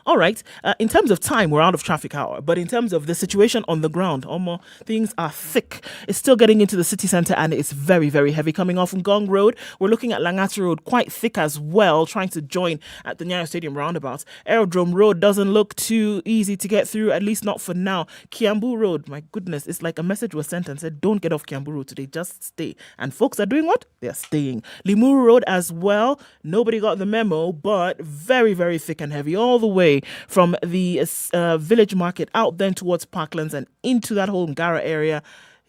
All right. In terms of time, we're out of traffic hour. But in terms of the situation on the ground, things are thick. It's still getting into the city centre and it's very, very heavy. Coming off Ngong Road, we're looking at Langata Road, quite thick as well, trying to join at the Nyeri Stadium roundabout. Aerodrome Road doesn't look too easy to get through, at least not for now. Kiambu Road, my goodness, it's like a message was sent and said, don't get off Kiambu Road today, just stay. And folks are doing what? They're staying. Limuru Road as well. Nobody got the memo, but very, very thick and heavy all the way from the village market out then towards Parklands and into that whole Ngara area.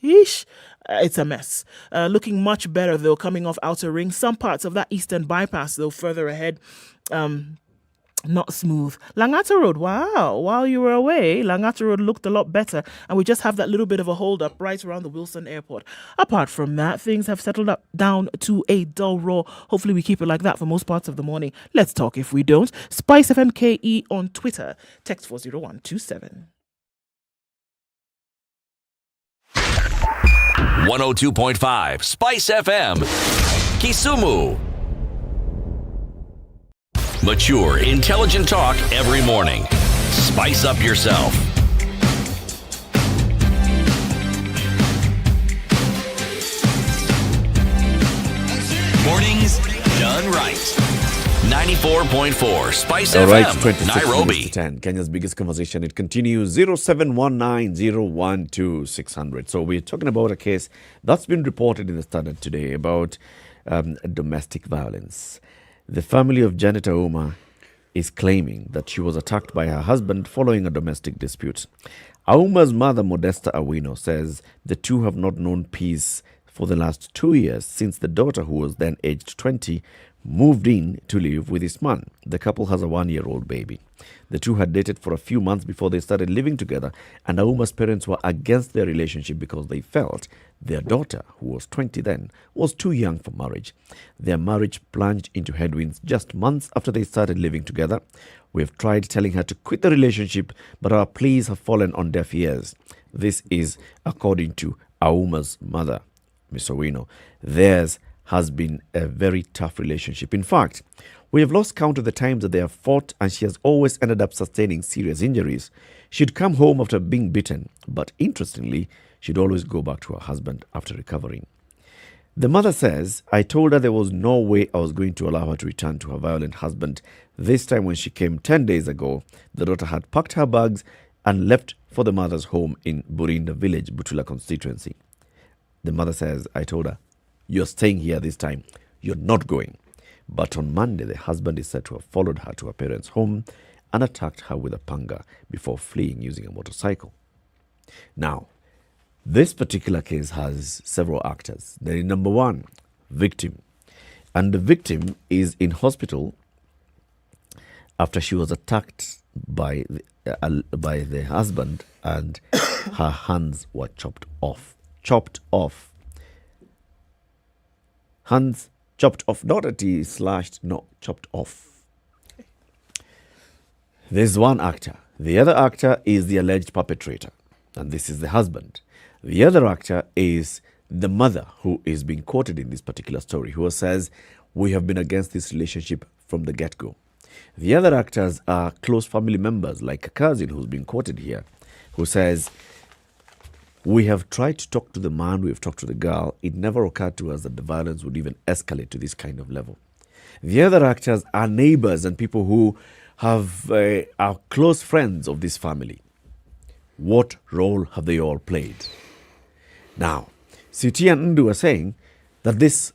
Yeesh. It's a mess. Looking much better though, coming off Outer Ring. Some parts of that eastern bypass though further ahead, not smooth. Langata Road, wow. While you were away, Langata Road looked a lot better. And we just have that little bit of a hold up right around the Wilson Airport. Apart from that, things have settled up down to a dull roar. Hopefully we keep it like that for most parts of the morning. Let's talk if we don't. SpiceFM KE on Twitter. Text 40127. 102.5 Spice FM, Kisumu. Mature, intelligent talk every morning. Spice up yourself. Mornings done right. 94.4 Spice All right, FM, 26 Nairobi. minutes to 10. Kenya's biggest conversation. It continues 0719012600. So we're talking about a case that's been reported in the Standard today about domestic violence. The family of Janet Auma is claiming that she was attacked by her husband following a domestic dispute. Auma's mother, Modesta Awino, says the two have not known peace for the last 2 years since the daughter, who was then aged 20, moved in to live with his man. The couple has a 1-year-old baby. The two had dated for a few months before they started living together, and Auma's parents were against their relationship because they felt their daughter, who was 20 then, was too young for marriage. Their marriage plunged into headwinds just months after they started living together. We have tried telling her to quit the relationship, but our pleas have fallen on deaf ears. This is according to Auma's mother, Miss Owino. Theirs has been a very tough relationship. In fact, we have lost count of the times that they have fought, and she has always ended up sustaining serious injuries. She'd come home after being beaten, but interestingly, she'd always go back to her husband after recovering. The mother says, I told her there was no way I was going to allow her to return to her violent husband. This time when she came 10 days ago, the daughter had packed her bags and left for the mother's home in Burinda village, Butula constituency. The mother says, I told her, you're staying here this time. You're not going. But on Monday, the husband is said to have followed her to her parents' home and attacked her with a panga before fleeing using a motorcycle. Now, this particular case has several actors. There is number one, victim. And the victim is in hospital after she was attacked by the husband, and her hands were chopped off. Hands chopped off, not that he slashed, no, chopped off. There's one actor. The other actor is the alleged perpetrator, and this is the husband. The other actor is the mother, who is being quoted in this particular story, who says, we have been against this relationship from the get-go. The other actors are close family members, like a cousin who's been quoted here, who says, we have tried to talk to the man, we have talked to the girl. It never occurred to us that the violence would even escalate to this kind of level. The other actors are neighbors and people who are close friends of this family. What role have they all played? Now, Siti and Ndu are saying that there's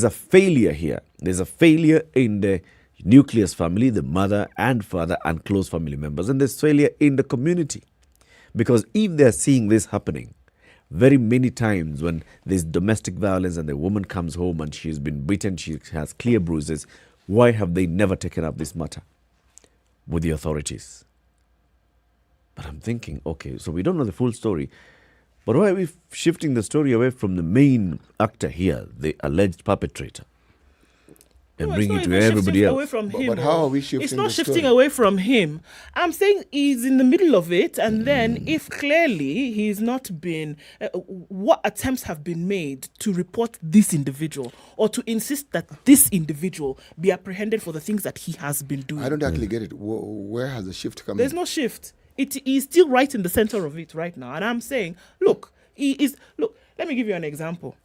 a failure here. There's a failure in the nucleus family, the mother and father and close family members, and there's failure in the community. Because if they're seeing this happening, very many times when there's domestic violence and the woman comes home and she's been beaten, she has clear bruises, why have they never taken up this matter with the authorities? But I'm thinking, okay, so we don't know the full story, but why are we shifting the story away from the main actor here, the alleged perpetrator? And bring it to everybody else. Away from him, but how are we shifting? It's not shifting away from him. I'm saying he's in the middle of it, and then if clearly he's not been, what attempts have been made to report this individual or to insist that this individual be apprehended for the things that he has been doing? I don't actually get it. Where has the shift come? There's no shift. He's still right in the center of it right now, and I'm saying, look, let me give you an example.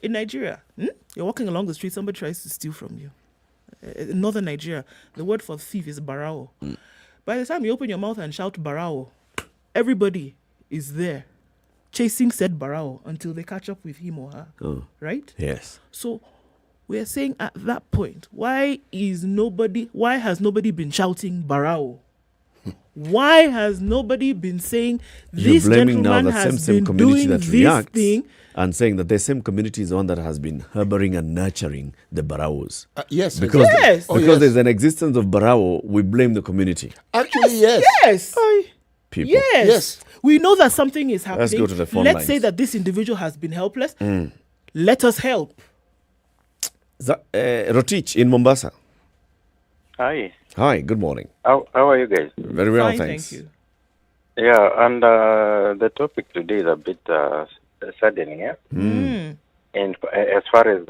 In Nigeria, you're walking along the street, somebody tries to steal from you. In northern Nigeria, the word for thief is barao. By the time you open your mouth and shout barao, everybody is there chasing said barao until they catch up with him or her. Right? Yes. So we're saying at that point, why has nobody been shouting barao? Why has nobody been saying this gentleman has been doing this thing? And saying that the same community is the one that has been harboring and nurturing the baraos. Yes. Because, yes. because there's an existence of barao, we blame the community. Actually, yes. Yes. People. Yes. We know that something is happening. Let's go to the phone Let's lines. say that this individual has been helpless. Let us help. Rotich in Mombasa. Hi. Hi, good morning. How are you guys? Very well, Fine, thanks. thank you. Yeah, and the topic today is a bit saddening, yeah? Mm. And as far as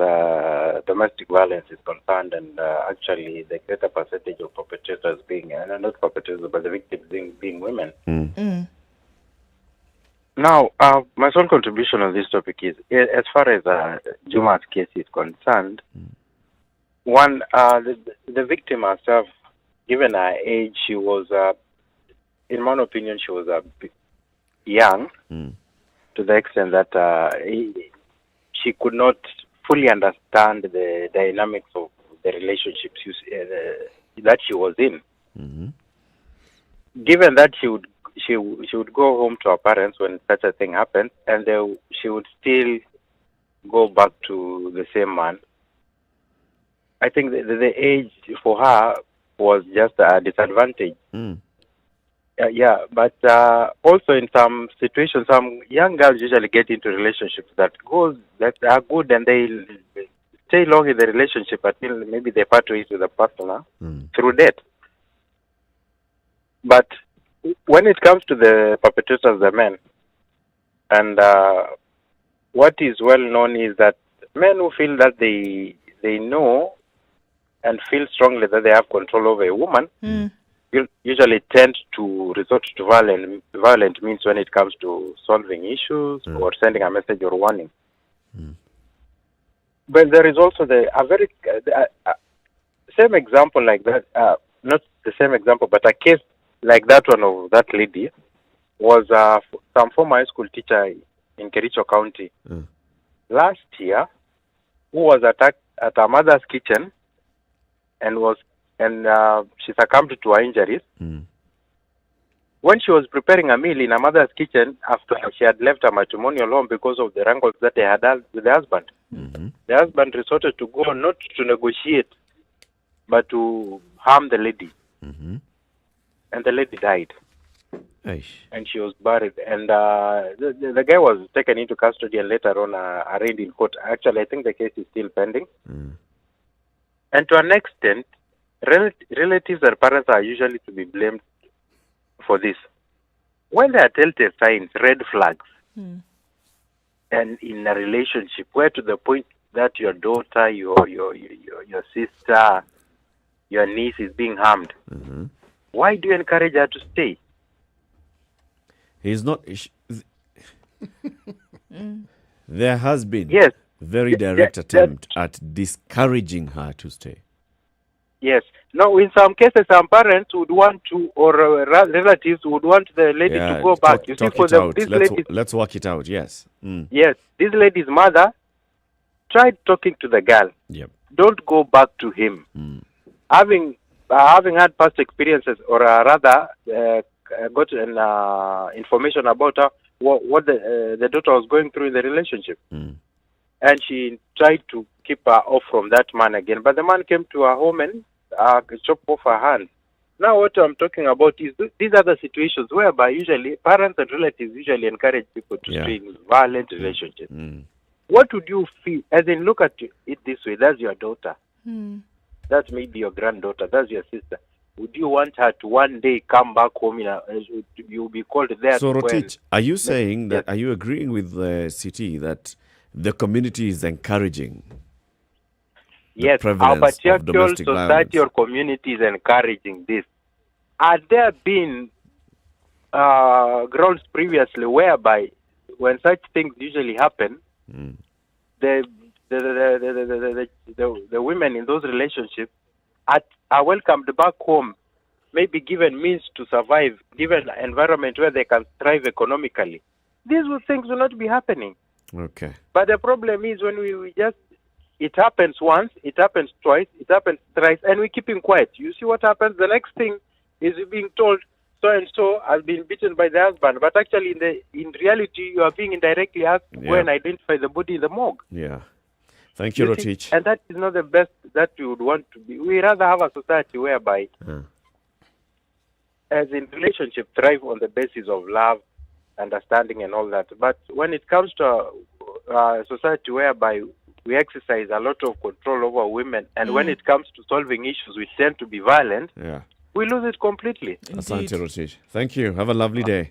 domestic violence is concerned, and actually the greater percentage of perpetrators being, not perpetrators, but the victims being women. Mm. Now, my sole contribution on this topic is, as far as Juma's case is concerned, One, the victim herself, given her age, she was, in my opinion, she was young to the extent that she could not fully understand the dynamics of the relationships that she was in. Given that she would go home to her parents when such a thing happened, and she would still go back to the same man. I think the age for her was just a disadvantage. But also in some situations, some young girls usually get into relationships that are good, and they stay long in the relationship until maybe they part ways with the partner through death. But when it comes to the perpetrators, the men, and what is well known is that men who feel that they know and feel strongly that they have control over a woman usually tend to resort to violent means when it comes to solving issues or sending a message or warning. But there is also a very same example like that, not the same example, but a case like that one of that lady was some former high school teacher in Kericho County last year who was attacked at her mother's kitchen and she succumbed to her injuries. When she was preparing a meal in her mother's kitchen after she had left her matrimonial home because of the wrangles that they had with the husband, the husband resorted to go not to negotiate but to harm the lady. And the lady died. And she was buried. And the guy was taken into custody and later on arraigned in court. Actually, I think the case is still pending. And to an extent, relatives and parents are usually to be blamed for this. When there are telltale signs, red flags, and in a relationship, where to the point that your daughter, your sister, your niece is being harmed, why do you encourage her to stay? He's not. There has been very direct attempt at discouraging her to stay. Yes. No, in some cases, some parents would want to, or relatives would want the lady to go back. You see, for let's work it out. Yes. Yes, this lady's mother tried talking to the girl. Don't go back to him. Having had past experiences, or rather gotten information about her, what the daughter was going through in the relationship. And she tried to keep her off from that man again. But the man came to her home and chopped off her hand. Now what I'm talking about is these are the situations whereby usually parents and relatives usually encourage people to stay in violent relationships. What would you feel? As in, look at it this way. That's your daughter. That's maybe your granddaughter. That's your sister. Would you want her to one day come back home? You'll be called there. So, Rotich, are you saying that? Are you agreeing with the city that the community is encouraging? Yes, our patriarchal society or community is encouraging this. Had there been grounds previously whereby when such things usually happen, the women in those relationships are welcomed back home, maybe given means to survive, given an environment where they can thrive economically, these things will not be happening. Okay. But the problem is when it happens once, it happens twice, it happens thrice, and we keep him quiet. You see what happens? The next thing is being told, so-and-so has been beaten by the husband. But actually, in reality, you are being indirectly asked to go and identify the body in the morgue. Yeah. Thank you, Rotich. And that is not the best that we would want to be. We rather have a society whereby, as in relationship, thrive on the basis of love, understanding, and all that. But when it comes to a society whereby we exercise a lot of control over women, and when it comes to solving issues, we tend to be violent, we lose it completely. Asante, Rotich. Thank you. Have a lovely day.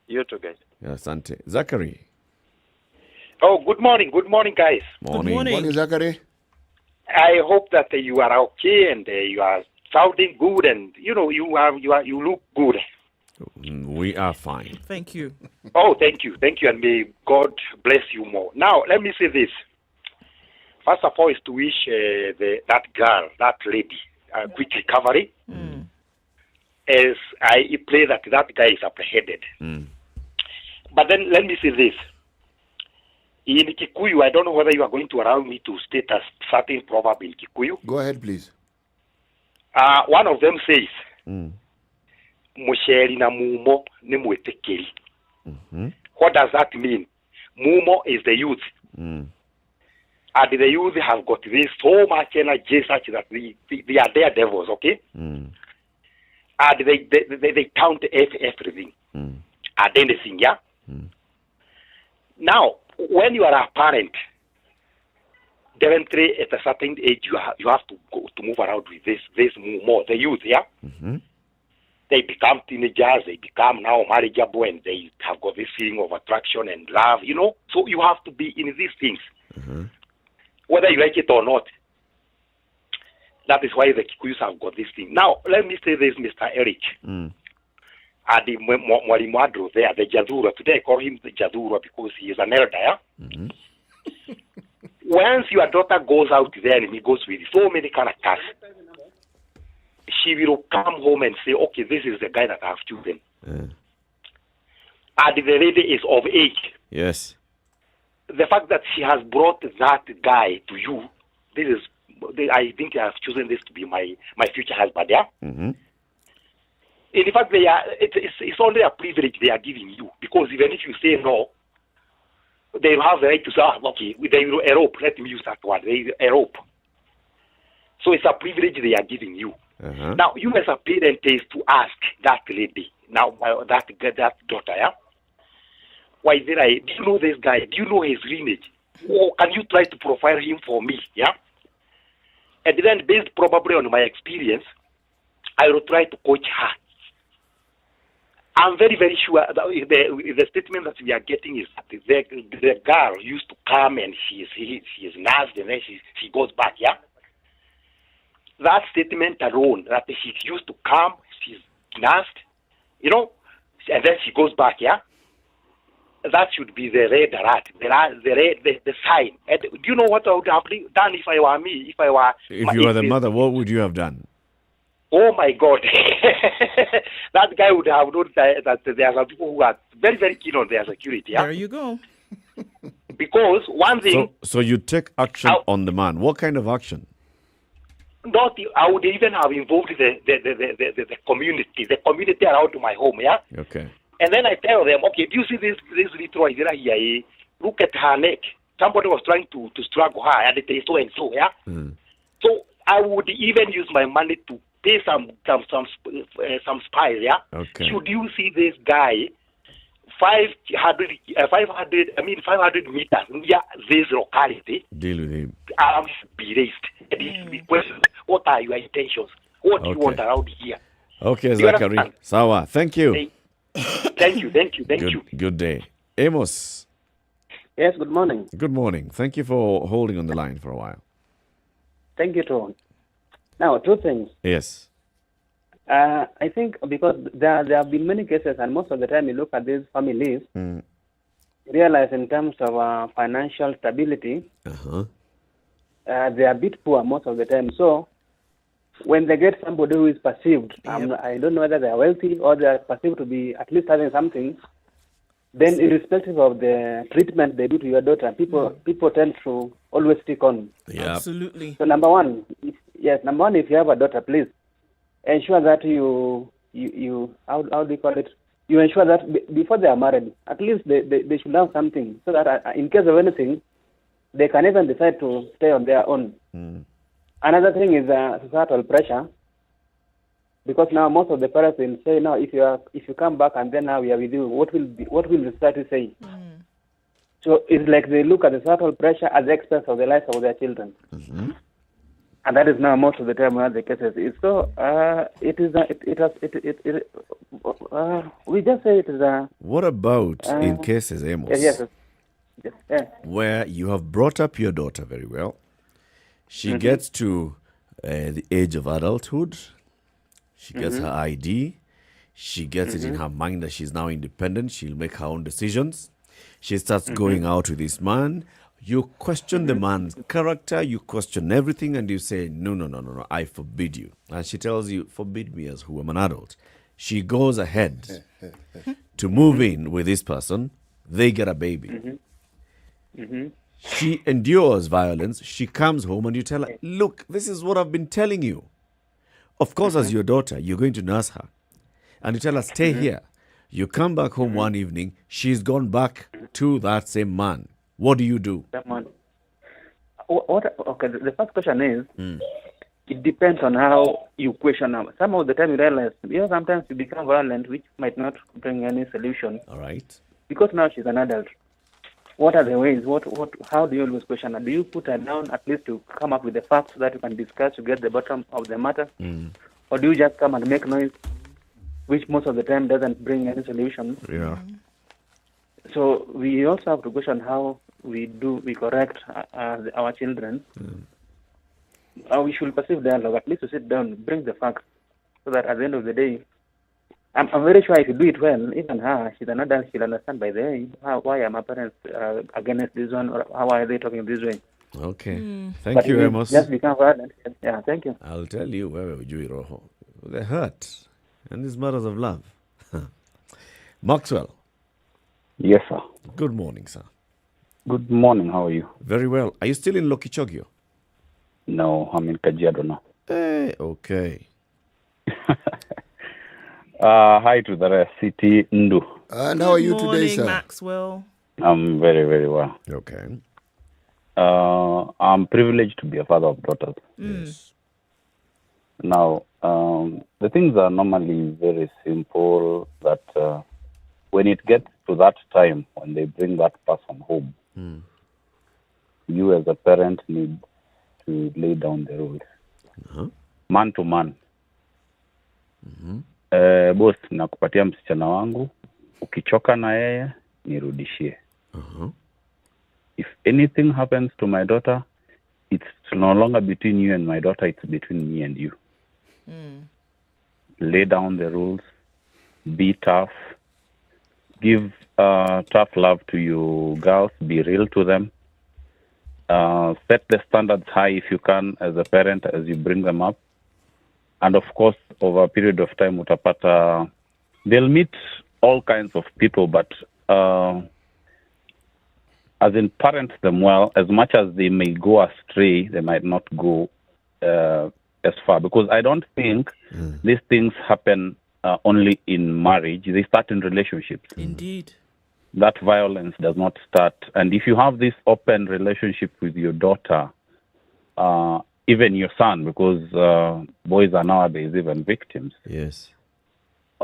You too, guys. Asante. Zachary. Oh, good morning. Good morning, guys. Morning. Good morning, Zachary. I hope that you are okay and you are sounding good, and you look good. We are fine. Thank you. Oh, thank you, and may God bless you more. Now, let me say this: first of all, is to wish that girl, that lady, a quick recovery. As I pray that guy is apprehended. But then let me say this. In Kikuyu, I don't know whether you are going to allow me to state a certain proverb in Kikuyu. Go ahead, please. One of them says, Musheri na mumo ni mwetekeri. What does that mean? Mumo is the youth. And the youth have got this so much energy such that they are daredevils, okay? And they count everything. And anything, yeah? Now, when you are a parent, definitely at a certain age, you have to go to move around with this more, the youth, yeah? They become teenagers, they become now marriageable, and they have got this feeling of attraction and love, you know? So you have to be in these things, whether you like it or not. That is why the Kikuyus have got this thing. Now, let me say this, Mr. Eric. The Mwalimu there, the Jadura. Today I call him the Jadura because he is an elder. Yeah? Once your daughter goes out there and he goes with so many kind of cars, she will come home and say, okay, this is the guy that I have chosen. And the lady is of age. Yes. The fact that she has brought that guy to you, this is, I think I have chosen this to be my future husband, yeah? In fact, it's only a privilege they are giving you, because even if you say no, they have the right to say, okay, they will elope. Let me use that word. They will elope. So it's a privilege they are giving you. Now, you as a parent is to ask that lady, now that daughter, yeah? Why did do you know this guy? Do you know his lineage? Or can you try to profile him for me, yeah? And then, based probably on my experience, I will try to coach her. I'm very, very sure that the statement that we are getting is that the girl used to come and she is nursed and then she goes back, yeah? That statement alone, that she used to come, she's nursed, you know, and then she goes back, yeah? That should be the red alert, the sign. And do you know what I would have done if I were me? If you were the mother, what would you have done? Oh my God. That guy would have known that there are some people who are very, very keen on their security. Yeah? There you go. Because one thing... So you take action on the man. What kind of action? I would even have involved the community around my home, yeah? Okay. And then I tell them, okay, do you see this little Ivira here? Look at her neck. Somebody was trying to struggle her, and it is so and so, yeah? So I would even use my money to pay some spies, yeah? Okay. Should you see this guy 500 meters near this locality, deal with him. Arms be raised. And he should be questioned. What are your intentions? What do you want around here? Okay, Zachary. Sawa. Thank you. Thank you. Good day. Amos. Yes, good morning. Good morning. Thank you for holding on the line for a while. Thank you, Tone. Now, two things. Yes. I think because there have been many cases, and most of the time you look at these families, realize in terms of financial stability, they are a bit poor most of the time. So when they get somebody who is perceived, I don't know whether they are wealthy or they are perceived to be at least having something, then irrespective of the treatment they do to your daughter, people tend to always stick on. Yeah, absolutely. So number one, if you have a daughter, please ensure that you how do you call it? You ensure that before they are married, at least they should have something, so that in case of anything, they can even decide to stay on their own. Another thing is societal pressure, because now most of the parents will say, now if you come back and then now we are with you, what will the society say? So it's like they look at the societal pressure at the expense of the lives of their children. And that is now most of the time one of the cases. So we just say it is a... What about in cases, Amos? Yes. Where you have brought up your daughter very well. She gets to the age of adulthood. She gets her ID. She gets it in her mind that she's now independent. She'll make her own decisions. She starts going out with this man. You question the man's character, you question everything, and you say, no, I forbid you. And she tells you, forbid me as who am an adult. She goes ahead to move in with this person. They get a baby. She endures violence. She comes home and you tell her, look, this is what I've been telling you. Of course, as your daughter, you're going to nurse her. And you tell her, stay here. You come back home one evening, she's gone back to that same man. What do you do? That man. Okay, the first question is, it depends on how you question them. Some of the time you realize, sometimes you become violent, which might not bring any solution. All right. Because now she's an adult. What are the ways? How do you always question her? Do you put her down at least to come up with the facts so that you can discuss to get the bottom of the matter? Or do you just come and make noise, which most of the time doesn't bring any solution? Yeah. So we also have to question how we correct our children. We should perceive dialogue, at least to sit down, bring the facts, so that at the end of the day, I'm very sure if you do it well, even her, she's an adult, she'll understand by the way, why are my parents against this one, or how are they talking this way. Okay. Thank you, Amos. Just become violent. Yeah, thank you. I'll tell you, they hurt. And these matters of love. Maxwell. Yes, sir. Good morning, sir. Good morning. How are you? Very well. Are you still in Lokichogio? No, I'm in Kajiado now. Hey, okay. Hi to the rest. City Ndu. And how are you today, sir? Maxwell. I'm very, very well. Okay. I'm privileged to be a father of daughters. Yes. Now, the things are normally very simple, that when it gets to that time, when they bring that person home, you as a parent need to lay down the rules. Man to man. Boss, nakupatia msichana wangu, ukichoka na yeye, nirudishie. If anything happens to my daughter, it's no longer between you and my daughter, it's between me and you. Lay down the rules, be tough, give tough love to your girls, be real to them. Set the standards high if you can as a parent as you bring them up. And of course, over a period of time, utapata, they'll meet all kinds of people, but as in parent them well, as much as they may go astray, they might not go as far. Because I don't think these things happen only in marriage. They start in relationships. Indeed. That violence does not start. And if you have this open relationship with your daughter, even your son, because boys are nowadays even victims. Yes.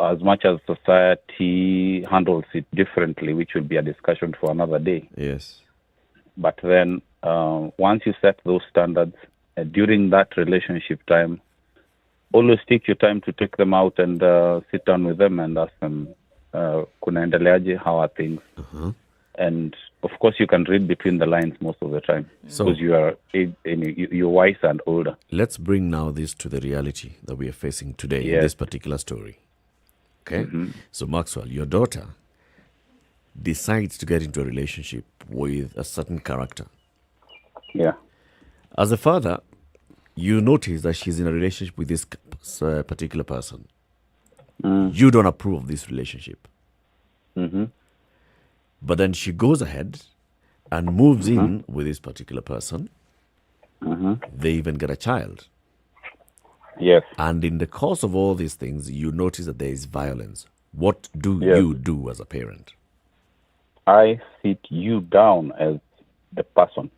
As much as society handles it differently, which will be a discussion for another day. Yes. But then once you set those standards, during that relationship time, always take your time to take them out and sit down with them and ask them, kunaendeleaje, how are things? And of course, you can read between the lines most of the time, because you're wise and older. Let's bring now this to the reality that we are facing today in this particular story. Okay? So Maxwell, your daughter decides to get into a relationship with a certain character. Yeah. As a father, you notice that she's in a relationship with this particular person. You don't approve of this relationship. But then she goes ahead and moves in with this particular person. They even get a child. Yes. And in the course of all these things, you notice that there is violence. What do you do as a parent? I sit you down as the person.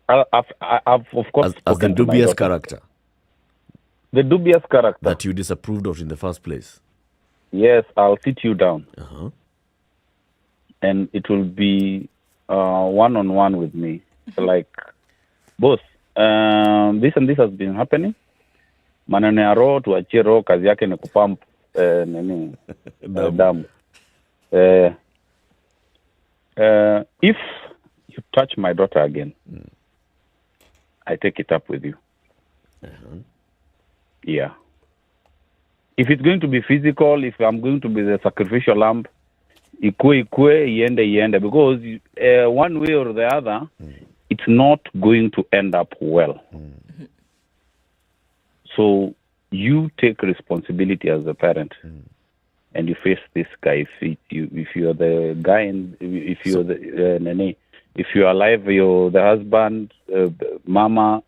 I've of course, as the dubious character. The dubious character that you disapproved of in the first place. Yes, I'll sit you down. And it will be one-on-one with me. Like, boss, this and this has been happening. Maneno ya roho, tuachie roho, kazi yake ni kupump damu. If you touch my daughter again, I take it up with you. Yeah. If it's going to be physical, if I'm going to be the sacrificial lamb, ikue iende, because one way or the other, it's not going to end up well. So you take responsibility as a parent, and you face this guy. If you're the guy, and if you're if you're alive, you're the husband, mama,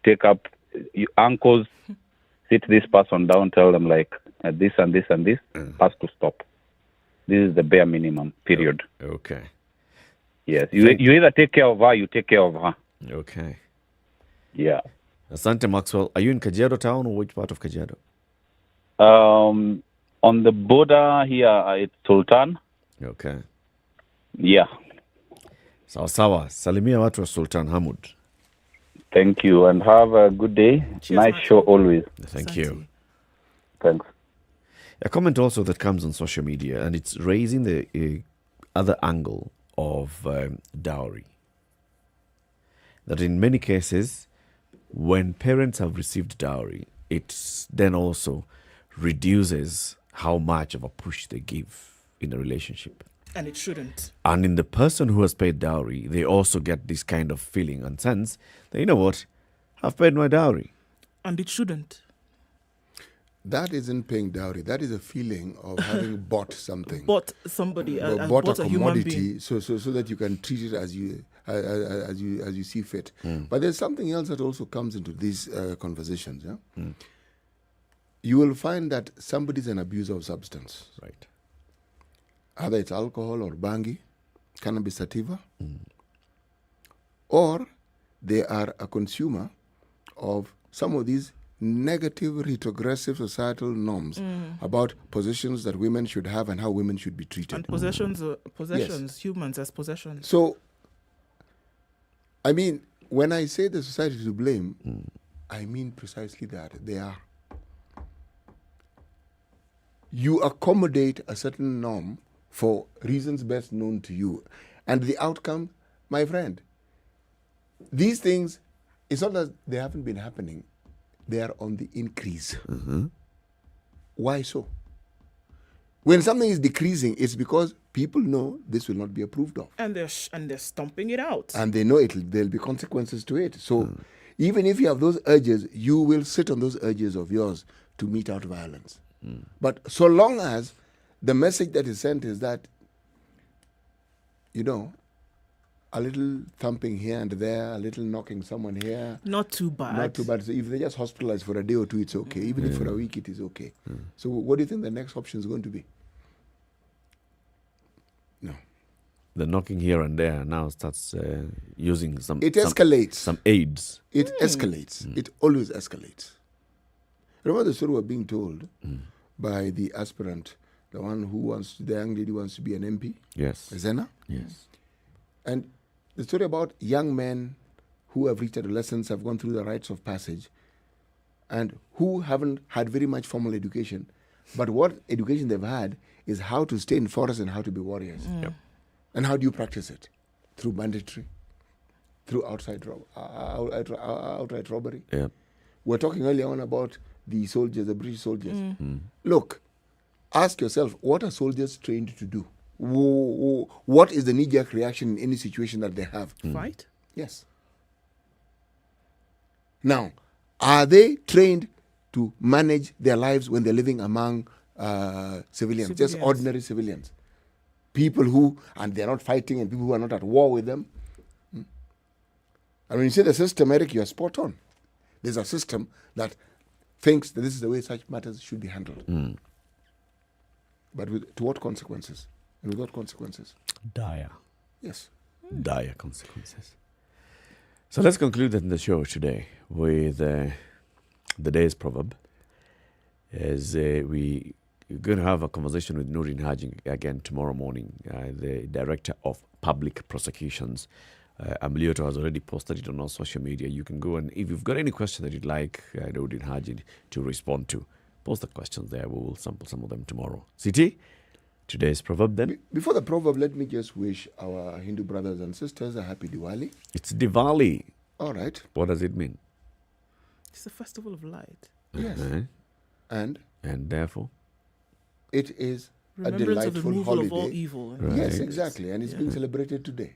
take up your uncles, sit this person down, tell them like this and this and this has to stop. This is the bare minimum, period. Okay. Yes, you either take care of her, you take care of her. Okay. Yeah. Asante Maxwell. Are you in Kajiado town or which part of Kajiado? On the border here at Sultan. Okay. Yeah. Sawa sawa. Salimia watu wa Sultan Hamud. Thank you and have a good day. Nice show always. Thank you. Thanks. A comment also that comes on social media, and it's raising the other angle of dowry. That in many cases, when parents have received dowry, it then also reduces how much of a push they give in a relationship. And it shouldn't. And in the person who has paid dowry, they also get this kind of feeling and sense that, you know what, I've paid my dowry. And it shouldn't. That isn't paying dowry. That is a feeling of having bought something. Bought somebody. Bought a a human commodity, being. so that you can treat it as you see fit. But there's something else that also comes into these conversations. Yeah, you will find that somebody's an abuser of substance. Right. Either it's alcohol or bangi, cannabis sativa, or they are a consumer of some of these negative, retrogressive societal norms about positions that women should have and how women should be treated. And possessions, humans as possessions. So, I mean, when I say the society to blame, I mean precisely that. They are. You accommodate a certain norm for reasons best known to you. And the outcome, my friend, these things, it's not that they haven't been happening. They are on the increase. Why so? When something is decreasing, it's because people know this will not be approved of. And they're stomping it out. And they know there'll be consequences to it. So even if you have those urges, you will sit on those urges of yours to mete out violence. But so long as the message that is sent is that, a little thumping here and there, a little knocking someone here. Not too bad. Not too bad. So if they just hospitalized for a day or two, it's okay. Even if for a week, it is okay. So what do you think the next option is going to be? No. The knocking here and there now starts using some... It escalates. Some aids. It escalates. It always escalates. Remember the story we're being told by the aspirant, the young lady wants to be an MP? Yes. Zena? Yes. And the story about young men who have reached adolescence, have gone through the rites of passage, and who haven't had very much formal education, but what education they've had is how to stay in forest and how to be warriors. And how do you practice it? Through banditry, through outright robbery. Yeah. We're talking earlier on about the soldiers, the British soldiers. Look, ask yourself, what are soldiers trained to do? What is the knee-jerk reaction in any situation that they have? Fight? Yes. Now, are they trained to manage their lives when they're living among civilians, just ordinary civilians? People who, and they're not fighting, and people who are not at war with them. And when you say the system, Eric, you're spot on. There's a system that thinks that this is the way such matters should be handled. But to what consequences? And with what consequences? Dire. Yes. Dire consequences. So let's conclude the show today with the day's proverb. As we're going to have a conversation with Nurin Haji again tomorrow morning, the Director of Public Prosecutions. Amilioto has already posted it on our social media. You can go, and if you've got any question that you'd like Nurin Haji to respond to, post the questions there. We will sample some of them tomorrow. CT? Today's proverb then? Before the proverb, let me just wish our Hindu brothers and sisters a happy Diwali. It's Diwali. All right. What does it mean? It's a festival of light. Yes. And therefore? It is Remembrance of the delightful removal holiday. of all evil. Yes, exactly. And it's being celebrated today.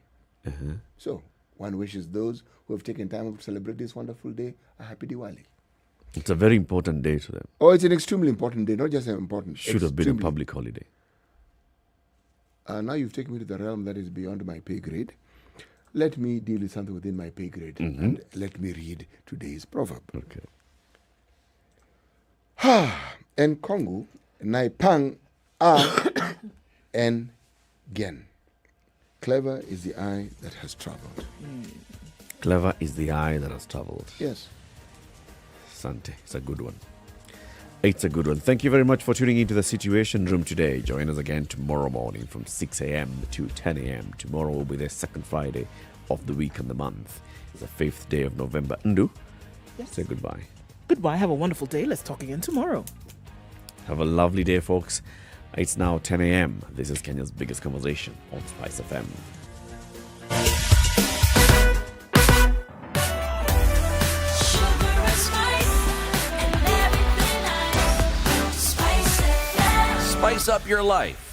So, one wishes those who have taken time to celebrate this wonderful day a happy Diwali. It's a very important day to them. Oh, it's an extremely important day, not just an important. Should have been a public holiday. Now you've taken me to the realm that is beyond my pay grade. Let me deal with something within my pay grade, and let me read today's proverb. Okay. En Kongu, naipang a en gen. Clever is the eye that has traveled. Clever is the eye that has traveled. Yes. Sante, it's a good one. It's a good one. Thank you very much for tuning into the Situation Room today. Join us again tomorrow morning from 6 a.m. to 10 a.m. Tomorrow will be the second Friday of the week and the month. It's the 5th day of November. Ndu, say goodbye. Goodbye. Have a wonderful day. Let's talk again tomorrow. Have a lovely day, folks. It's now 10 a.m. This is Kenya's biggest conversation on SpiceFM. Spice up your life